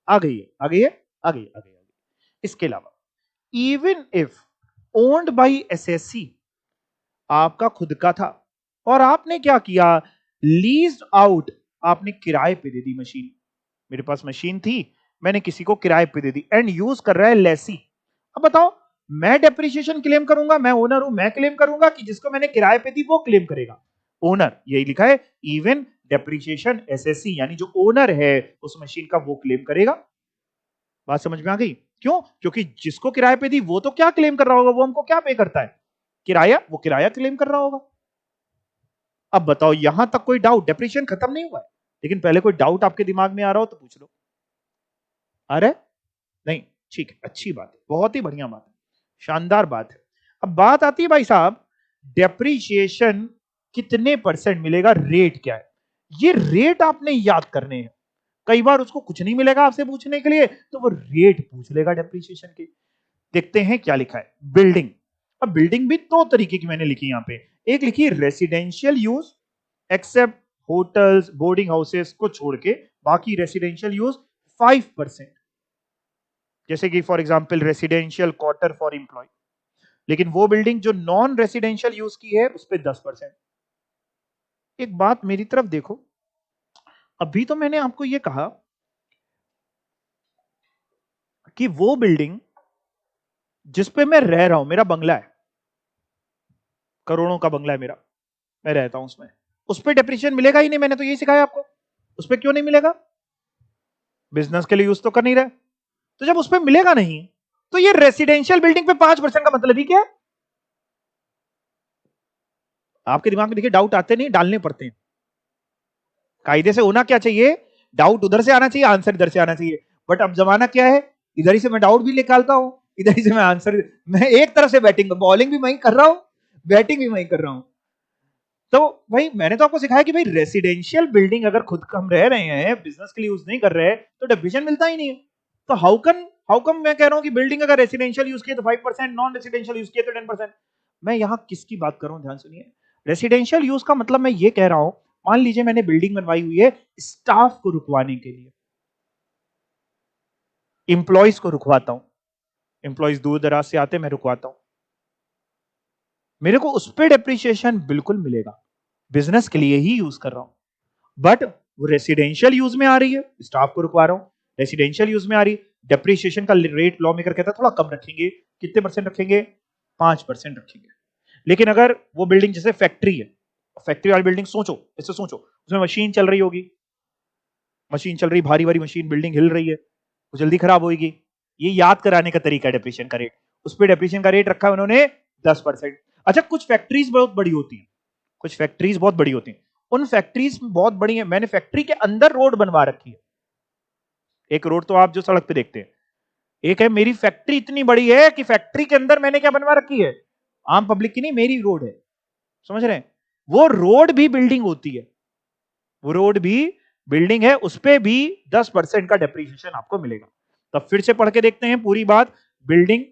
आ गई है, आ गई है, आ गई, आ गई। इसके अलावा even if owned by SSC, आपका खुद का था और आपने क्या किया, लीज्ड आउट, आपने किराए पे दे दी मशीन। मेरे पास मशीन थी, मैंने किसी को किराए पे दे दी, एंड यूज कर रहा है लेसी। अब बताओ, मैं डेप्रीशिएशन क्लेम करूंगा, मैं ओनर हूं, मैं क्लेम करूंगा कि जिसको मैंने किराए पे दी वो क्लेम करेगा? ओनर, यही लिखा है, इवन डेप्रीशिएशन एसएससी, यानी जो ओनर है उस मशीन का वो क्लेम करेगा। बात समझ में आ गई? क्यों? क्योंकि जिसको किराए पे दी वो तो क्या क्लेम कर रहा होगा, वो हमको क्या पे करता है? किराया। वो किराया क्लेम कर रहा होगा। अब बताओ, यहां तक कोई डाउट? डेप्रिसिएशन खत्म नहीं हुआ है, लेकिन पहले कोई डाउट आपके दिमाग में आ रहा हो तो पूछ लो। अरे नहीं, ठीक है, अच्छी बात है, बहुत ही बढ़िया बात है, शानदार बात है। अब बात आती है भाई साहब, डेप्रिसिएशन कितने परसेंट मिलेगा, रेट क्या है? ये रेट आपने याद करने हैं। कई बार उसको कुछ नहीं मिलेगा आपसे पूछने के लिए, तो वो रेट पूछ लेगा डेप्रिसिएशन के। देखते हैं क्या लिखा है। बिल्डिंग। अब बिल्डिंग भी दो तरीके की मैंने लिखी यहां पे। एक लिखी residential use except hotels boarding houses को छोड़ के, बाकी रेसिडेंशियल यूज 5%। जैसे कि for example residential quarter for employ. लेकिन वो बिल्डिंग जो नॉन रेसिडेंशियल यूज की है उस पर 10%। एक बात मेरी तरफ देखो, अभी तो मैंने आपको यह कहा कि वो बिल्डिंग जिसपे मैं रह रहा हूं, मेरा बंगला है, करोड़ों का बंगला है मेरा, मैं रहता हूं उसमें, उस पर डेप्रिसिएशन मिलेगा ही नहीं। मैंने तो यही सिखाया आपको। उस पर क्यों नहीं मिलेगा? बिजनेस के लिए यूज तो कर नहीं रहे। तो जब उस पर मिलेगा नहीं, तो ये रेसिडेंशियल बिल्डिंग पे 5% का मतलब ही क्या है? आपके दिमाग में देखिए डाउट आते नहीं, डालने पड़ते हैं। कायदे से होना क्या चाहिए? डाउट उधर से आना चाहिए, आंसर इधर से आना चाहिए। बट अब जमाना क्या है, इधर ही से मैं डाउट भी निकालता हूं, इधर ही से मैं आंसर, मैं एक तरफ से बैटिंग बॉलिंग भी मैं कर रहा हूं, बैटिंग भी मैं कर रहा हूं। तो भाई मैंने तो आपको सिखाया कि भाई रेसिडेंशियल बिल्डिंग अगर खुद हम रह रहे हैं, बिजनेस के लिए यूज नहीं कर रहे हैं, तो डेफिनेशन मिलता ही नहीं है। तो हाउ कम मैं कह रहा हूं कि बिल्डिंग अगर रेसिडेंशियल यूज किए तो 5%, नॉन रेसिडेंशियल यूज किए तो 10%। मैं यहां किसकी बात कर रहा हूं, ध्यान सुनिए। रेसिडेंशियल यूज का मतलब मैं ये कह रहा हूं, मान लीजिए मैंने बिल्डिंग बनवाई हुई है स्टाफ को रुकवाने के लिए, इंप्लॉइज को रुकवाता हूं, इंप्लॉइज दूर दराज से आते मैं रुकवाता हूं, मेरे को उस पर डेप्रिसिएशन बिल्कुल मिलेगा, बिजनेस के लिए ही यूज कर रहा हूं। बट वो रेसिडेंशियल यूज में आ रही है, स्टाफ को रुकवा रहा हूं, रेसिडेंशियल यूज में आ रही, डेप्रिसिएशन का रेट लॉ मेकर कहता है थोड़ा कम रखेंगे। कितने परसेंट रखेंगे? 5% रखेंगे। लेकिन अगर वो बिल्डिंग जैसे फैक्ट्री है, फैक्ट्री वाली बिल्डिंग, सोचो इससे, सोचो उसमें मशीन चल रही होगी, मशीन चल रही, भारी भारी मशीन, बिल्डिंग हिल रही है, वो जल्दी खराब होगी। ये याद कराने का तरीका है डेप्रिसिएशन का रेट। उस पर डेप्रिसिएशन का रेट रखा है उन्होंने 10%। अच्छा, कुछ फैक्ट्रीज बहुत बड़ी होती हैं, कुछ फैक्ट्रीज बहुत बड़ी होती हैं, उन फैक्ट्रीज बहुत बड़ी है, मैंने फैक्ट्री के अंदर रोड बनवा रखी है। एक रोड तो आप जो सड़क पे देखते हैं, एक है मेरी फैक्ट्री इतनी बड़ी है कि फैक्ट्री के अंदर मैंने क्या बनवा रखी है, आम पब्लिक की नहीं, मेरी रोड है। समझ रहे हैं? वो रोड भी बिल्डिंग होती है, वो रोड भी बिल्डिंग है, उस पे भी 10% का डेप्रिसिएशन आपको मिलेगा। तब फिर से पढ़ के देखते हैं पूरी बात। बिल्डिंग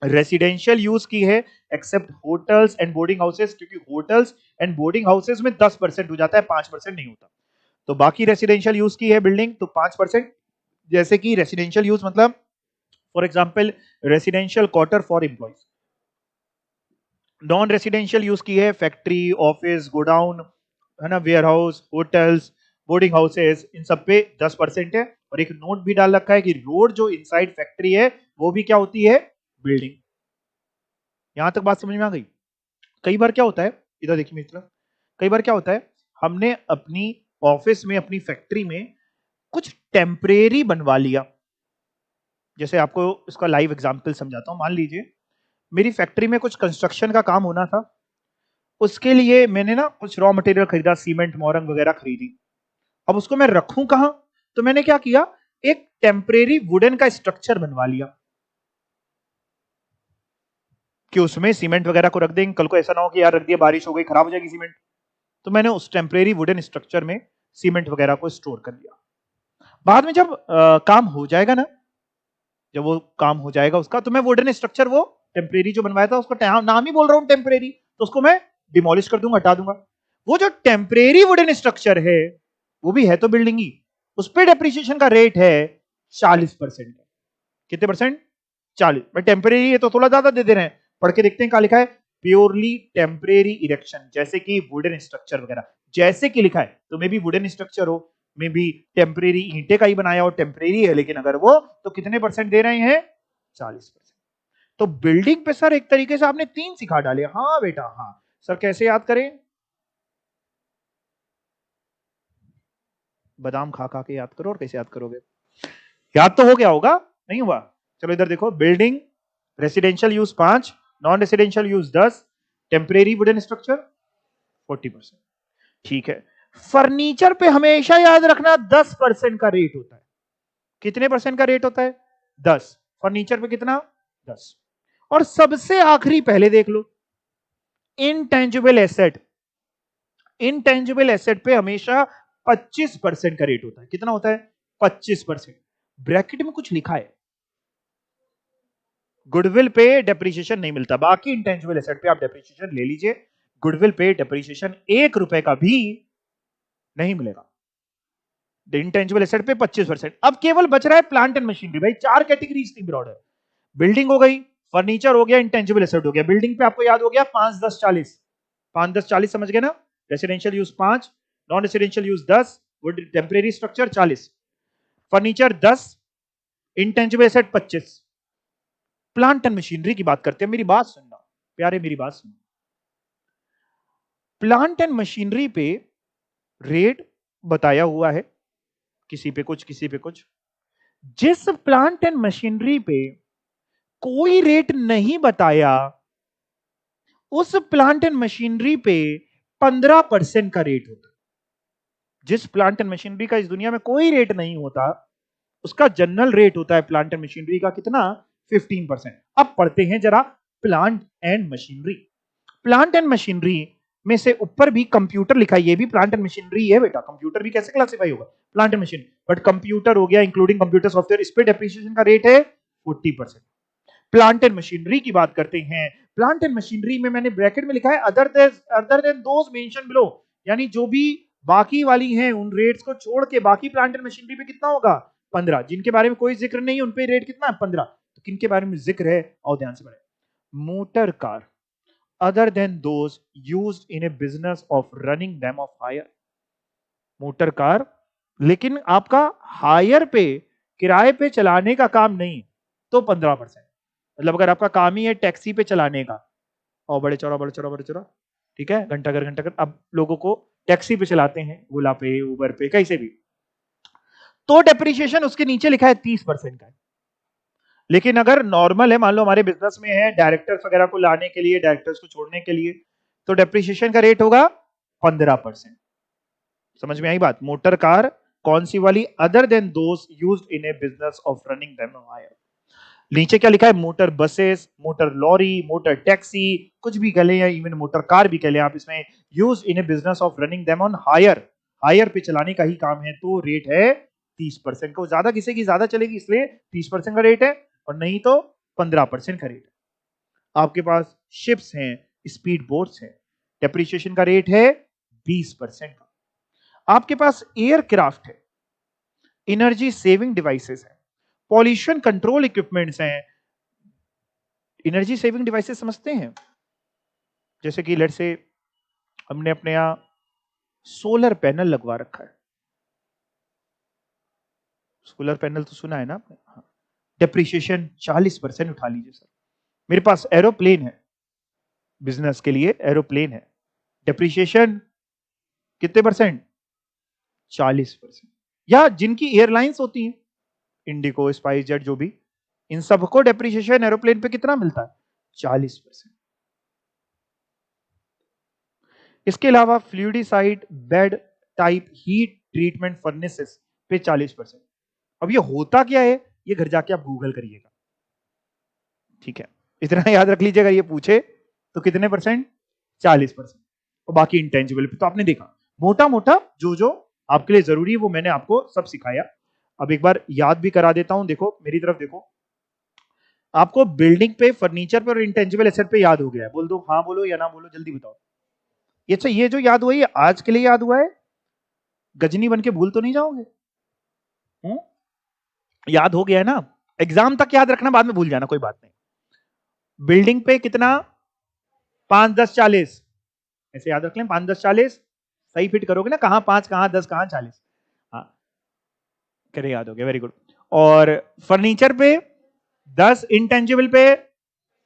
रेसिडेंशियल यूज की है except hotels and boarding houses, क्योंकि होटल्स एंड बोर्डिंग हाउसेस में 10% हो जाता है, 5% नहीं होता। तो बाकी रेसिडेंशियल यूज की है बिल्डिंग तो 5%। जैसे कि रेसिडेंशियल यूज मतलब for example residential quarter for employees, non residential use की है फैक्ट्री, ऑफिस, गोडाउन, है ना, warehouse, hotels, boarding houses, इन सब पे 10% है। और एक नोट भी डाल रखा है कि रोड जो इनसाइड फैक्ट्री है वो भी क्या होती है, बिल्डिंग। यहां तक बात समझ में आ गई? कई बार क्या होता है, इधर देखिए मेरी तरफ, कई बार क्या होता है, हमने अपनी ऑफिस में, अपनी फैक्ट्री में कुछ टेम्परेरी बनवा लिया। जैसे आपको इसका लाइव एग्जांपल समझाता हूं। मान लीजिए मेरी फैक्ट्री में कुछ कंस्ट्रक्शन का काम होना था, उसके लिए मैंने ना कुछ रॉ मटेरियल खरीदा, सीमेंट, मोरंग वगैरह खरीदी। अब उसको मैं रखूं कहां? तो मैंने क्या किया, एक टेम्परेरी वुडन का स्ट्रक्चर बनवा लिया कि उसमें सीमेंट वगैरह को रख देंगे, कल को ऐसा ना हो कि यार रख दिया, बारिश हो गई, खराब हो जाएगी सीमेंट। तो मैंने उस टेम्परेरी वुडन स्ट्रक्चर में सीमेंट वगैरह को स्टोर कर लिया। बाद में जब काम हो जाएगा ना, जब वो काम हो जाएगा उसका, तो मैं वुडन स्ट्रक्चर, वो टेम्परेरी जो बनवाया था, उसका नाम ही बोल रहा हूं टेम्परेरी, तो उसको मैं डिमोलिश कर दूंगा, हटा दूंगा। वो जो टेम्परेरी वुडन स्ट्रक्चर है, वो भी है तो बिल्डिंग ही, उस पर डेप्रिसिएशन का रेट है 40%। कितने परसेंट? 40। भाई टेम्परेरी है तो थोड़ा ज्यादा दे दे रहे हैं। पढ़ के देखते हैं क्या लिखा है, प्योरली टेम्परेरी इरेक्शन, जैसे कि वुडन स्ट्रक्चर वगैरह, जैसे कि लिखा है, तो मे बी वुडन स्ट्रक्चर हो, मे बी टेम्परेरी ईंटे का ही बनाया हो, टेम्परेरी है, लेकिन अगर वो, तो कितने परसेंट दे रहे हैं, 40%। तो बिल्डिंग पे सर एक तरीके से आपने 3 सिखा डाले। हाँ बेटा हाँ। सर कैसे याद करें? बादाम खा खा के याद करो, और कैसे याद करोगे? याद तो हो गया होगा। नहीं हुआ? चलो इधर देखो, building residential use 5, non residential use 10, temporary wooden structure 40%। ठीक है, फर्नीचर पे हमेशा याद रखना 10% का रेट होता है। कितने परसेंट का रेट होता है? 10। फर्नीचर पे कितना? 10। और सबसे आखिरी पहले देख लो, इनटेंजिबल एसेट। इनटेंजिबल एसेट पे हमेशा 25% का रेट होता है। कितना होता है? 25%। ब्रैकेट में कुछ लिखा है, गुडविल पे डेप्रिसिएशन नहीं मिलता, बाकी इंटेंजिबल एसेट पे आप डेप्रिसिएशन ले लीजिए। गुडविल पे डेप्रिसिएशन 1 रुपए का भी नहीं मिलेगा। इंटेंजिबल एसेट पे 25%। अब केवल बच रहा है प्लांट एंड मशीनरी। भाई 4 कैटेगरीज थी ब्रॉडर, बिल्डिंग हो गई, फर्नीचर हो गया, इंटेंजिबल एसेट हो गया। बिल्डिंग पे आपको याद हो गया 5 10 40, 5 10 40 समझ गए ना? Residential use 5, non residential use 10, would temporary structure 40, furniture 10, intangible asset 25। Plant and machinery की बात करते हैं। मेरी बात सुनना प्यारे, मेरी बात सुनना। प्लांट एंड मशीनरी पे रेट बताया हुआ है, किसी पे कुछ किसी पे कुछ। जिस प्लांट एंड मशीनरी पे कोई रेट नहीं बताया, उस प्लांट एंड मशीनरी पे 15% का रेट होता है। जिस प्लांट एंड मशीनरी का इस दुनिया में कोई रेट नहीं होता, उसका जनरल रेट होता है प्लांट एंड मशीनरी का कितना? 15%। अब पढ़ते हैं जरा plant and machinery. Plant and machinery में से ऊपर भी कंप्यूटर लिखा है, ये भी प्लांट एंड मशीनरी है बेटा। कंप्यूटर भी कैसे क्लासिफाई होगा? Plant and machinery, but computer हो गया इंक्लूडिंग कंप्यूटर सॉफ्टवेयर, इस पे डेप्रिसिएशन का रेट है 40%। प्लांट एंड मशीनरी की बात करते हैं। प्लांट एंड मशीनरी में मैंने ब्रैकेट में लिखा है other than those mention below, यानी जो भी बाकी वाली हैं उन रेट्स को छोड़ के बाकी प्लांट एंड मशीनरी पे कितना होगा? 15। जिनके बारे में कोई जिक्र नहीं, उन पे रेट कितना है? 15। तो किनके बारे में जिक्र है? और ध्यान से पढ़े, motor car other than those used in a business of running them of hire. Motor car लेकिन आपका हायर पे, किराए पे चलाने का काम नहीं, तो 15%। मतलब अगर आपका काम ही है टैक्सी पे चलाने का, और बड़े चौड़ा बड़े चौड़ा बड़े चौड़ा, ठीक है, घंटा घर अब लोगों को टैक्सी पे चलाते हैं, ओला पे, उबर पे, कैसे भी, तो डेप्रिसिएशन उसके नीचे लिखा है 30% का है। लेकिन अगर नॉर्मल है, मान लो हमारे बिजनेस में है, डायरेक्टर्स वगैरह को लाने के लिए, डायरेक्टर्स को छोड़ने के लिए, तो डेप्रिसिएशन का रेट होगा 15%। समझ में आई बात? मोटर कार कौन सी वाली? Other than those used in a business of running them hire. नीचे क्या लिखा है? Motor buses, motor lorry, motor taxi, कुछ भी कह लें, या इवन मोटर कार भी कह लें आप, इसमें use in a business of running them on hire, hire पे चलाने का ही काम है, तो रेट है 30% का। ज्यादा किसी की ज्यादा चलेगी इसलिए 30% का रेट है, और नहीं तो 15% का रेट है। आपके पास शिप्स हैं, स्पीड बोट्स हैं, डेप्रिसिएशन का रेट है 20% का। आपके पास एयरक्राफ्ट है, एनर्जी सेविंग डिवाइसेस है, पॉल्यूशन कंट्रोल इक्विपमेंट्स हैं। एनर्जी सेविंग डिवाइसेस समझते हैं? जैसे कि लेट्स से हमने अपने यहां सोलर पैनल लगवा रखा है। सोलर पैनल तो सुना है ना आपने? हाँ। डेप्रिसिएशन 40% उठा लीजिए सर। मेरे पास एरोप्लेन है, बिजनेस के लिए एरोप्लेन है, डेप्रिसिएशन कितने परसेंट? 40%। या जिनकी एयरलाइंस होती हैं, इंडिगो, स्पाइस जेट, जो भी, इन सबको डेप्रिसिएशन एरोप्लेन पे कितना मिलता है? 40%। इसके अलावा fluidized bed type heat treatment furnaces पे 40%। अब ये होता क्या है, ये घर जाके आप गूगल करिएगा, ठीक है? इतना याद रख लीजिएगा, ये पूछे तो कितने परसेंट? 40%। और बाकी इंटेंजिबल पे तो आपने देखा, मोटा मोटा जो जो आपके लिए जरूरी है वो मैंने आपको सब सिखाया। अब एक बार याद भी करा देता हूं, देखो मेरी तरफ देखो। आपको बिल्डिंग पे, फर्नीचर पे और इंटेंजिबल एसेट पे याद हो गया है? बोल दो हाँ, बोलो या ना बोलो, जल्दी बताओ। ये अच्छा, ये जो याद हुआ है, ये आज के लिए याद हुआ है? गजनी बन के भूल तो नहीं जाओगे? हुँ? याद हो गया है ना? एग्जाम तक याद रखना, बाद में भूल जाना, कोई बात नहीं। बिल्डिंग पे कितना? 5 10 40, ऐसे याद रख लें, 5 10 40। सही फिट करोगे ना, कहां 5 कहां 10 कहां 40। हाँ, करे याद हो गया, वेरी गुड। और फर्नीचर पे 10, इंटेंजिबल पे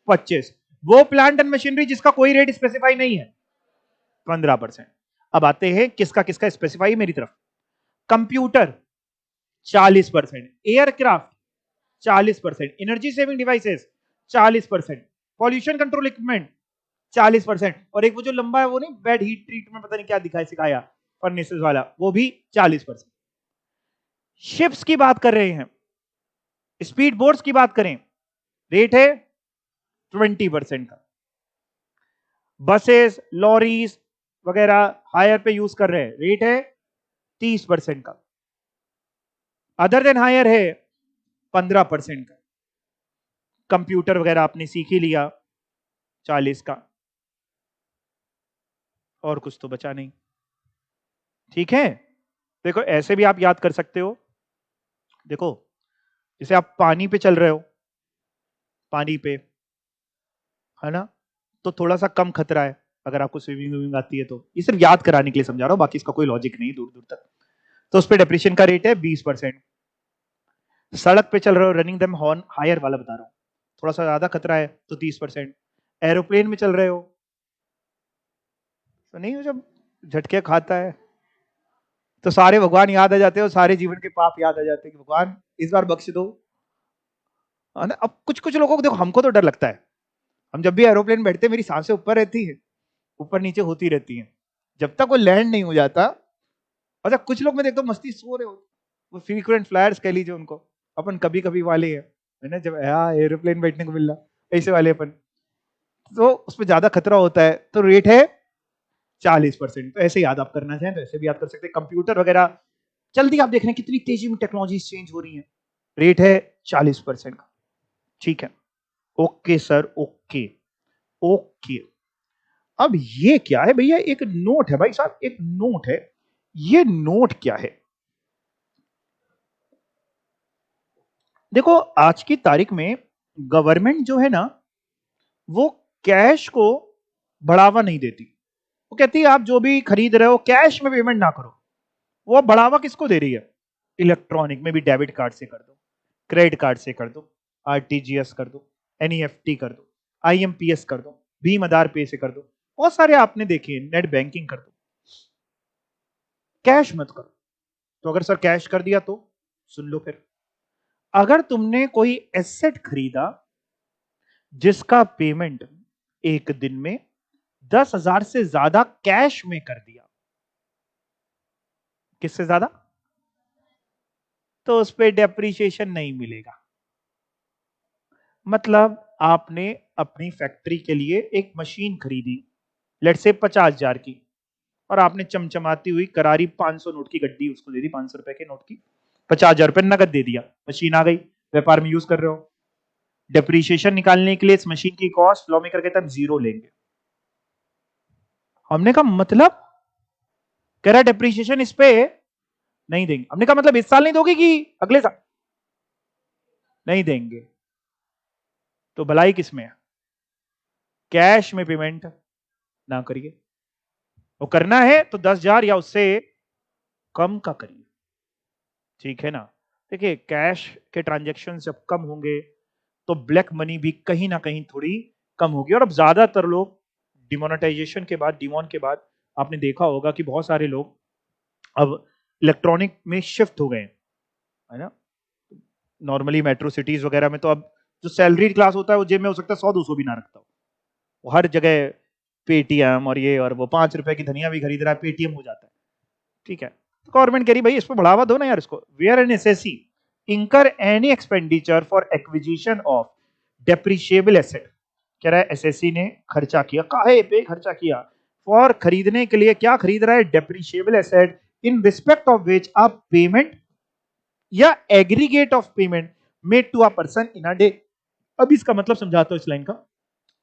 25। वो प्लांट एंड मशीनरी जिसका कोई रेट स्पेसिफाई नहीं है, 15%। अब आते हैं किसका किसका स्पेसिफाई, मेरी तरफ। Computer 40%, aircraft 40%, energy saving devices 40%, pollution control equipment 40%, और एक वो जो लंबा है वो नहीं, बेड हीट ट्रीटमेंट पता नहीं क्या दिखाया सिखाया फर्नेसेस वाला, वो भी 40%। शिप्स की बात कर रहे हैं, स्पीड बोट्स की बात करें, रेट है 20% का। बसेस, लॉरीज वगैरह हायर पे यूज कर रहे हैं, रेट है 30% का। अदर देन हायर है 15% का। कंप्यूटर वगैरह आपने सीख ही लिया 40 का, और कुछ तो बचा नहीं। ठीक है, देखो ऐसे भी आप याद कर सकते हो। देखो जैसे आप पानी पे चल रहे हो, पानी पे, है ना, तो थोड़ा सा कम खतरा है अगर आपको स्विमिंग आती है तो। ये सिर्फ याद कराने के लिए समझा रहा हूं, बाकी इसका कोई लॉजिक नहीं दूर दूर तक। तो उस पर डेप्रिशिएशन का रेट है 20%। सड़क पे चल रहे हो, रनिंग दम हॉर्न हायर वाला बता रहा हूं, थोड़ा सा ज्यादा खतरा है तो 30%। एरोप्लेन में चल रहे हो तो नहीं, जब झटके खाता है तो सारे भगवान याद आ जाते हैं और सारे जीवन के पाप याद आ जाते हैं कि भगवान इस बार बख्श दो, है ना। अब कुछ कुछ लोगों को देखो, हमको तो डर लगता है, हम जब भी एरोप्लेन में बैठते हैं मेरी सांसें ऊपर रहती है, ऊपर नीचे होती रहती हैं, जब तक वो लैंड नहीं हो जाता। अच्छा कुछ लोग मैं देखता हूँ मस्ती सो रहे हो, वो फ्रीक्वेंट फ्लायर्स कह लीजिए उनको, अपन कभी कभी वाले हैं, है ना, जब एरोप्लेन बैठने को मिल रहा ऐसे वाले अपन, तो उसमें ज्यादा खतरा होता है, तो रेट है 40%। तो ऐसे याद आप करना चाहें तो ऐसे भी याद कर सकते हैं। कंप्यूटर वगैरह जल्दी आप देख रहे हैं कितनी तेजी में टेक्नोलॉजी चेंज हो रही है, रेट है 40% का। ठीक है, ओके सर, ओके ओके। अब ये क्या है भैया, एक नोट है भाई साहब, एक नोट है, ये नोट क्या है? देखो आज की तारीख में गवर्नमेंट जो है ना, वो कैश को बढ़ावा नहीं देती। वो कहती है आप जो भी खरीद रहे हो कैश में पेमेंट ना करो। वो बढ़ावा किसको दे रही है? इलेक्ट्रॉनिक में भी डेबिट कार्ड से कर दो, क्रेडिट कार्ड से कर दो, आरटीजीएस कर दो, एनईएफटी कर दो, आईएमपीएस कर दो, भीम आधार पे से कर दो, बहुत सारे आपने देखे, नेट बैंकिंग कर दो, कैश मत करो। तो अगर सर कैश कर दिया तो सुन लो फिर, अगर तुमने कोई एसेट खरीदा जिसका पेमेंट एक दिन में 10,000 से ज्यादा कैश में कर दिया, किससे ज्यादा, तो उस पर डेप्रीशिएशन नहीं मिलेगा। मतलब आपने अपनी फैक्ट्री के लिए एक मशीन खरीदी, लेट से 50,000 की, और आपने चमचमाती हुई करारी 500 नोट की गड्डी उसको दे दी, 500 रुपए के नोट की, 50,000 रुपए नगद दे दिया, मशीन आ गई, व्यापार में यूज कर रहे हो। डेप्रीशिएशन निकालने के लिए इस मशीन की कॉस्ट लॉ में करके तब जीरो लेंगे। हमने कहा मतलब, कह रहा डेप्रीशिएशन इस पे नहीं देंगे। हमने कहा मतलब इस साल नहीं दोगे कि अगले साल? नहीं देंगे। तो भलाई किसमें है? कैश में पेमेंट ना करिए, वो करना है तो 10,000 या उससे कम का करिए, ठीक है ना। देखिए कैश के ट्रांजैक्शन जब कम होंगे तो ब्लैक मनी भी कहीं ना कहीं थोड़ी कम होगी। और अब ज्यादातर लोग डिमोनेटाइजेशन के बाद, डिमोन के बाद, आपने देखा होगा कि बहुत सारे लोग अब इलेक्ट्रॉनिक में शिफ्ट हो गए हैं, है ना। नॉर्मली मेट्रो सिटीज वगैरह में तो अब जो सैलरीड क्लास होता है वो जेब में हो सकता है 100-200 भी ना रखता हो, वो हर जगह पेटीएम और ये और वो, 5 रुपए की धनिया भी खरीद रहा है पेटीएम हो जाता है, ठीक है। तो गवर्नमेंट कह रही भाई इसको बढ़ावा दो ना यार, इसको वेयर एन एसएससी इंकर any expenditure for acquisition of depreciable asset. कह रहा है एसएससी ने खर्चा किया, काहे पे खर्चा किया, फॉर खरीदने के लिए, क्या खरीद रहा है, depreciable asset in respect of which आप पेमेंट या aggregate of payment made to a person in a day. अब इसका मतलब समझाता हूं इस लाइन का।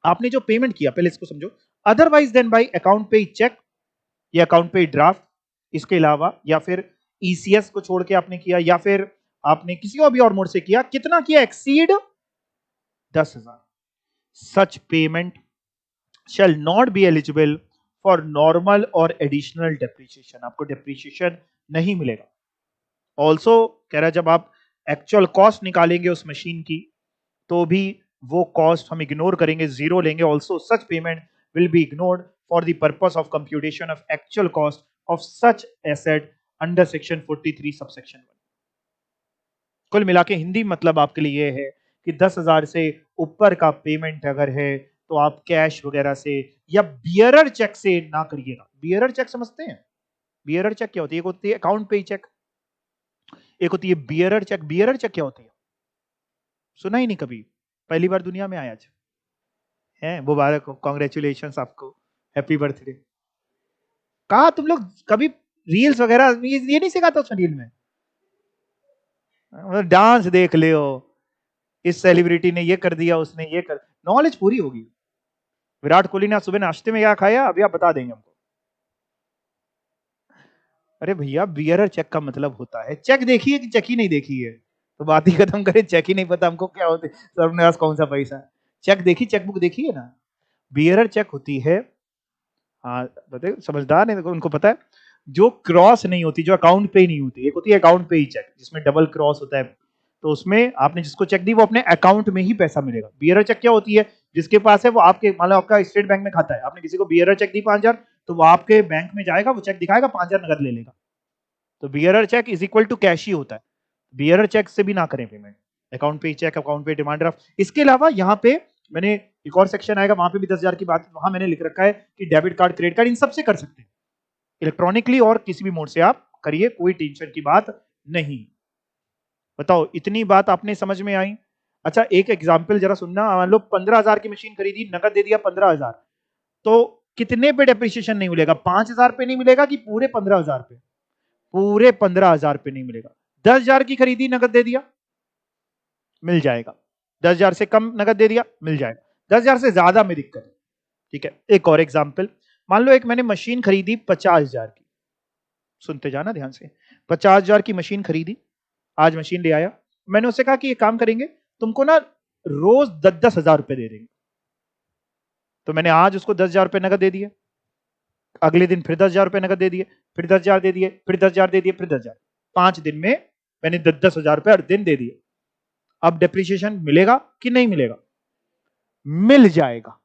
आपने जो पेमेंट किया पहले इसको समझो, otherwise than bye account payee check या अकाउंट पे ड्राफ्ट, इसके अलावा या फिर ईसीएस को छोड़ के आपने किया, या फिर आपने किसी और भी और मोड से किया, कितना किया, exceed 10,000, such payment shall not be eligible for normal और एडिशनल डेप्रिसिएशन, आपको डेप्रिसिएशन नहीं मिलेगा। ऑल्सो कह रहा है जब आप एक्चुअल कॉस्ट निकालेंगे उस मशीन की तो भी वो कॉस्ट हम इग्नोर करेंगे, जीरो लेंगे। Also such payment will be ignored for the purpose of computation of actual cost of such asset under section 43 subsection 1। कुल मिला के हिंदी मतलब आपके लिए ये है कि 10,000 से ऊपर का पेमेंट अगर है तो आप कैश वगैरह से या बियरर चेक से ना करिएगा। बियरर चेक समझते हैं? बियरर चेक क्या होती है? एक होती है अकाउंट पे चेक, एक होती है बियरर चेक। बियरर चेक क्या होती है? सुना ही नहीं कभी, पहली बार दुनिया में आया आज है। मुबारक हो, कॉन्ग्रेचुलेशन आपको, हैप्पी बर्थडे। कहा तुम लोग कभी रील्स वगैरह ये नहीं सिखाता उसमें रील में? डांस देख ले हो, इस सेलिब्रिटी ने ये कर दिया, उसने ये कर, नॉलेज पूरी होगी। विराट कोहली ने आज सुबह नाश्ते में क्या खाया अभी आप बता देंगे हमको। अरे भैया बियरर चेक का मतलब होता है, चेक देखी है कि चेक ही नहीं देखी है? तो बात ही खत्म करें, चेक ही नहीं पता हमको क्या होते सर अपने पास कौन सा पैसा है। चेक देखी, चेकबुक देखी है ना? बियरर चेक होती है, हाँ बताइए समझदार है उनको पता है, जो क्रॉस नहीं होती, जो अकाउंट पे ही नहीं होती। एक होती है अकाउंट पे ही चेक जिसमें डबल क्रॉस होता है, तो उसमें आपने जिसको चेक दी वो अपने अकाउंट में ही पैसा मिलेगा। बियरर चेक क्या होती है? जिसके पास है वो आपके, मान लो आपका स्टेट बैंक में खाता है, आपने किसी को बियरर चेक दी 5,000, तो वो आपके बैंक में जाएगा, वो चेक दिखाएगा, 5,000 नगद ले लेगा। तो bearer cheque is equal to cash ही होता है। बियरर चेक से भी ना करें payment, account payee cheque, account payee demand draft. इसके अलावा यहाँ पे मैंने एक और सेक्शन आएगा, वहां पे भी 10,000 की बात, वहां मैंने लिख रखा है कि डेबिट कार्ड, क्रेडिट कार्ड, इन सब से कर सकते हैं इलेक्ट्रॉनिकली, और किसी भी मोड से आप करिए, कोई टेंशन की बात नहीं। बताओ इतनी बात आपने समझ में आई? अच्छा एक एग्जाम्पल जरा सुनना, मान लो 15,000 की मशीन खरीदी, नगद दे दिया 15,000, तो कितने पे डेप्रिसिएशन नहीं मिलेगा? 5,000 पे नहीं मिलेगा कि पूरे 15,000 पे? पूरे 15,000 पे नहीं मिलेगा। 10,000 की खरीदी, नगद दे दिया, मिल जाएगा। 10,000 से कम नगद दे दिया, मिल जाएगा। 10,000 से ज्यादा में दिक्कत है। ठीक है, एक और एग्जाम्पल, मान लो एक मैंने मशीन खरीदी 50,000 की, सुनते जाना ध्यान से, 50,000 की मशीन खरीदी, आज मशीन ले आया, मैंने उससे कहा कि ये काम करेंगे, तुमको ना रोज 10,000 रुपए दे देंगे। तो मैंने आज उसको 10,000 रुपए नगद दे दिए, अगले दिन फिर 10,000 रुपए नगद दे दिए, फिर 10,000 दे दिए, फिर 10,000 दे दिए, फिर 10,000, 5 दिन में मैंने 10,000 रुपए हर दिन दे दिए। अब डेप्रिसिएशन मिलेगा कि नहीं मिलेगा? मिल जाएगा।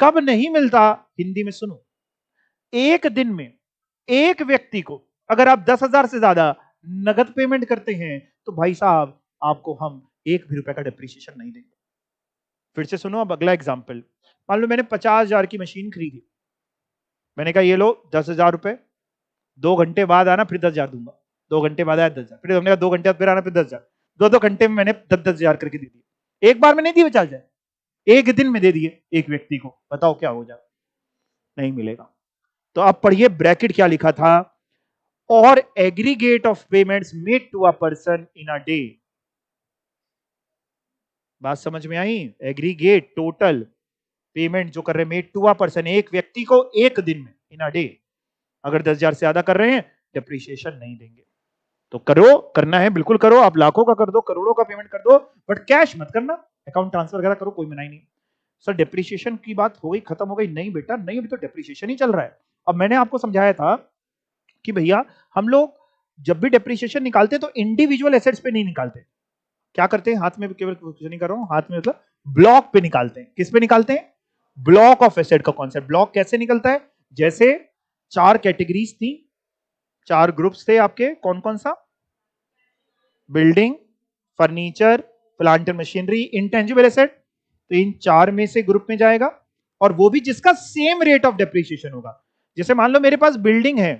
कब नहीं मिलता? हिंदी में सुनो, एक दिन में एक व्यक्ति को अगर आप 10,000 से ज्यादा नगद पेमेंट करते हैं तो भाई साहब आपको हम 1 भी रुपए का डेप्रिसिएशन नहीं देंगे। फिर से सुनो, अब अगला एग्जाम्पल, मान लो मैंने 50,000 की मशीन खरीदी, मैंने कहा ये लो 10,000 रुपए, 2 घंटे बाद आना फिर 10,000 दूंगा, 2 घंटे बाद आया 10,000, फिर हमने कहा 2 घंटे बाद फिर आना फिर 10,000, 2-2 घंटे में मैंने 10,000 करके दे दिए। एक बार में नहीं दिए 50,000, एक दिन में दे दिए एक व्यक्ति को, बताओ क्या हो जाए? नहीं मिलेगा। तो आप पढ़िए ब्रैकेट क्या लिखा था, और aggregate of payments made to a person in a day. बात समझ में आई? एग्रीगेट टोटल पेमेंट जो कर रहे हैं मेड टू अ पर्सन, एक व्यक्ति को एक दिन में, इन अ डे। अगर 10,000 से ज्यादा कर रहे हैं डेप्रिसिएशन नहीं देंगे। तो करो, करना है बिल्कुल करो, आप लाखों का कर दो, करोड़ों का पेमेंट कर दो, बट कैश मत करना, अकाउंट ट्रांसफर वगैरह करो, कोई मनाही नहीं। सर डेप्रिसिएशन की बात हो गई, खत्म हो गई? नहीं बेटा नहीं, अभी तो डेप्रिसिएशन ही चल रहा है। अब मैंने आपको समझाया था कि भैया हम लोग जब भी डेप्रिसिएशन निकालते हैं तो इंडिविजुअल एसेट्स पे नहीं निकालते। क्या करते हैं? हाथ में केवल कुछ नहीं कर रहा हूं, हाथ में मतलब ब्लॉक पे निकालते हैं। किस पे निकालते हैं? ब्लॉक ऑफ एसेट का कॉन्सेप्ट। ब्लॉक कैसे निकलता है? जैसे 4 कैटेगरीज थी, 4 ग्रुप्स थे आपके, कौन कौन सा? Building, furniture, plant and machinery, intangible asset. तो इन 4 में से ग्रुप में जाएगा, और वो भी जिसका सेम रेट ऑफ डेप्रिसिएशन होगा। जैसे मान लो मेरे पास बिल्डिंग है,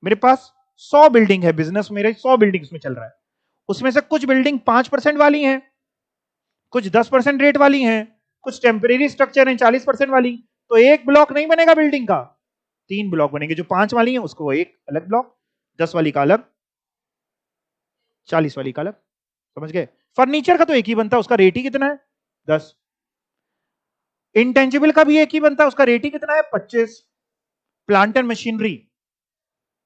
मेरे पास 100 बिल्डिंग है, बिजनेस मेरे 100 बिल्डिंग में चल रहा है, उसमें से कुछ बिल्डिंग 5% वाली हैं, कुछ 10% रेट वाली हैं, कुछ टेम्परेरी स्ट्रक्चर है 40% वाली। तो एक ब्लॉक नहीं बनेगा बिल्डिंग का, 3 ब्लॉक बनेंगे। जो 5 वाली है उसको एक अलग ब्लॉक, 10 वाली का अलग, 40 वाली का अलग। समझ गए? फर्नीचर का तो एक ही बनता है, उसका रेट ही कितना है? 10। इंटेंजिबल का भी एक ही बनता है, उसका रेट ही कितना है? 25। प्लांट एंड मशीनरी,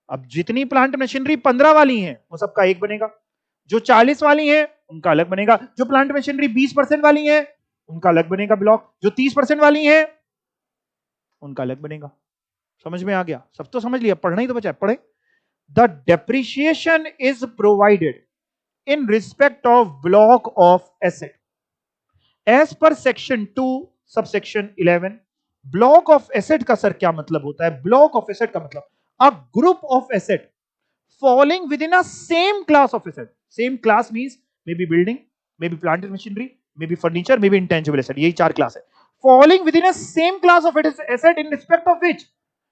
अब जितनी प्लांट मशीनरी 15 वाली हैं वो सबका एक बनेगा, जो 40 वाली हैं उनका अलग बनेगा, जो प्लांट मशीनरी 20% वाली हैं उनका अलग बनेगा ब्लॉक, जो 30% वाली हैं उनका अलग बनेगा। समझ में आ गया? सब तो समझ लिया, पढ़ना ही तो बचा है, पढ़े। The depreciation is provided in respect of block of asset as per section 2 subsection 11। Block of asset का सर क्या मतलब होता है? ब्लॉक ऑफ एसेट का मतलब a group of asset falling within a same class of asset. Same class means maybe building, maybe plant and machinery, maybe furniture, maybe intangible asset. यही चार क्लास है. Falling within a same class of asset in respect of which?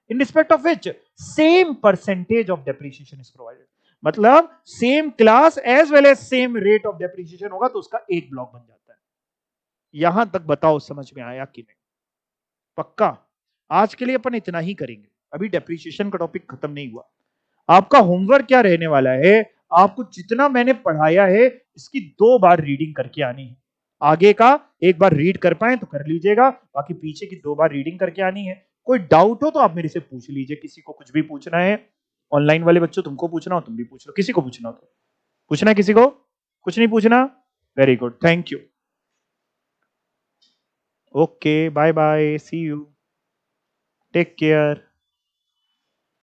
In respect of which same percentage of depreciation is provided. मतलब same class as well as same rate of depreciation होगा तो उसका एक ब्लॉक बन जाता है. यहां तक बताओ समझ में आया कि नहीं? पक्का. आज के लिए अपन इतना ही करेंगे. अभी डेप्रिसिएशन का टॉपिक खत्म नहीं हुआ. आपका होमवर्क क्या रहने वाला है? आपको जितना मैंने पढ़ाया है इसकी 2 बार रीडिंग करके आनी है. आगे का एक बार रीड कर पाए तो कर लीजिएगा, बाकी पीछे की 2 बार रीडिंग करके आनी है. कोई डाउट हो तो आप मेरे से पूछ लीजिए. किसी को कुछ भी पूछना है, ऑनलाइन वाले बच्चों तुमको पूछना हो तुम भी पूछ लो. किसी को पूछना हो तो पूछना है. किसी को कुछ नहीं पूछना? Very good, thank you. Okay, bye bye, see you, take care.